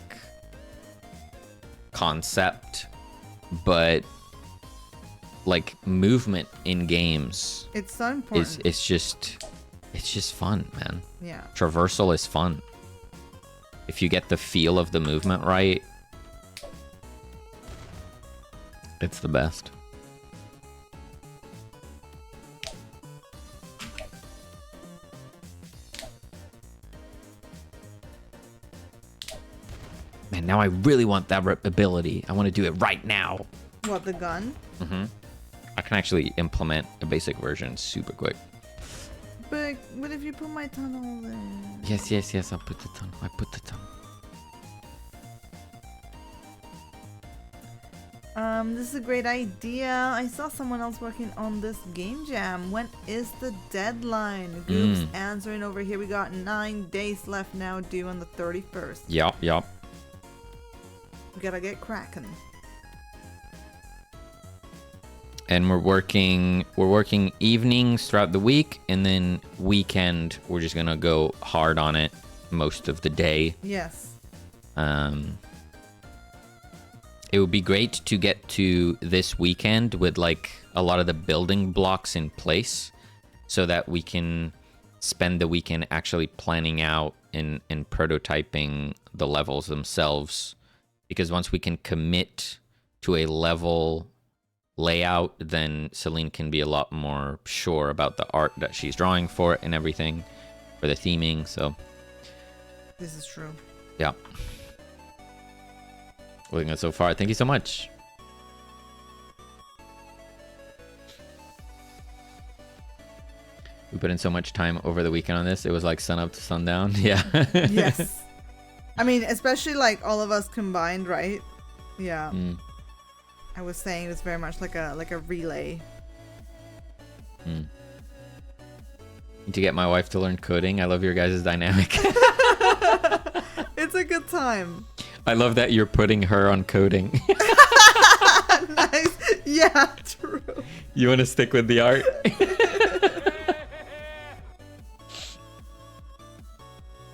concept, but like movement in games It's so important. it's just fun, man. Yeah. Traversal is fun. If you get the feel of the movement right, it's the best. Man, now I really want that ability. I want to do it right now. What, the gun? I can actually implement a basic version super quick. But what if you put my tunnel there? Yes, I'll put the tunnel. I put the tunnel. This is a great idea. I saw someone else working on this game jam. When is the deadline? Goop's answering over here. We got 9 days left now, due on the 31st. Yup. We gotta get cracking. And we're working evenings throughout the week, and then weekend we're just gonna go hard on it most of the day. Yes. It would be great to get to this weekend with like a lot of the building blocks in place, so that we can spend the weekend actually planning out and prototyping the levels themselves. Because once we can commit to a level layout, then Celine can be a lot more sure about the art that she's drawing for it and everything, for the theming. So This is true. yeah, looking good so far. Thank you so much. We put in so much time over the weekend on this. It was like sun up to sundown. Yeah. Yes. I mean, especially like all of us combined, right? Yeah. I was saying it's very much like a relay. Need to get my wife to learn coding. I love your guys' dynamic. It's a good time. I love that you're putting her on coding. Nice. Yeah, true. You want to stick with the art?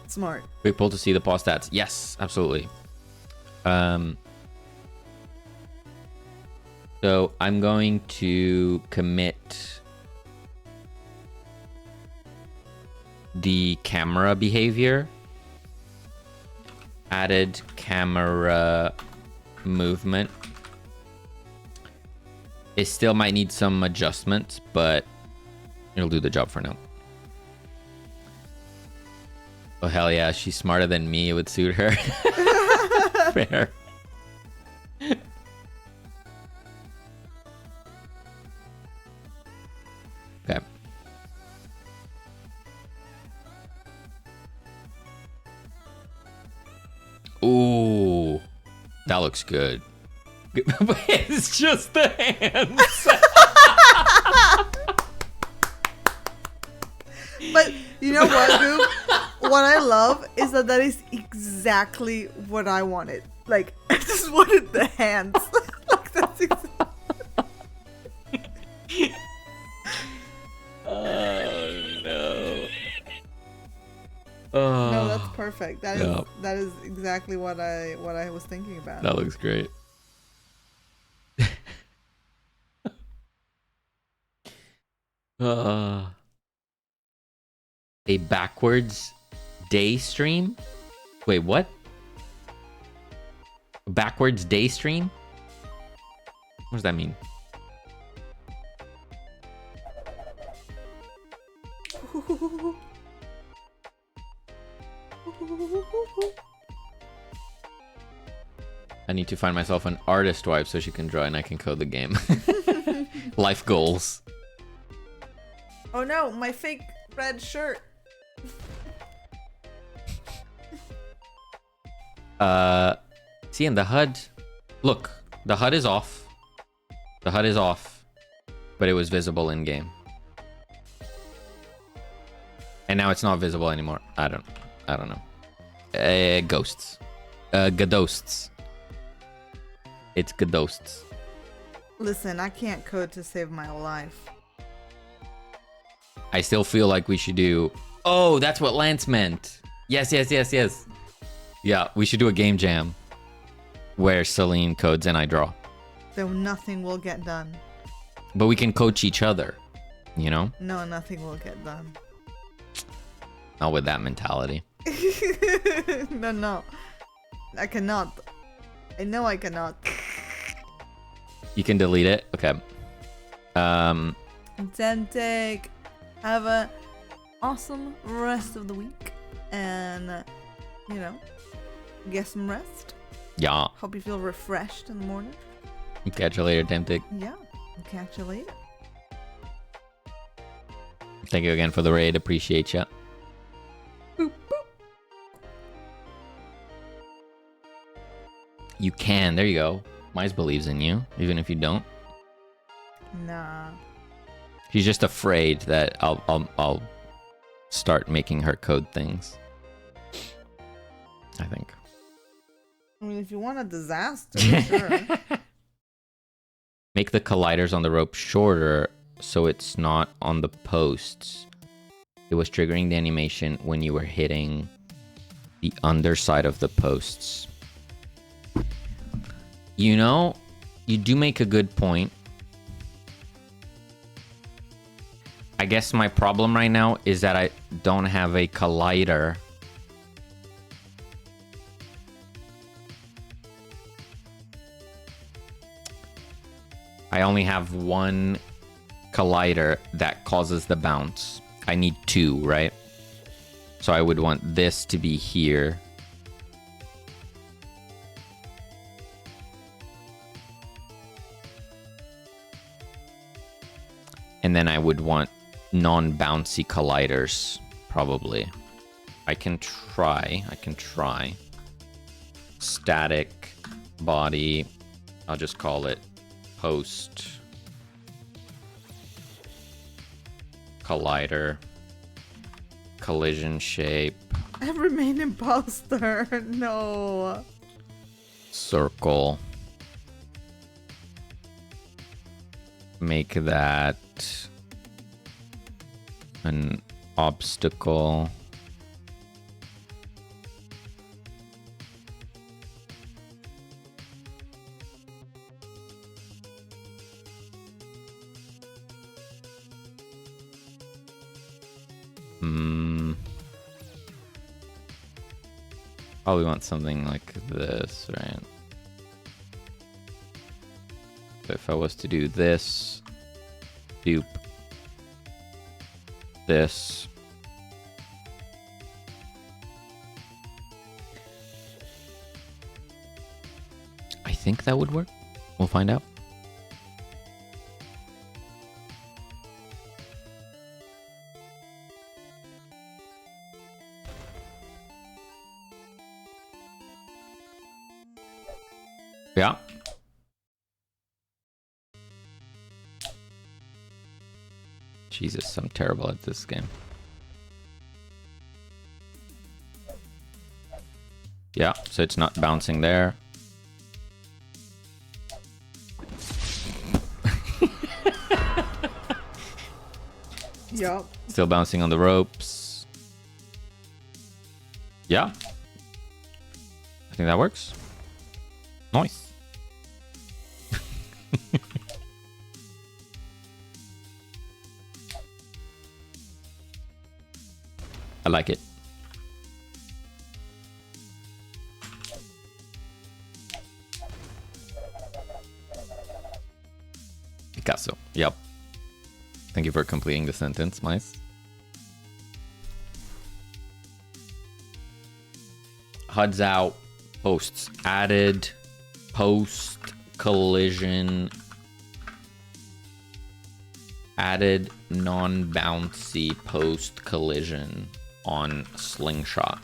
Smart. Quick pull to see the pause stats. Yes, absolutely. So I'm going to commit the camera behavior, added camera movement. It still might need some adjustments, but it'll do the job for now. Oh, hell yeah. She's smarter than me. It would suit her. Fair. Okay. Ooh. That looks good. It's just the hands. But you know what, Goop? What I love is that is exactly what I wanted. Like, I just wanted the hands. Like, that's exactly... Oh, no. No, that's perfect. That is Yeah. that is exactly what I was thinking about. That looks great. A backwards day stream? Wait, what? A backwards day stream? What does that mean? I need to find myself an artist wife so she can draw and I can code the game. Life goals. Oh no, my fake red shirt. See, in the HUD, look, the HUD is off. The HUD is off, but it was visible in game. And now it's not visible anymore. I don't know. Ghosts. Godosts. It's Godosts. Listen, I can't code to save my life. I still feel like we should do... Oh, that's what Lance meant. Yes. Yeah, we should do a game jam where Celine codes and I draw. So nothing will get done. But we can coach each other, you know? No, nothing will get done. Not with that mentality. No. I cannot. I know I cannot. You can delete it? Okay. Have a awesome rest of the week. And, get some rest. Yeah. Hope you feel refreshed in the morning. Catch you later, Tempted. Yeah. I'll catch you later. Thank you again for the raid. Appreciate ya. Boop, boop. You can. There you go. Mize believes in you, even if you don't. Nah. She's just afraid that I'll start making her code things. I think. I mean, if you want a disaster, sure. Make the colliders on the rope shorter so it's not on the posts. It was triggering the animation when you were hitting the underside of the posts. You know, you do make a good point. I guess my problem right now is that I don't have a collider. I only have one collider that causes the bounce. I need two, right? So I would want this to be here. And then I would want non-bouncy colliders, probably. I can try. Static body. I'll just call it post collider collision shape I remain imposter. No. circle. Make that an obstacle. Probably want something like this, right? So if I was to do this, dupe this. I think that would work. We'll find out. Yeah. Jesus, I'm terrible at this game. Yeah, so it's not bouncing there. Yup. Still bouncing on the ropes. Yeah. I think that works. Nice. I like it. Picasso. Yep. Thank you for completing the sentence, Mice. HUD's out. Posts added. Post collision. Added non-bouncy post collision on Slingshot.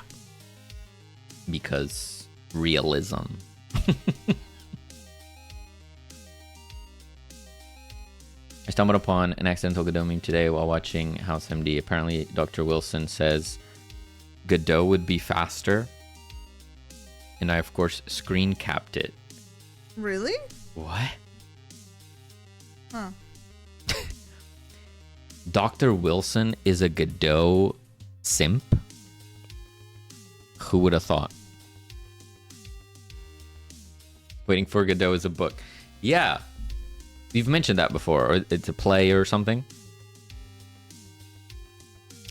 Because realism. I stumbled upon an accidental Godot meme today while watching House MD. Apparently, Dr. Wilson says Godot would be faster. And I, of course, screen capped it. Really? What? Huh. Dr. Wilson is a Godot Simp? Who would have thought? Waiting for Godot is a book. Yeah. You've mentioned that before. Or it's a play or something.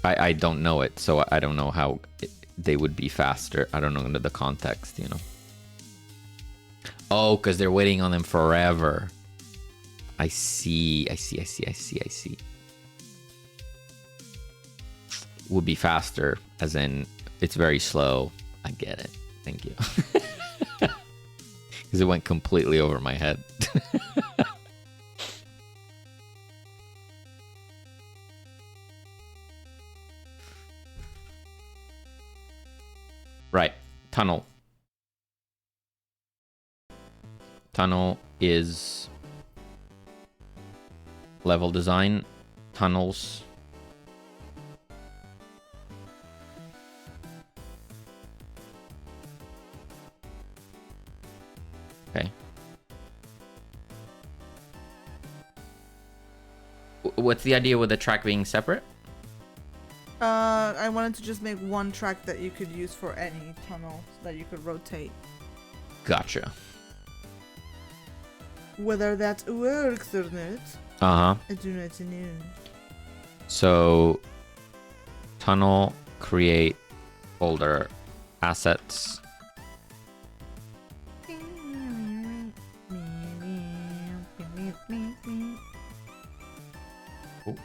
I don't know it, so I don't know how they would be faster. I don't know the context, you know. Oh, because they're waiting on them forever. I see. Would be faster, as in it's very slow. I get it. Thank you. Because it went completely over my head. Right. Tunnel. Tunnel is level design. Tunnels. Okay. What's the idea with the track being separate? I wanted to just make one track that you could use for any tunnel that you could rotate. Gotcha. Whether that works or not, Uh-huh. I do not know. So, tunnel, create, folder, assets. Ooh.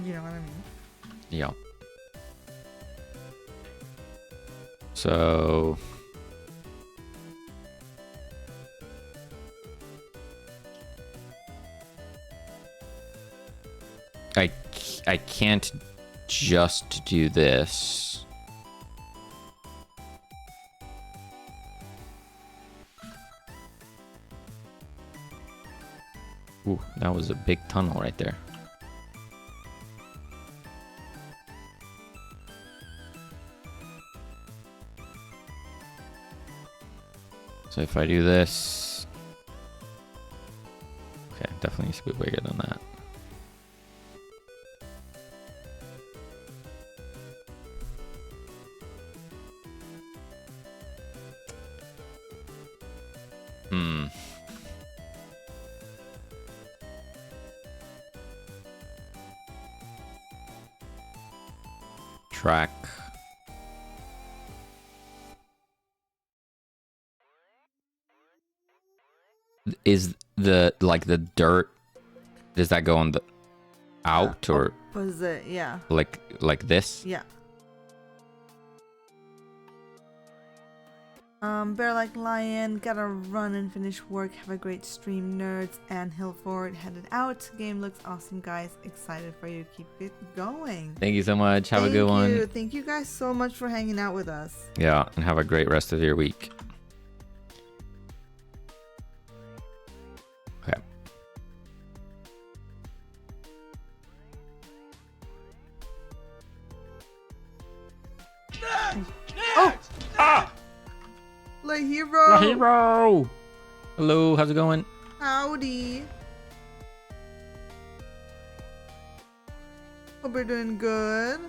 You know what I mean? Yeah. So I can't just do this. Ooh, that was a big tunnel right there. So if I do this, okay, definitely needs to be bigger than that. Track. Is the dirt, does that go on the out or Opposite, yeah. like this? Yeah. Bear like lion, gotta run and finish work. Have a great stream, nerds. And Hill Forward headed out. Game looks awesome, guys. Excited for you. Keep it going. Thank you so much. Have a good Thank you. one. Thank you guys so much for hanging out with us. Yeah, and have a great rest of your week. Okay. La hero. Hero. Hello, how's it going? Howdy. Hope you're doing good.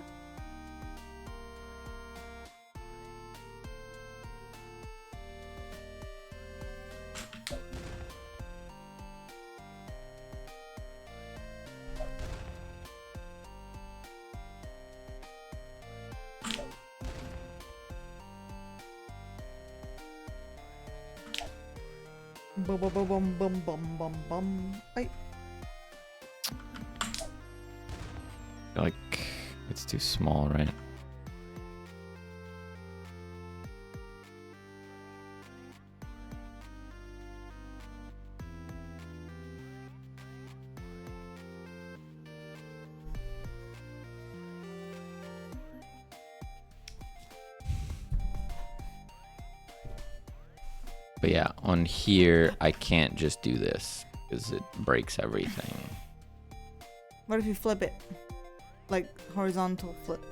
Bum bum bum bum bum bum bum bum. Ay. I feel like it's too small, right? But yeah, on here, I can't just do this because it breaks everything. What if you flip it? Like horizontal flip.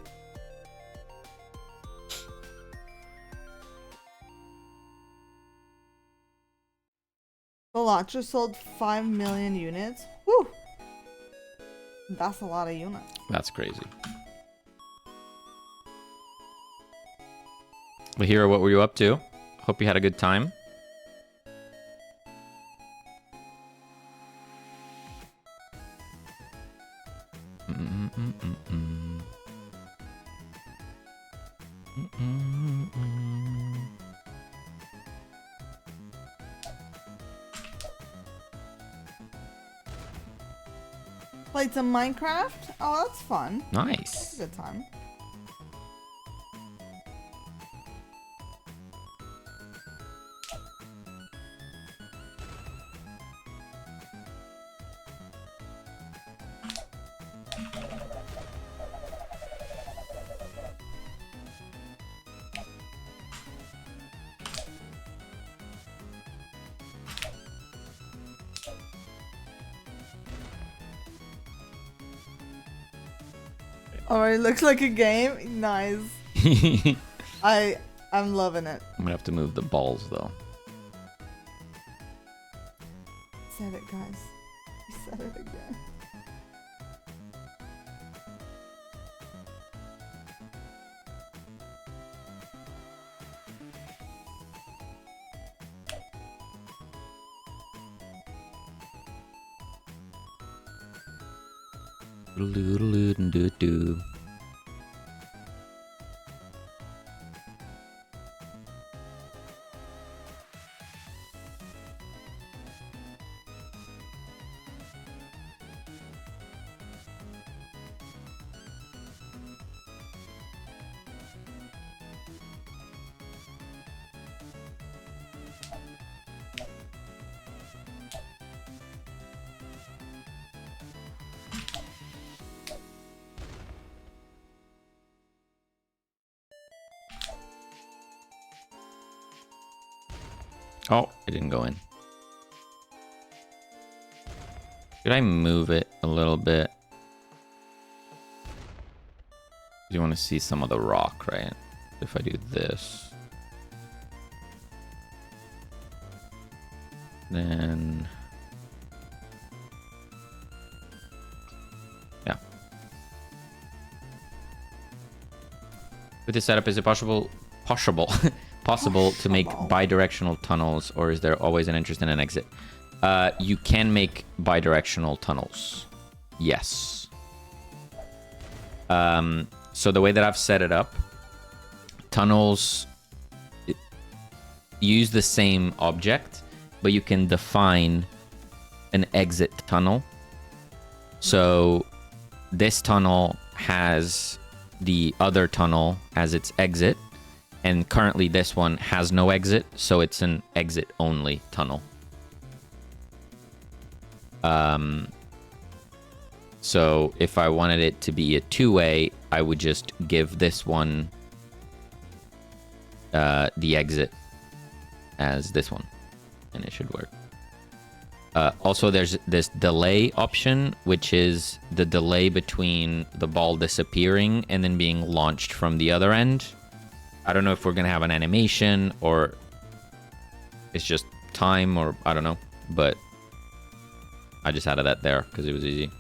Elatria sold 5 million units. Whew. That's a lot of units. That's crazy. Well, Hero, what were you up to? Hope you had a good time. Played some Minecraft. Oh, that's fun. Nice. That's a good time. Alright, looks like a game. Nice. I'm loving it. I'm gonna have to move the balls though. Said it, guys. You said it again. Doodle-doodle-doo-doo-doo. Oh, it didn't go in. Should I move it a little bit? You want to see some of the rock, right? If I do this. Then... yeah. With this setup, is it possible to make bi-directional tunnels, or is there always an interest in an exit? You can make bi-directional tunnels. Yes. So the way that I've set it up, tunnels use the same object, but you can define an exit tunnel. So this tunnel has the other tunnel as its exit, and currently this one has no exit, so it's an exit only tunnel. So if I wanted it to be a two-way, I would just give this one the exit as this one, and it should work. Also, there's this delay option, which is the delay between the ball disappearing and then being launched from the other end. I don't know if we're going to have an animation or it's just time, or I don't know, but I just added that there because it was easy.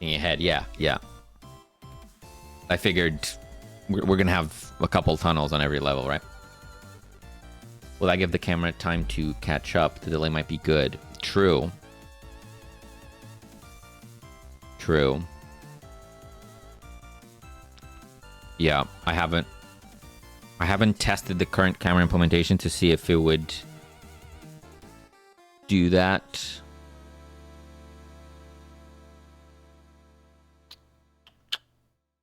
In your head, yeah. I figured we're going to have a couple tunnels on every level, right? Will that give the camera time to catch up? The delay might be good. True. Yeah, I haven't tested the current camera implementation to see if it would do that.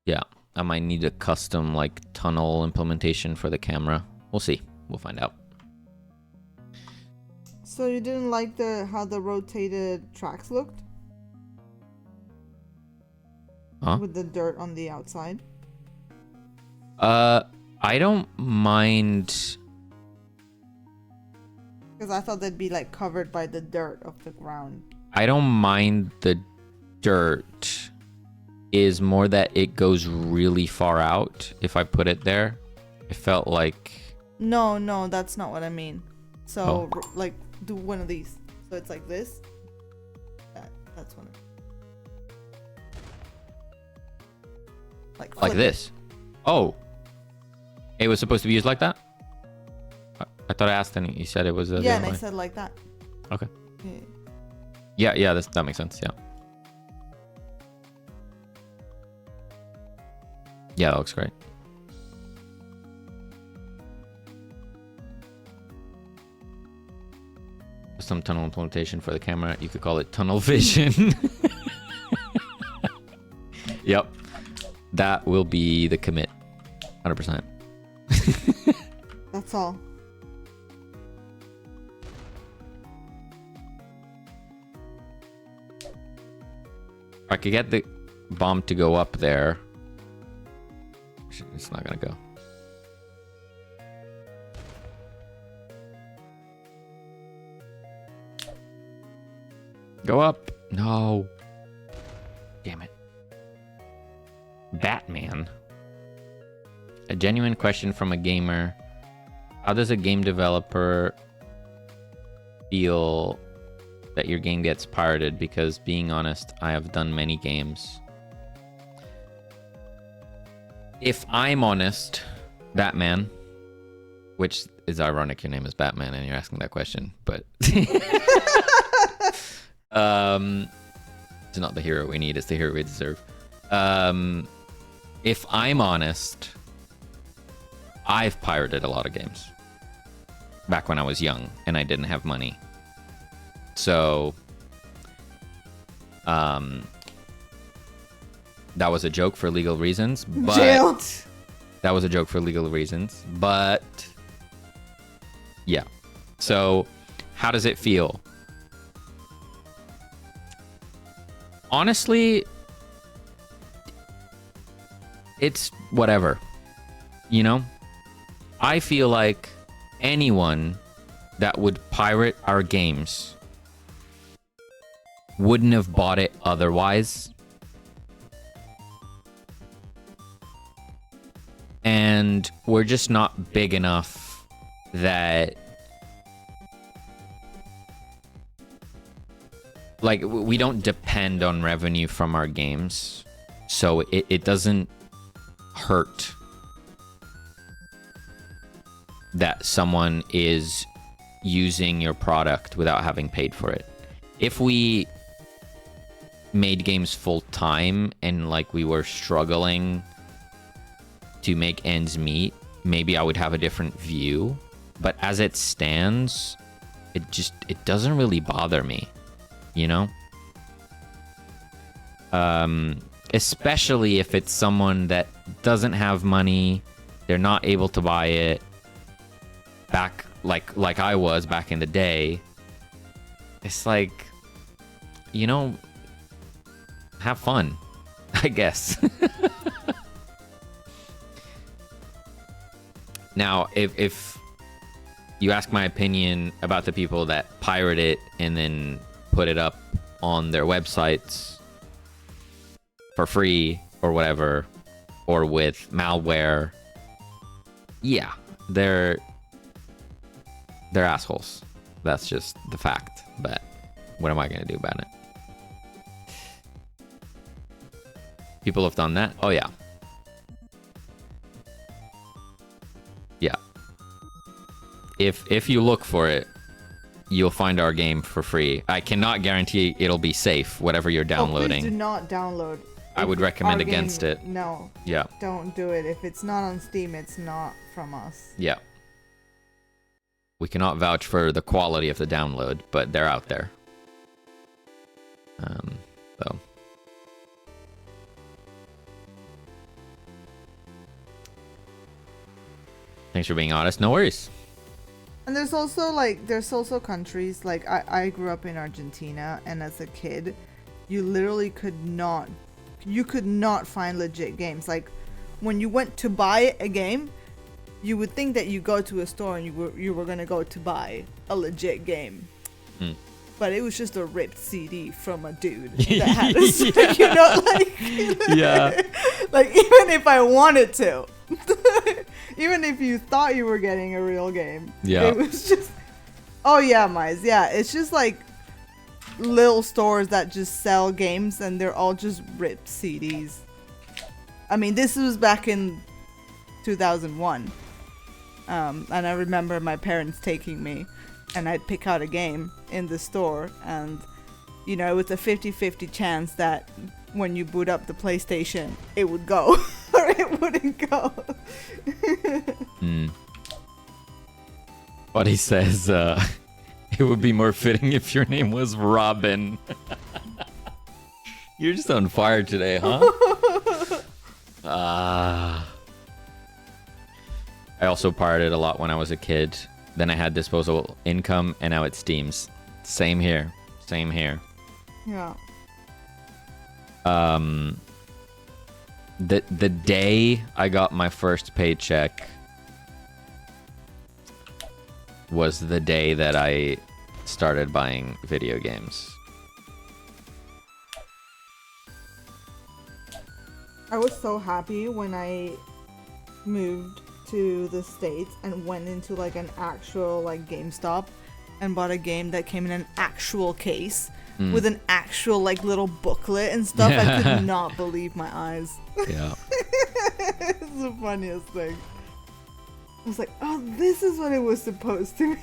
Yeah, I might need a custom like tunnel implementation for the camera. We'll see. We'll find out. So you didn't like how the rotated tracks looked? Huh? With the dirt on the outside? I don't mind. Because I thought they'd be like covered by the dirt of the ground. I don't mind the dirt. Is more that it goes really far out if I put it there. It felt like... No, that's not what I mean. So like do one of these. So it's like this. That's one. Like Like flip this. Oh. It was supposed to be used like that? I thought I asked and he said it was. Yeah, and I said like that. Okay. Yeah. Yeah, that makes sense. Yeah. Yeah, that looks great. Some tunnel implementation for the camera. You could call it tunnel vision. Yep. That will be the commit. 100%. That's all. I could get the bomb to go up there. It's not gonna go. Go up. No. Damn it. Batman. A genuine question from a gamer. How does a game developer feel that your game gets pirated? Because being honest, I have done many games. If I'm honest, Batman, which is ironic, your name is Batman and you're asking that question, but it's not the hero we need, it's the hero we deserve. If I'm honest, I've pirated a lot of games back when I was young and I didn't have money. So, that was a joke for legal reasons, but Jailed. that was a joke for legal reasons, but yeah. So, how does it feel? Honestly, it's whatever. You know? I feel like anyone that would pirate our games wouldn't have bought it otherwise. And we're just not big enough that, like, we don't depend on revenue from our games, so it doesn't hurt that someone is using your product without having paid for it. If we made games full time and like we were struggling to make ends meet, maybe I would have a different view. But as it stands, it doesn't really bother me, you know? Especially if it's someone that doesn't have money, they're not able to buy it back like I was back in the day. It's like, you know, have fun, I guess. Now, if you ask my opinion about the people that pirate it and then put it up on their websites for free or whatever, or with malware, yeah, they're assholes. That's just the fact. But what am I going to do about it? People have done that. Oh, yeah. Yeah. If you look for it, you'll find our game for free. I cannot guarantee it'll be safe, whatever you're downloading. Oh, please do not download. I would recommend Our against game, it. No. Yeah. Don't do it. If it's not on Steam, it's not from us. Yeah. We cannot vouch for the quality of the download, but they're out there. So. Thanks for being honest. No worries. And there's also countries like I grew up in Argentina, and as a kid, you literally could not find legit games. Like when you went to buy a game, you would think that you go to a store and you were gonna go to buy a legit game. But it was just a ripped CD from a dude that had a stick, you know, like Yeah. like even if I wanted to, even if you thought you were getting a real game, Yeah. it was just Oh yeah, Mize. Yeah, it's just like little stores that just sell games, and they're all just ripped CDs. I mean, this was back in 2001. And I remember my parents taking me, and I'd pick out a game in the store, and you know, it was a 50-50 chance that when you boot up the PlayStation, it would go or it wouldn't go. Buddy says, it would be more fitting if your name was Robin. You're just on fire today, huh? I also pirated a lot when I was a kid. Then I had disposable income, and now it Steams. Same here. Same here. Yeah. The day I got my first paycheck was the day that I started buying video games. I was so happy when I moved to the States and went into like an actual like GameStop and bought a game that came in an actual case with an actual like little booklet and stuff. I could not believe my eyes. Yeah. It's the funniest thing. I was like, oh, this is what it was supposed to be.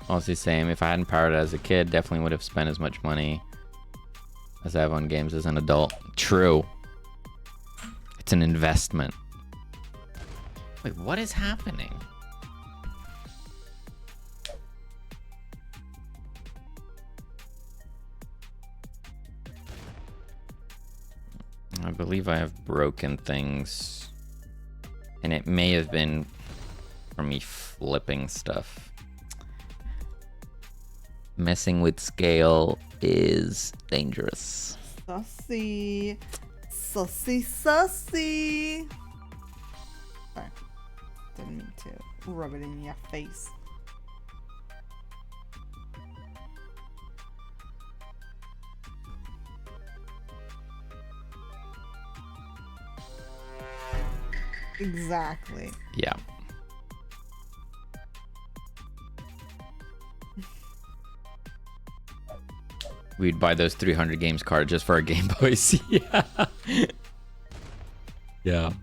Honestly, same. If I hadn't pirated as a kid, definitely would have spent as much money as I have on games as an adult. True. It's an investment. Wait, what is happening? I believe I have broken things. And it may have been from me flipping stuff. Messing with scale is dangerous. Sussy. Sussy, sussy. Sorry. Didn't mean to rub it in your face. Exactly. Yeah. We'd buy those 300 games cards just for our Game Boys. Yeah. Yeah.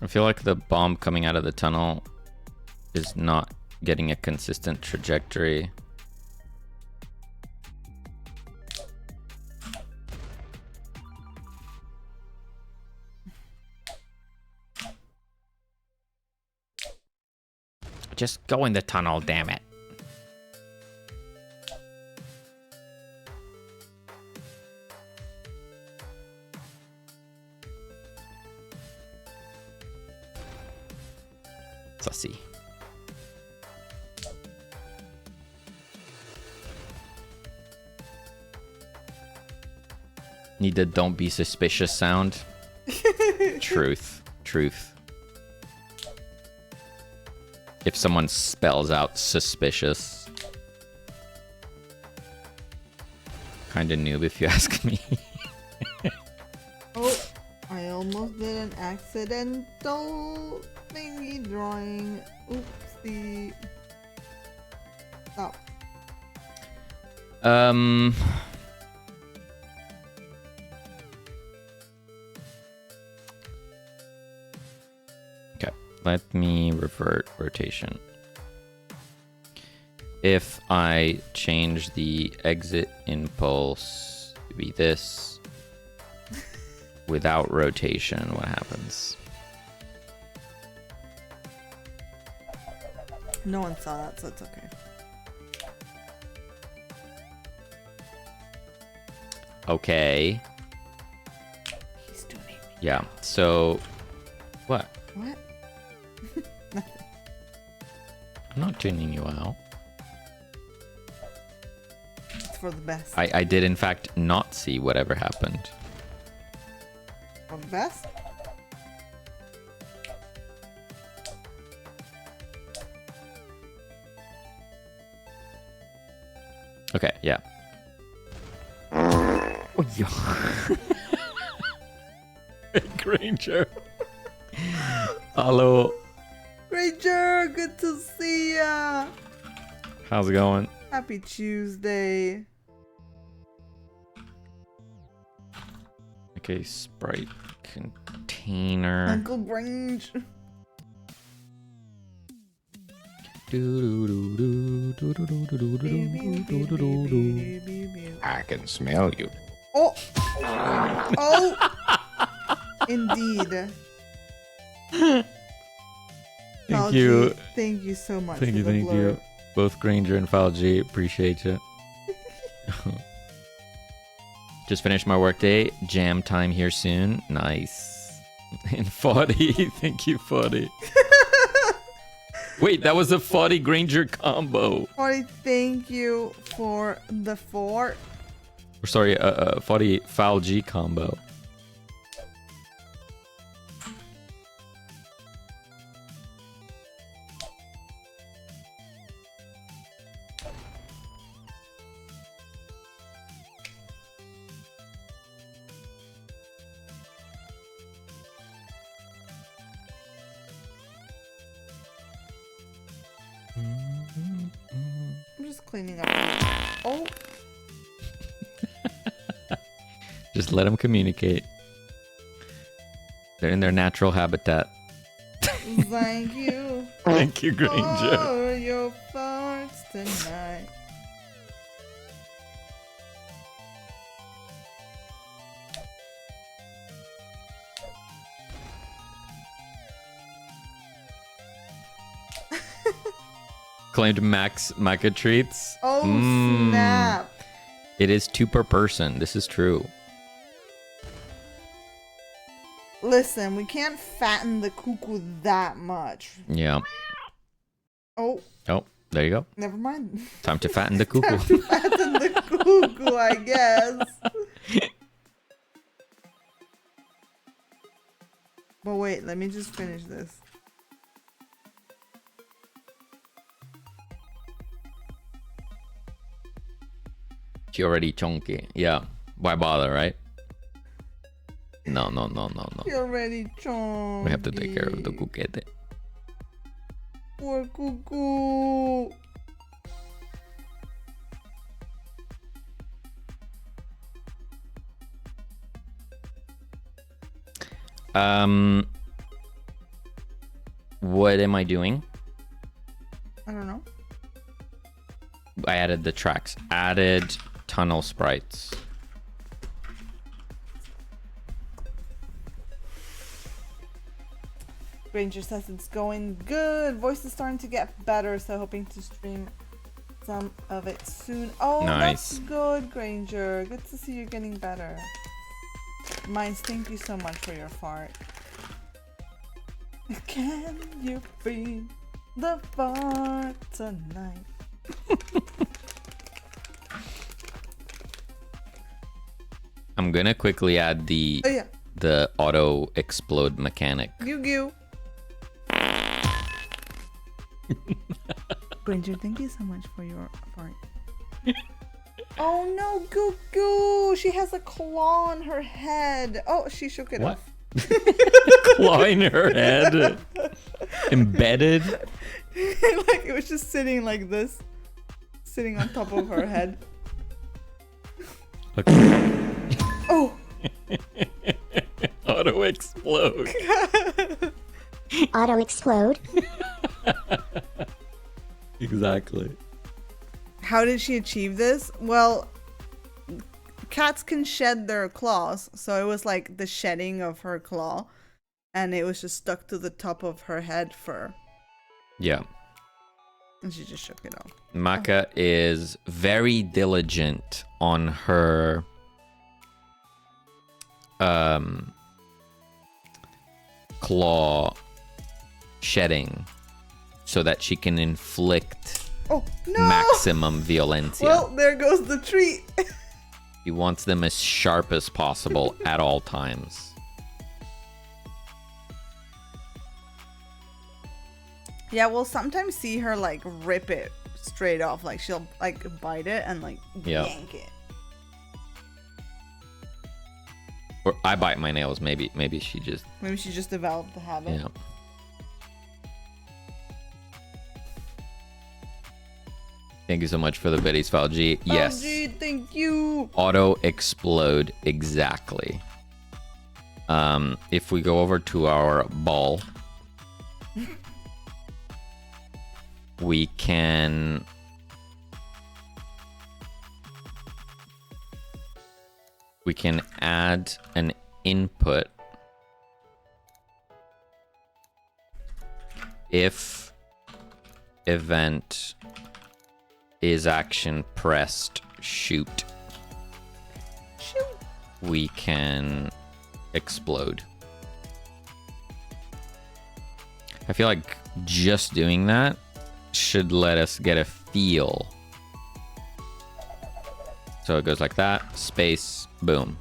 I feel like the bomb coming out of the tunnel is not getting a consistent trajectory. Just go in the tunnel, damn it. Sussy. Need the don't be suspicious sound. Truth. Truth. If someone spells out suspicious. Kinda noob if you ask me. Oh, I almost did an accidental thingy drawing. Oopsie. Stop. Okay, let me revert rotation. If I change the exit impulse to be this without rotation, what happens? No one saw that, so it's okay. Okay. He's doing it. Yeah. So, what? What? I'm not tuning you out. It's for the best. I did, in fact, not see whatever happened. For the best? Okay, yeah. Oh, yeah. Hey, Granger. Hello. Ranger, good to see ya. How's it going? Happy Tuesday. Okay, Sprite container. Uncle Grange. I can smell you. Oh! Oh! Indeed. Thank you. Thank you so much. Thank for you, the thank blur. you. Both Granger and Falgi, appreciate you. Just finished my workday. Jam time here soon. Nice. And 40. Thank you, 40. Wait, that was a 40 Granger combo. 40, thank you for the 4. Or sorry, 40 Falgi combo. I'm just cleaning up. Oh, Just let them communicate. They're in their natural habitat. thank you Thank you, Granger. for your farts tonight. Claimed max maca treats. Oh, Mm. snap. It is 2 per person. This is true. Listen, we can't fatten the cuckoo that much. Yeah. Oh, Oh, there you go. never mind. Time to fatten the cuckoo. Time to fatten the cuckoo, I guess. But wait, let me just finish this. She already chunky. Yeah. Why bother, right? No, no, no, no, no. You're already chunky. We have to take care of the cuquete. Poor cuckoo. What am I doing? I don't know. I added the tracks. Added tunnel sprites. Granger says it's going good. Voice is starting to get better, so hoping to stream some of it soon. Oh, Nice. that's good, Granger. Good to see you getting better. Mines, thank you so much for your fart. Can you feel the fart tonight? I'm gonna quickly add Oh yeah, the auto explode mechanic. Yu-Gi-Oh. Granger, thank you so much for your fart. Oh no, Goo Goo! She has a claw on her head. Oh, she shook it What? off. Claw in her head. Embedded. Like it was just sitting like this, sitting on top of her head. Okay. Oh, Auto explode. Auto explode. Exactly. how did she achieve this? Well, cats can shed their claws, so it was like the shedding of her claw, and it was just stuck to the top of her head fur, Yeah. and she just shook it off. Maka is very diligent on her claw shedding so that she can inflict Oh no! maximum violencia. Well, there goes the treat. He wants them as sharp as possible at all times. Yeah, we'll sometimes see her like rip it straight off. Like she'll like bite it and like Yeah. yank it. Or I bite my nails. Maybe she just, Maybe she just developed the habit. yeah. Thank you so much for the biddies, Falji. Yes. Oh, gee, thank you. Auto explode, exactly. If we go over to our ball, we can add an input if event is action pressed shoot. Shoot. We can explode. I feel like just doing that should let us get a feel. So it goes like that, space, boom.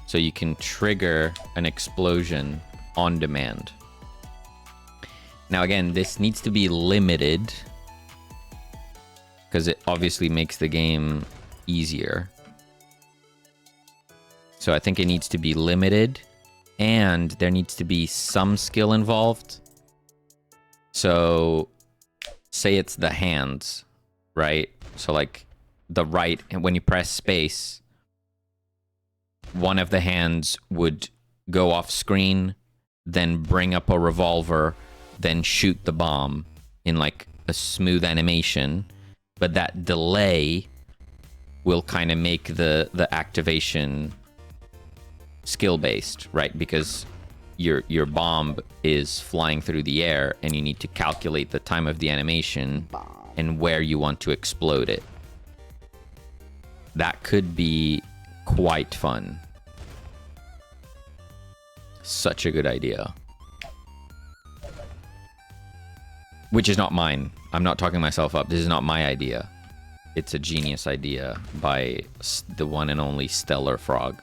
So you can trigger an explosion on demand. Now again, this needs to be limited because it obviously makes the game easier. So I think it needs to be limited and there needs to be some skill involved. So say it's the hands, right? So like the right, and when you press space, one of the hands would go off screen, then bring up a revolver, then shoot the bomb in like a smooth animation. But that delay will kind of make the activation skill based, right? Because your bomb is flying through the air and you need to calculate the time of the animation and where you want to explode it. That could be quite fun. Such a good idea. Which is not mine. I'm not talking myself up. This is not my idea. It's a genius idea by the one and only Stellar Frog.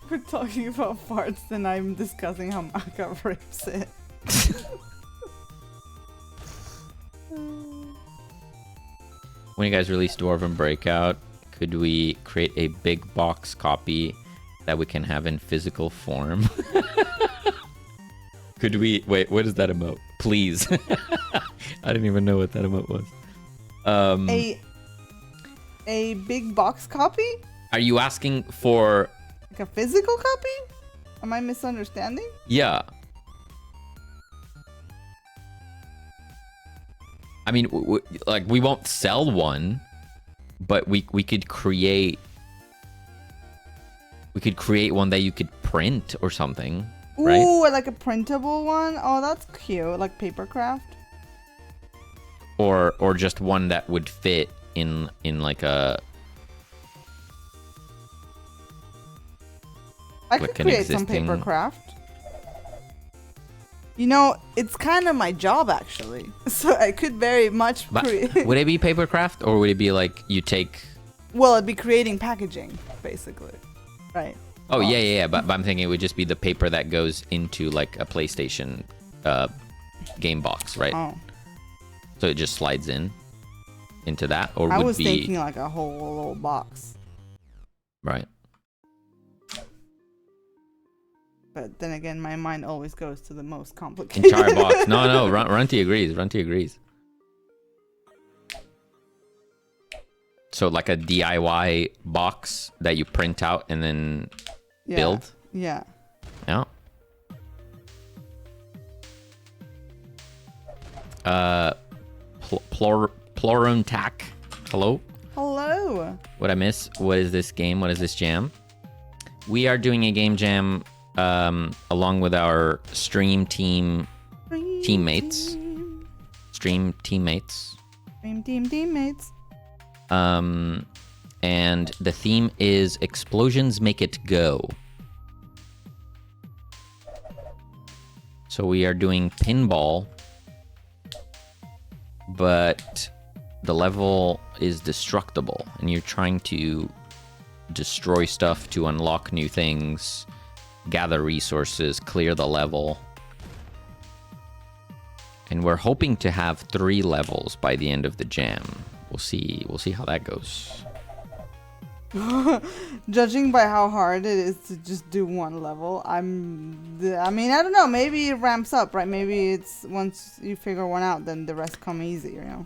We're talking about farts and I'm discussing how Maka rapes it. When you guys release Dwarven Breakout, could we create a big box copy that we can have in physical form? Could we... Wait, what is that emote? Please. I didn't even know what that emote was. A big box copy? Are you asking for... Like a physical copy? Am I misunderstanding? Yeah. I mean, like, we won't sell one, but we could create... We could create one that you could print or something, right? Ooh, like a printable one? Oh, that's cute. Like papercraft? Or just one that would fit in like a... I like could an create some existing- papercraft. You know, it's kind of my job actually. So I could very much But create. would it be papercraft or would it be like you take... Well, it'd be creating packaging, basically. Right. Oh, yeah. But I'm thinking it would just be the paper that goes into like a PlayStation game box, right? Oh. So it just slides into that, or I would was be... thinking like a whole little box. Right. But then again, my mind always goes to the most complicated. Entire box. No, Runty agrees. Runty agrees. So like a DIY box that you print out and then Yeah. build? Yeah. Yeah. Ploruntac. Hello? Hello. What I miss? What is this game? What is this jam? We are doing a game jam along with our stream teammates. Stream teammates. Dream team teammates. And the theme is Explosions Make It Go. So we are doing pinball, but the level is destructible, and you're trying to destroy stuff to unlock new things, gather resources, clear the level. And we're hoping to have 3 levels by the end of the jam. We'll see how that goes. Judging by how hard it is to just do one level, I mean, I don't know, maybe it ramps up, right? Maybe it's once you figure one out, then the rest come easy, you know?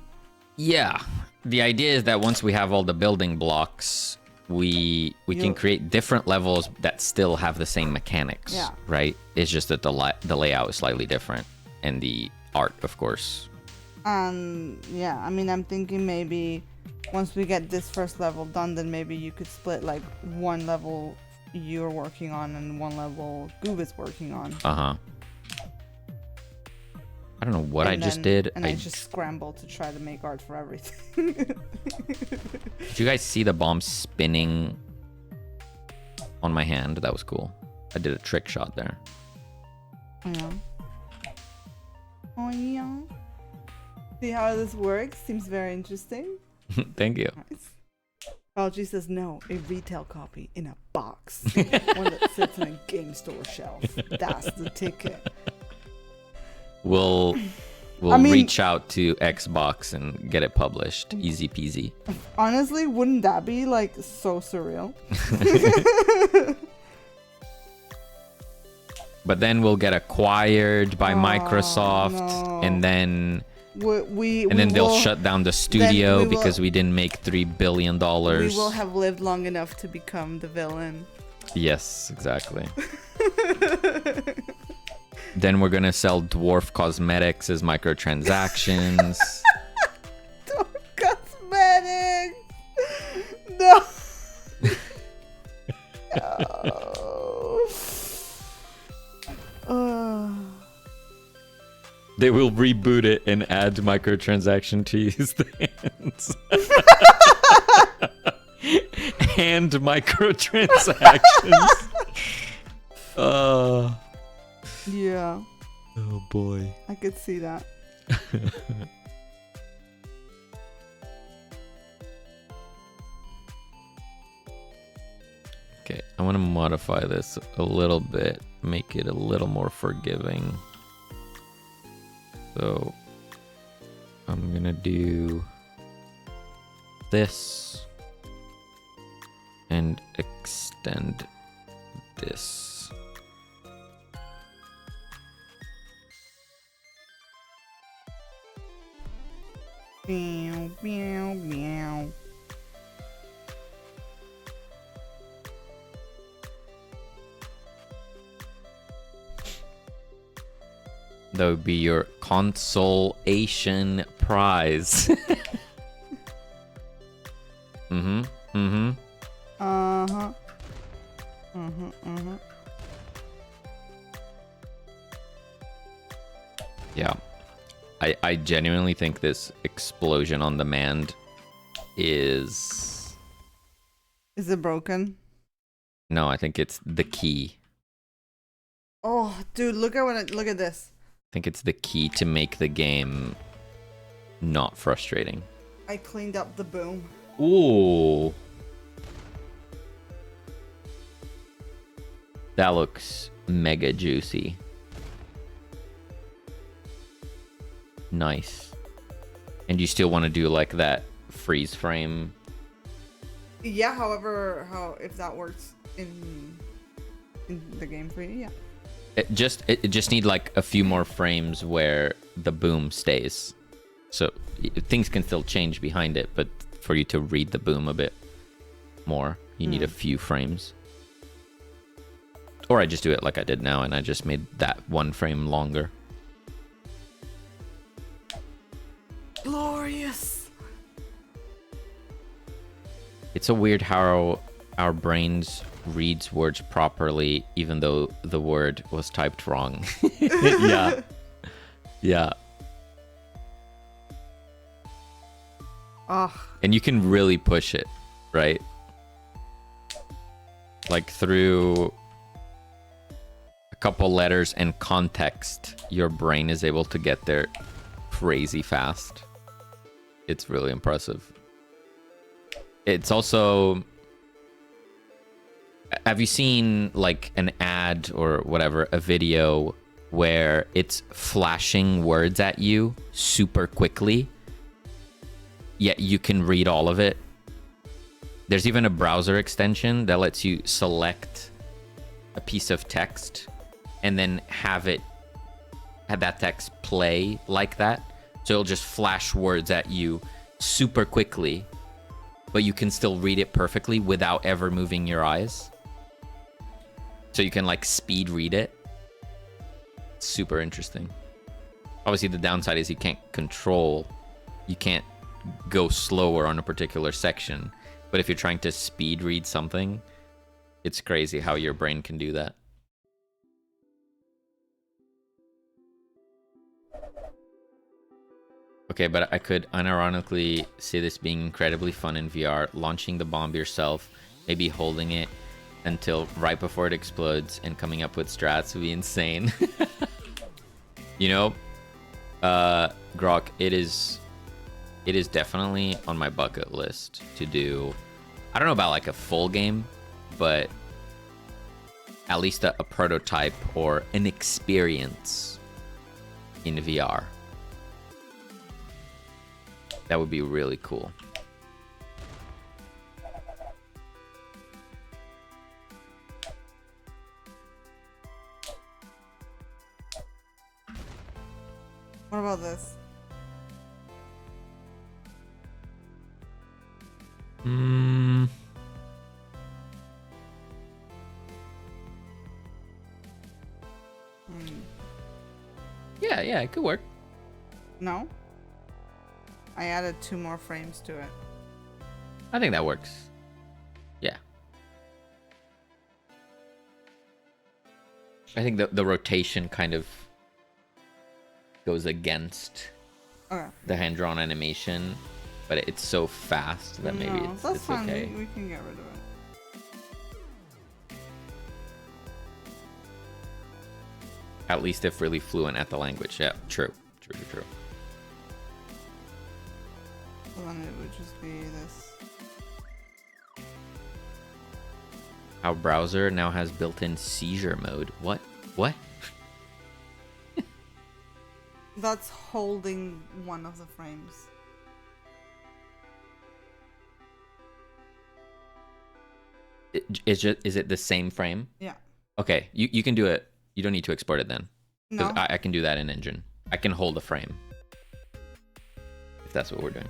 Yeah. The idea is that once we have all the building blocks, we can create different levels that still have the same mechanics, Yeah. right? It's just that the layout is slightly different, and the art, of course. Yeah, I mean, I'm thinking maybe once we get this first level done, then maybe you could split like one level you're working on and one level Goob is working on. Uh-huh. I don't know what I just did. And I just scrambled to try to make art for everything. Did you guys see the bomb spinning on my hand? That was cool. I did a trick shot there. Yeah. Oh yeah. See how this works? Seems very interesting. Thank you. Nice. Algie says no, a retail copy in a box. One that sits on a game store shelf. That's the ticket. We'll reach out to Xbox and get it published. Easy peasy. Honestly, wouldn't that be like so surreal? But then we'll get acquired by Microsoft, no. and then We they'll shut down the studio because we didn't make $3 billion. We will have lived long enough to become the villain. Yes, exactly. Then we're gonna sell dwarf cosmetics as microtransactions. Dwarf cosmetics. No. They will reboot it and add microtransaction to use the hands. And microtransactions. Yeah. Oh boy. I could see that. Okay, I want to modify this a little bit, make it a little more forgiving. So I'm gonna do this and extend this. Meow, meow, meow. That would be your consolation prize. Uh-huh. Yeah. I genuinely think this explosion on demand is... Is it broken? No, I think it's the key. Oh, dude, look at this. I think it's the key to make the game not frustrating. I cleaned up the boom. Ooh. That looks mega juicy. Nice. And you still want to do like that freeze frame? Yeah, however, if that works in the game for you, yeah. It just need like a few more frames where the boom stays. So things can still change behind it, but for you to read the boom a bit more, you need a few frames. Or I just do it like I did now, and I just made that one frame longer. Glorious. It's so weird how our brains reads words properly even though the word was typed wrong. Yeah. Yeah. Oh, And you can really push it, right? Like through a couple letters and context, your brain is able to get there crazy fast. It's really impressive. It's also... Have you seen like an ad or whatever, a video where it's flashing words at you super quickly, yet you can read all of it? There's even a browser extension that lets you select a piece of text and then have that text play like that. So it'll just flash words at you super quickly, but you can still read it perfectly without ever moving your eyes. So you can like speed read it. Super interesting. Obviously the downside is you can't go slower on a particular section. But if you're trying to speed read something, it's crazy how your brain can do that. Okay, but I could unironically see this being incredibly fun in VR. Launching the bomb yourself, maybe holding it until right before it explodes and coming up with strats would be insane. You know, Grok, it is definitely on my bucket list to do. I don't know about like a full game, but at least a prototype or an experience in VR. That would be really cool. what about this? Yeah, it could work. No? I added 2 more frames to it. I think that works. Yeah. I think the rotation kind of goes against Okay. the hand-drawn animation, but it's so fast that maybe No, it's that's fine. okay. We can get rid of it. At least if really fluent at the language. Yeah, true. So then it would just be this. Our browser now has built-in seizure mode. What? That's holding one of the frames. Is it the same frame? Yeah. Okay, you can do it. You don't need to export it then. No. Because I can do that in Engine. I can hold a frame. If that's what we're doing.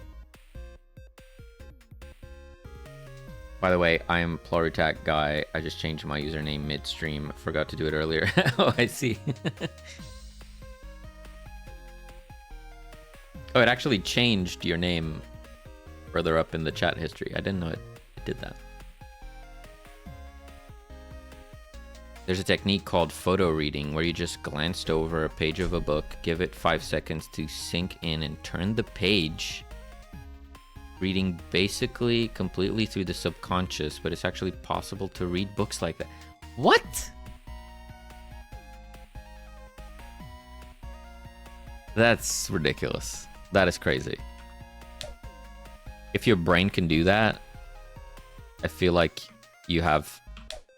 By the way, I am Pluritac Guy. I just changed my username midstream. Forgot to do it earlier. Oh, I see. Oh, it actually changed your name further up in the chat history. I didn't know it did that. There's a technique called photo reading where you just glanced over a page of a book, give it 5 seconds to sink in and turn the page, reading basically completely through the subconscious, but it's actually possible to read books like that. What? That's ridiculous. That is crazy. If your brain can do that, I feel like you have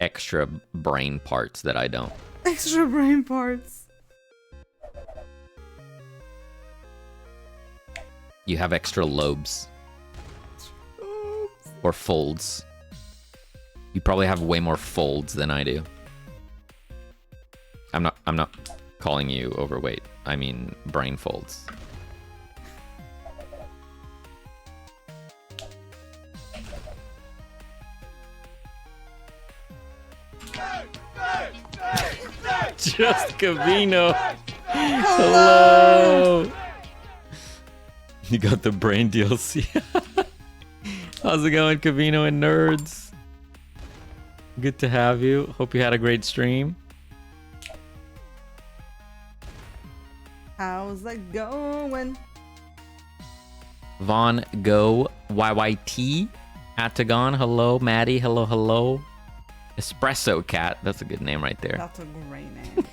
extra brain parts that I don't. Extra brain parts. You have extra lobes. Or folds. You probably have way more folds than I do. I'm not calling you overweight. I mean brain folds. Just Cavino. Hello. You got the brain DLC. How's it going, Cavino and nerds? Good to have you. Hope you had a great stream. How's that going? Von Go YYT. Atagon. Hello. Maddie. Hello. Hello. Espresso Cat. That's a good name right there. That's a great name.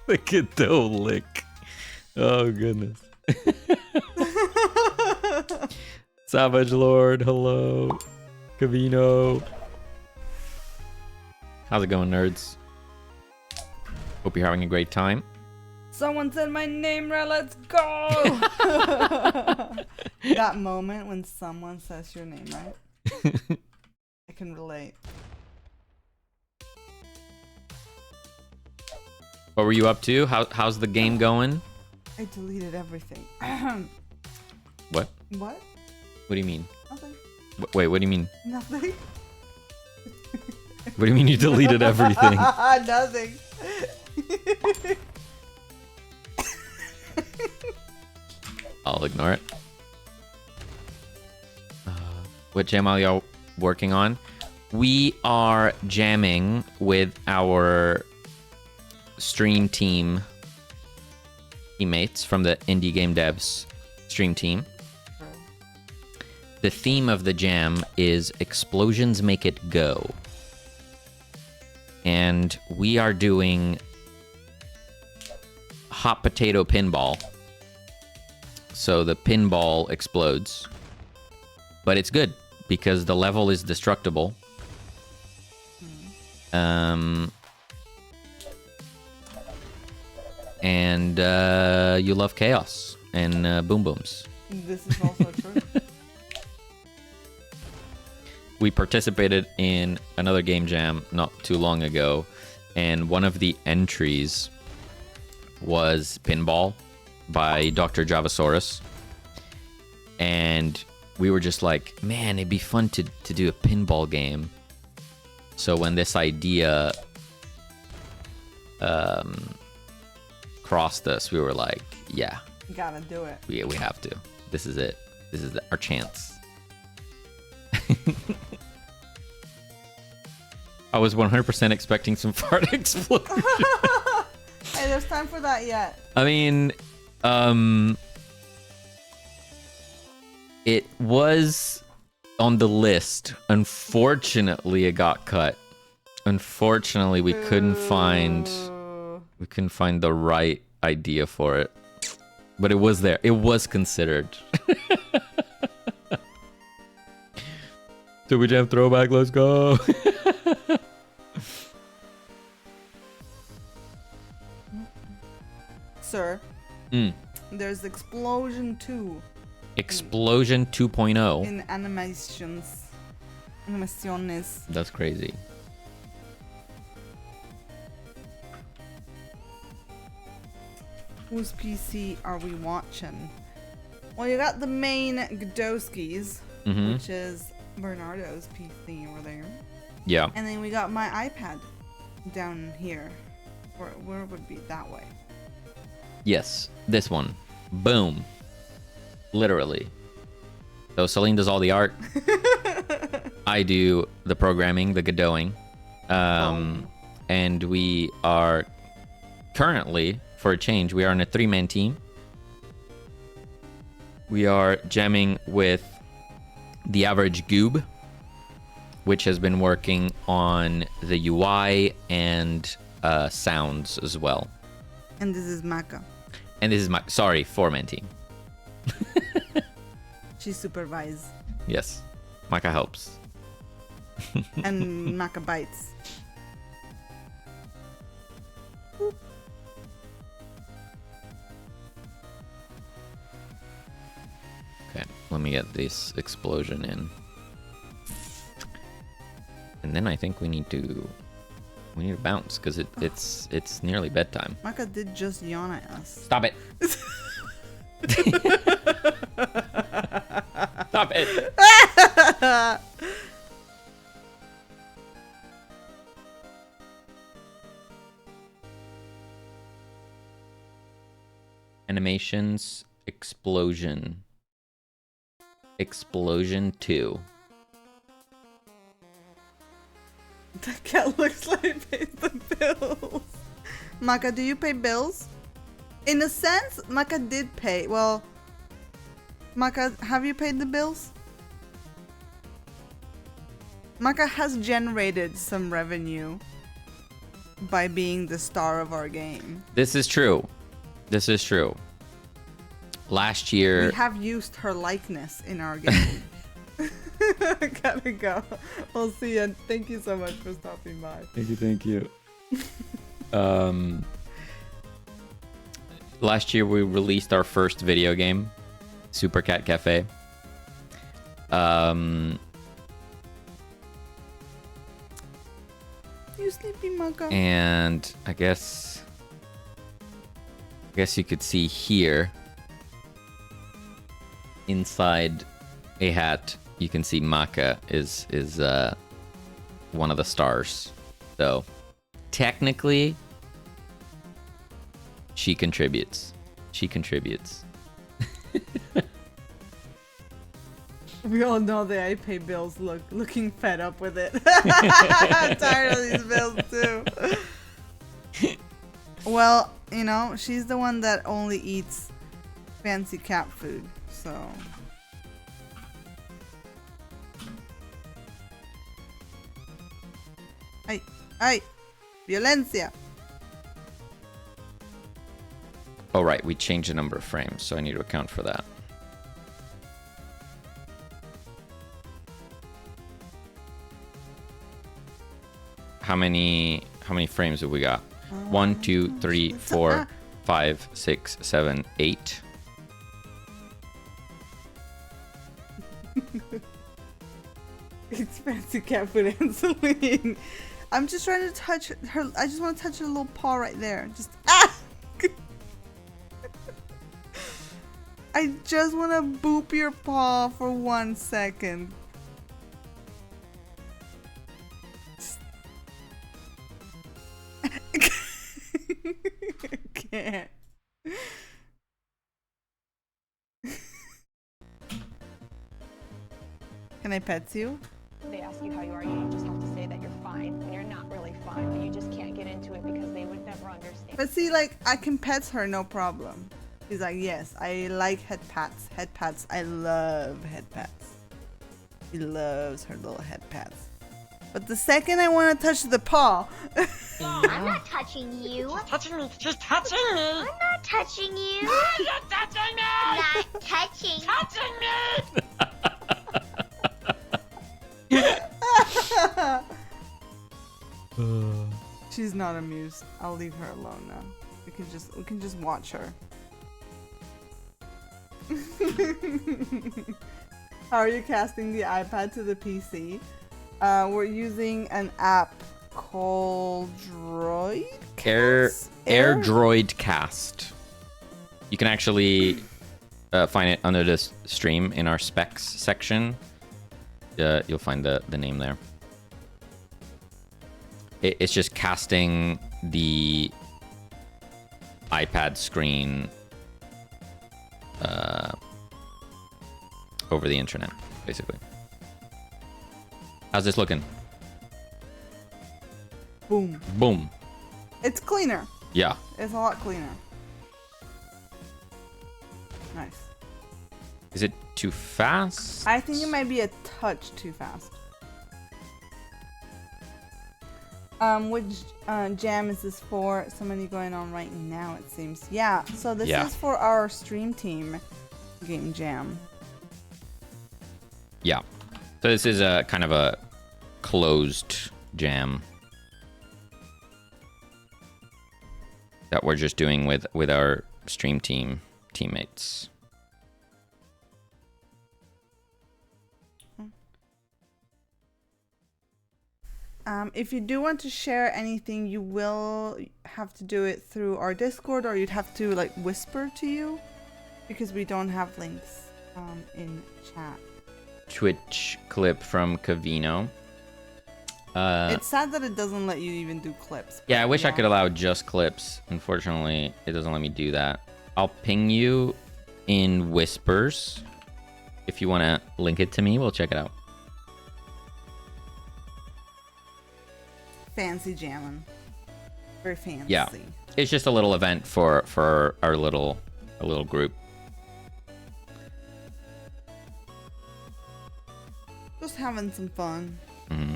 The Godot lick. Oh, goodness. Savage Lord. Hello. Cavino. How's it going, nerds? Hope you're having a great time. Someone said my name right, let's go! That moment when someone says your name right. I can relate. What were you up to? How's the game going? I deleted everything. What? What? What do you mean? Nothing. Wait, what do you mean? Nothing. What do you mean you deleted everything? Nothing. I'll ignore it. What jam are y'all working on? We are jamming with our stream team teammates from the Indie Game Devs stream team. The theme of the jam is Explosions Make It Go. And we are doing hot potato pinball. So the pinball explodes. But it's good because the level is destructible. And you love chaos and boom booms. This is also true. We participated in another game jam not too long ago, and one of the entries was Pinball by Dr. Javasaurus. And we were just like, man, it'd be fun to do a pinball game. So when this idea crossed us, we were like, yeah, You gotta do it. we have to. This is it. This is our chance. I was 100% expecting some fart explosion. Hey, there's time for that yet. I mean, it was on the list. Unfortunately, it got cut. Unfortunately, we couldn't find the right idea for it. But it was there. It was considered. Super Jam throwback, let's go. Sir, there's Explosion 2 Explosion 2.0. in animations. Animaciones. That's crazy. Whose PC are we watching? Well, you got the main Godowskis, Mm-hmm. which is Bernardo's PC over there. Yeah. And then we got my iPad down here. Where would be that way? Yes. This one. Boom. Literally. So Celine does all the art. I do the programming, the Godoing. And we are currently, for a change, we are in a 3-man team. We are jamming with the average Goob, which has been working on the UI and sounds as well. And this is Maka. And this is my 4-man team. She supervises. Yes, Maka helps. And Maka bites. Okay, let me get this explosion in. And then I think we need to bounce because it's nearly bedtime. Maka did just yawn at us. Stop it. Stop it. Animations explosion. Explosion 2. The cat looks like it pays the bills. Maka, do you pay bills? In a sense, Maka did pay. Well, Maka, have you paid the bills? Maka has generated some revenue by being the star of our game. This is true. This is true. Last year... We have used her likeness in our game. Gotta go. We'll see you. Thank you so much for stopping by. Thank you. Last year we released our first video game, Super Cat Cafe. You sleepy, Maka? And I guess you could see here inside a hat you can see Maka is one of the stars. So technically she contributes. We all know that I pay bills looking fed up with it. I'm tired of these bills too. Well, you know, she's the one that only eats fancy cat food, so. Ay, violencia. Oh right, we changed the number of frames, so I need to account for that. How many frames have we got? 1, 2, 3, 4, 5, 6, 7, 8. It's fancy cat food and Celine. I'm just trying to touch her. I just want to touch her little paw right there. Just I just want to boop your paw for 1 second. I can't. Can I pet you? They ask you how you are, you just have to say that you're fine when you're not really fine, but you just can't get into it because they would never understand. But see, like, I can pet her, no problem. She's like, yes, I like head pats. Head pats. I love head pats. She loves her little head pats. But the second I want to touch the paw, I'm not touching you. Touching me. She's touching me. I'm not touching you. You're touching me. Not touching. Touching me. she's not amused. I'll leave her alone now. We can just watch her. How are you casting the iPad to the PC? We're using an app called Droid. Air Droid Cast. You can actually find it under this stream in our specs section. You'll find the name there. It's just casting the iPad screen over the internet, basically. How's this looking? Boom. Boom. It's cleaner. Yeah. It's a lot cleaner. Nice. Is it too fast? I think it might be a touch too fast. Which jam is this for? Somebody going on right now, it seems. Yeah, so this is for our stream team game jam. Yeah. So this is a kind of a closed jam that we're just doing with our stream teammates. If you do want to share anything, you will have to do it through our Discord, or you'd have to like whisper to you, because we don't have links in chat. Twitch clip from Cavino. It's sad that it doesn't let you even do clips. Yeah, I wish I could allow just clips. Unfortunately, it doesn't let me do that. I'll ping you in whispers. If you want to link it to me, we'll check it out. fancy jamming. Very fancy. Yeah. It's just a little event for our little group. Just having some fun. Mm-hmm.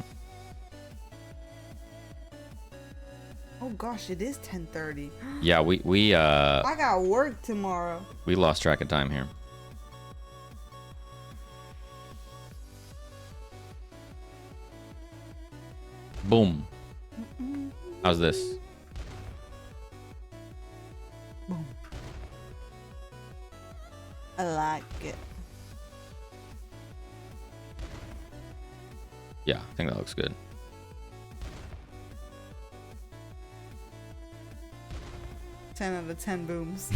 Oh gosh, it is 10:30. Yeah, we I got work tomorrow. we lost track of time here. Boom. How's this? Boom. I like it. Yeah, I think that looks good. Ten out of 10 booms.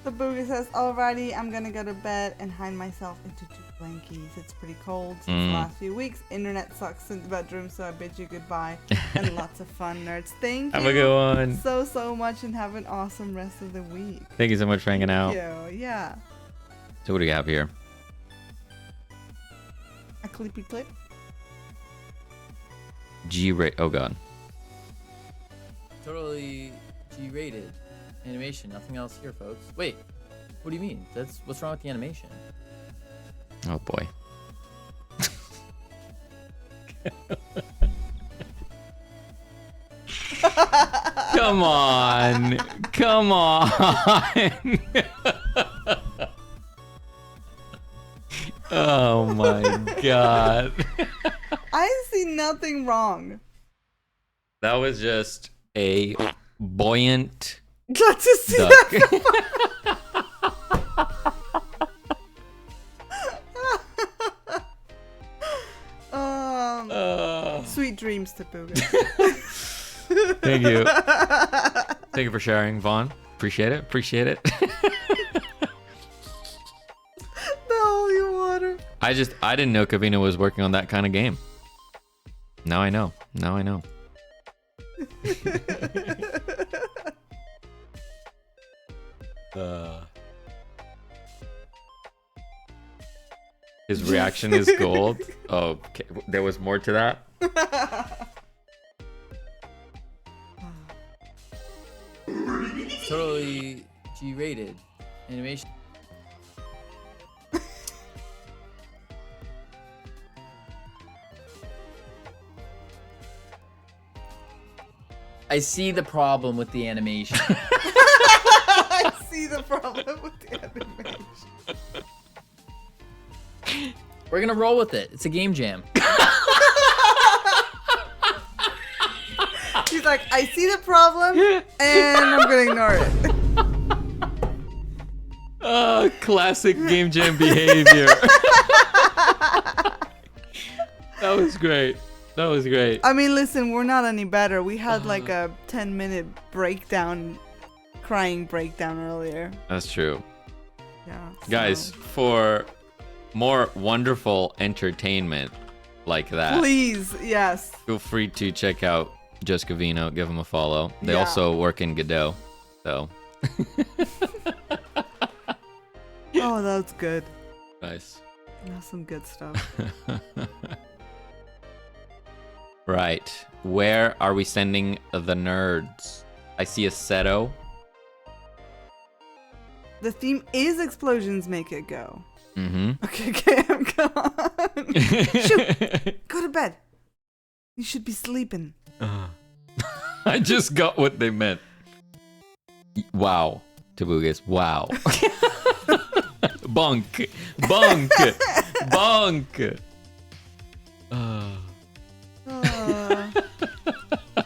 The boogie says, "Alrighty, I'm gonna go to bed and hide myself into 2 blankies. It's pretty cold since the last few weeks. Internet sucks in the bedroom, so I bid you goodbye. And lots of fun, nerds. Thank you Have a good one. so much, and have an awesome rest of the week." Thank you so much for hanging out. Thank you. Yeah. So what do we have here? A clippy clip. G-rate. Oh god. Totally G-rated animation. Nothing else here, folks. Wait, what do you mean? What's wrong with the animation? Oh boy. Come on. Come on. Oh my god. I see nothing wrong. That was just a buoyant Got to see duck. that. Sweet dreams to Booga. Thank you. Thank you for sharing, Vaughn. Appreciate it. Appreciate it. The holy water. I didn't know Kavina was working on that kind of game. Now I know. Now I know. His reaction is gold. Oh, okay. There was more to that? Totally G-rated animation. I see the problem with the animation. I see the problem with the animation. We're gonna roll with it. It's a game jam. He's like, I see the problem, and I'm gonna ignore it. Classic game jam behavior. That was great. That was great. I mean, listen, we're not any better. We had like a 10-minute breakdown, crying breakdown earlier. That's true. Yeah. Guys, for more wonderful entertainment like that, Please, yes. feel free to check out Just Cavino. Give them a follow. They Yeah. also work in Godot. So, Oh, that's good. nice. That's some good stuff. Right. Where are we sending the nerds? I see a Seto. The theme is explosions make it go. Mm-hmm. Okay, Cam, come on. Shoot. Go to bed. You should be sleeping. I just got what they meant. Wow. Tabugas. Wow. Bunk. Bunk. Bunk.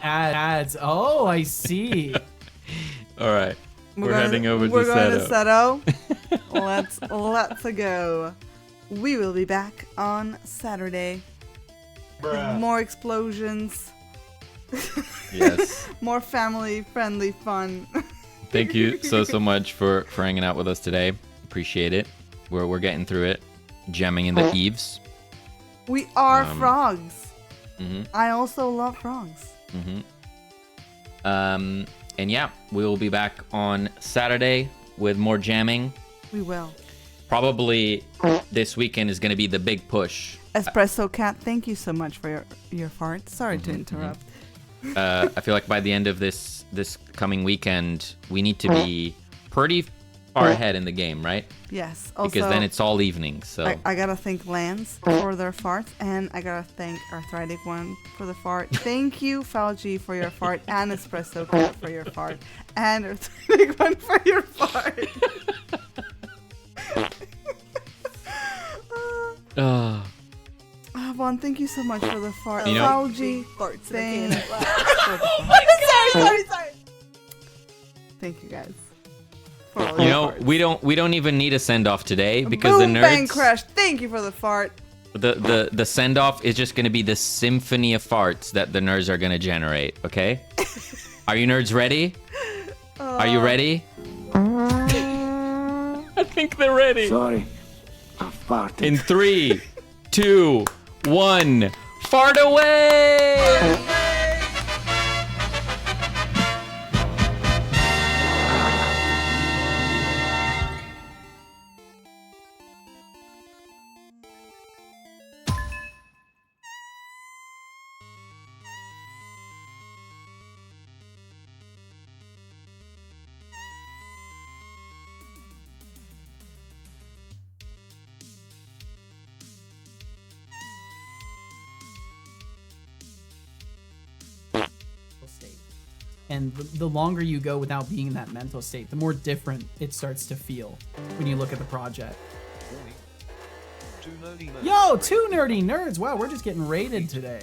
Ads. Oh, I see. All right. We're gonna- heading over we're to going to Seto. Seto. Let's go. We will be back on Saturday. With more explosions. Yes. More family-friendly fun. Thank you so much for hanging out with us today. Appreciate it. We're getting through it. Jamming in the eaves. We are frogs. Mm-hmm. I also love frogs. Mm-hmm. And yeah, we will be back on Saturday with more jamming. We will. Probably this weekend is going to be the big push Espresso Cat, thank you so much for your fart. Sorry to interrupt. I feel like by the end of this coming weekend, we need to be pretty far ahead in the game, right? Yes. Also, Because then it's all evening. So I gotta thank Lance for their farts, and I gotta thank Arthritic One for the fart. Thank you, Falgi, for your fart, and Espresso Cat for your fart, and Arthritic One for your fart. Vaughn, thank you so much for the fart. You know- Falgi, Farts. thank. Sorry. Thank you guys. For all you your know, farts. we don't even need a send off today because Boom, the bang, nerds crash. Thank you for the fart. the send off is just gonna be the symphony of farts that the nerds are gonna generate. Okay, are you nerds ready? Are you ready? I think they're ready. Sorry, I farted. In 3, 2, 1, fart away! State. And the longer you go without being in that mental state, the more different it starts to feel when you look at the project. Yo, 2 nerdy nerds. Wow, we're just getting raided today.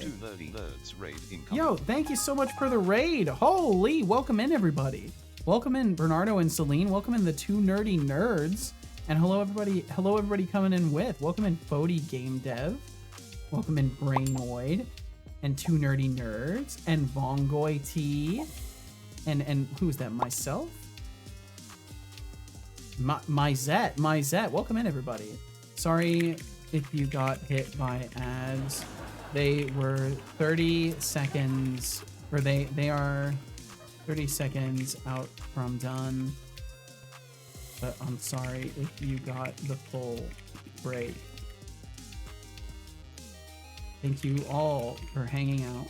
Yo, thank you so much for the raid. Holy, welcome in everybody. Welcome in Bernardo and Celine. Welcome in the 2 nerdy nerds. And hello everybody coming in with. Welcome in Fody Game Dev. Welcome in Brainoid. And 2 nerdy nerds. And Vongoy T. And who's that? Myself? My Zet. Welcome in everybody. Sorry if you got hit by ads. They were 30 seconds, or they are 30 seconds out from done. But I'm sorry if you got the full break. Thank you all for hanging out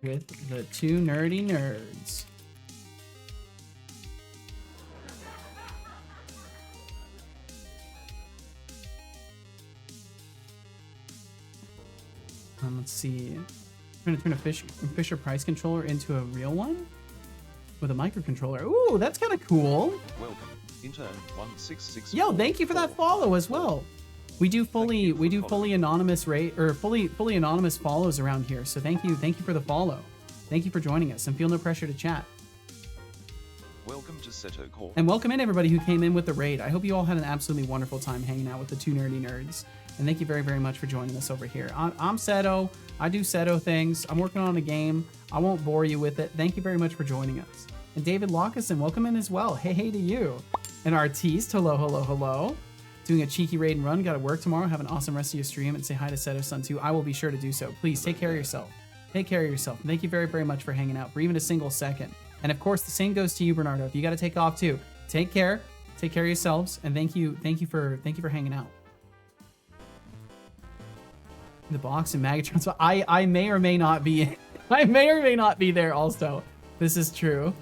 with the 2 nerdy nerds. Let's see. I'm trying to turn a Fisher Price controller into a real one with a microcontroller. Ooh, that's kind of cool. Welcome, intern 166. Yo, thank you for that follow as well. We do fully anonymous fully anonymous follows around here. So thank you for the follow. Thank you for joining us, and feel no pressure to chat. Welcome to Seto Core. And welcome in everybody who came in with the raid. I hope you all had an absolutely wonderful time hanging out with the 2 nerdy nerds. And thank you very, very much for joining us over here. I'm Seto. I do Seto things. I'm working on a game. I won't bore you with it. Thank you very much for joining us. And David Lockeson, welcome in as well. Hey, hey to you. And Artiste, hello. Doing a cheeky raid and run. Got to work tomorrow. Have an awesome rest of your stream. And say hi to Seto-san too. I will be sure to do so. Please take care of yourself. Take care of yourself. And thank you very, very much for hanging out for even a single second. And of course, the same goes to you, Bernardo. If you got to take off too, take care. Take care of yourselves. And thank you for hanging out. The box and Megatron. So I may or may not be I may or may not be there also. This is true.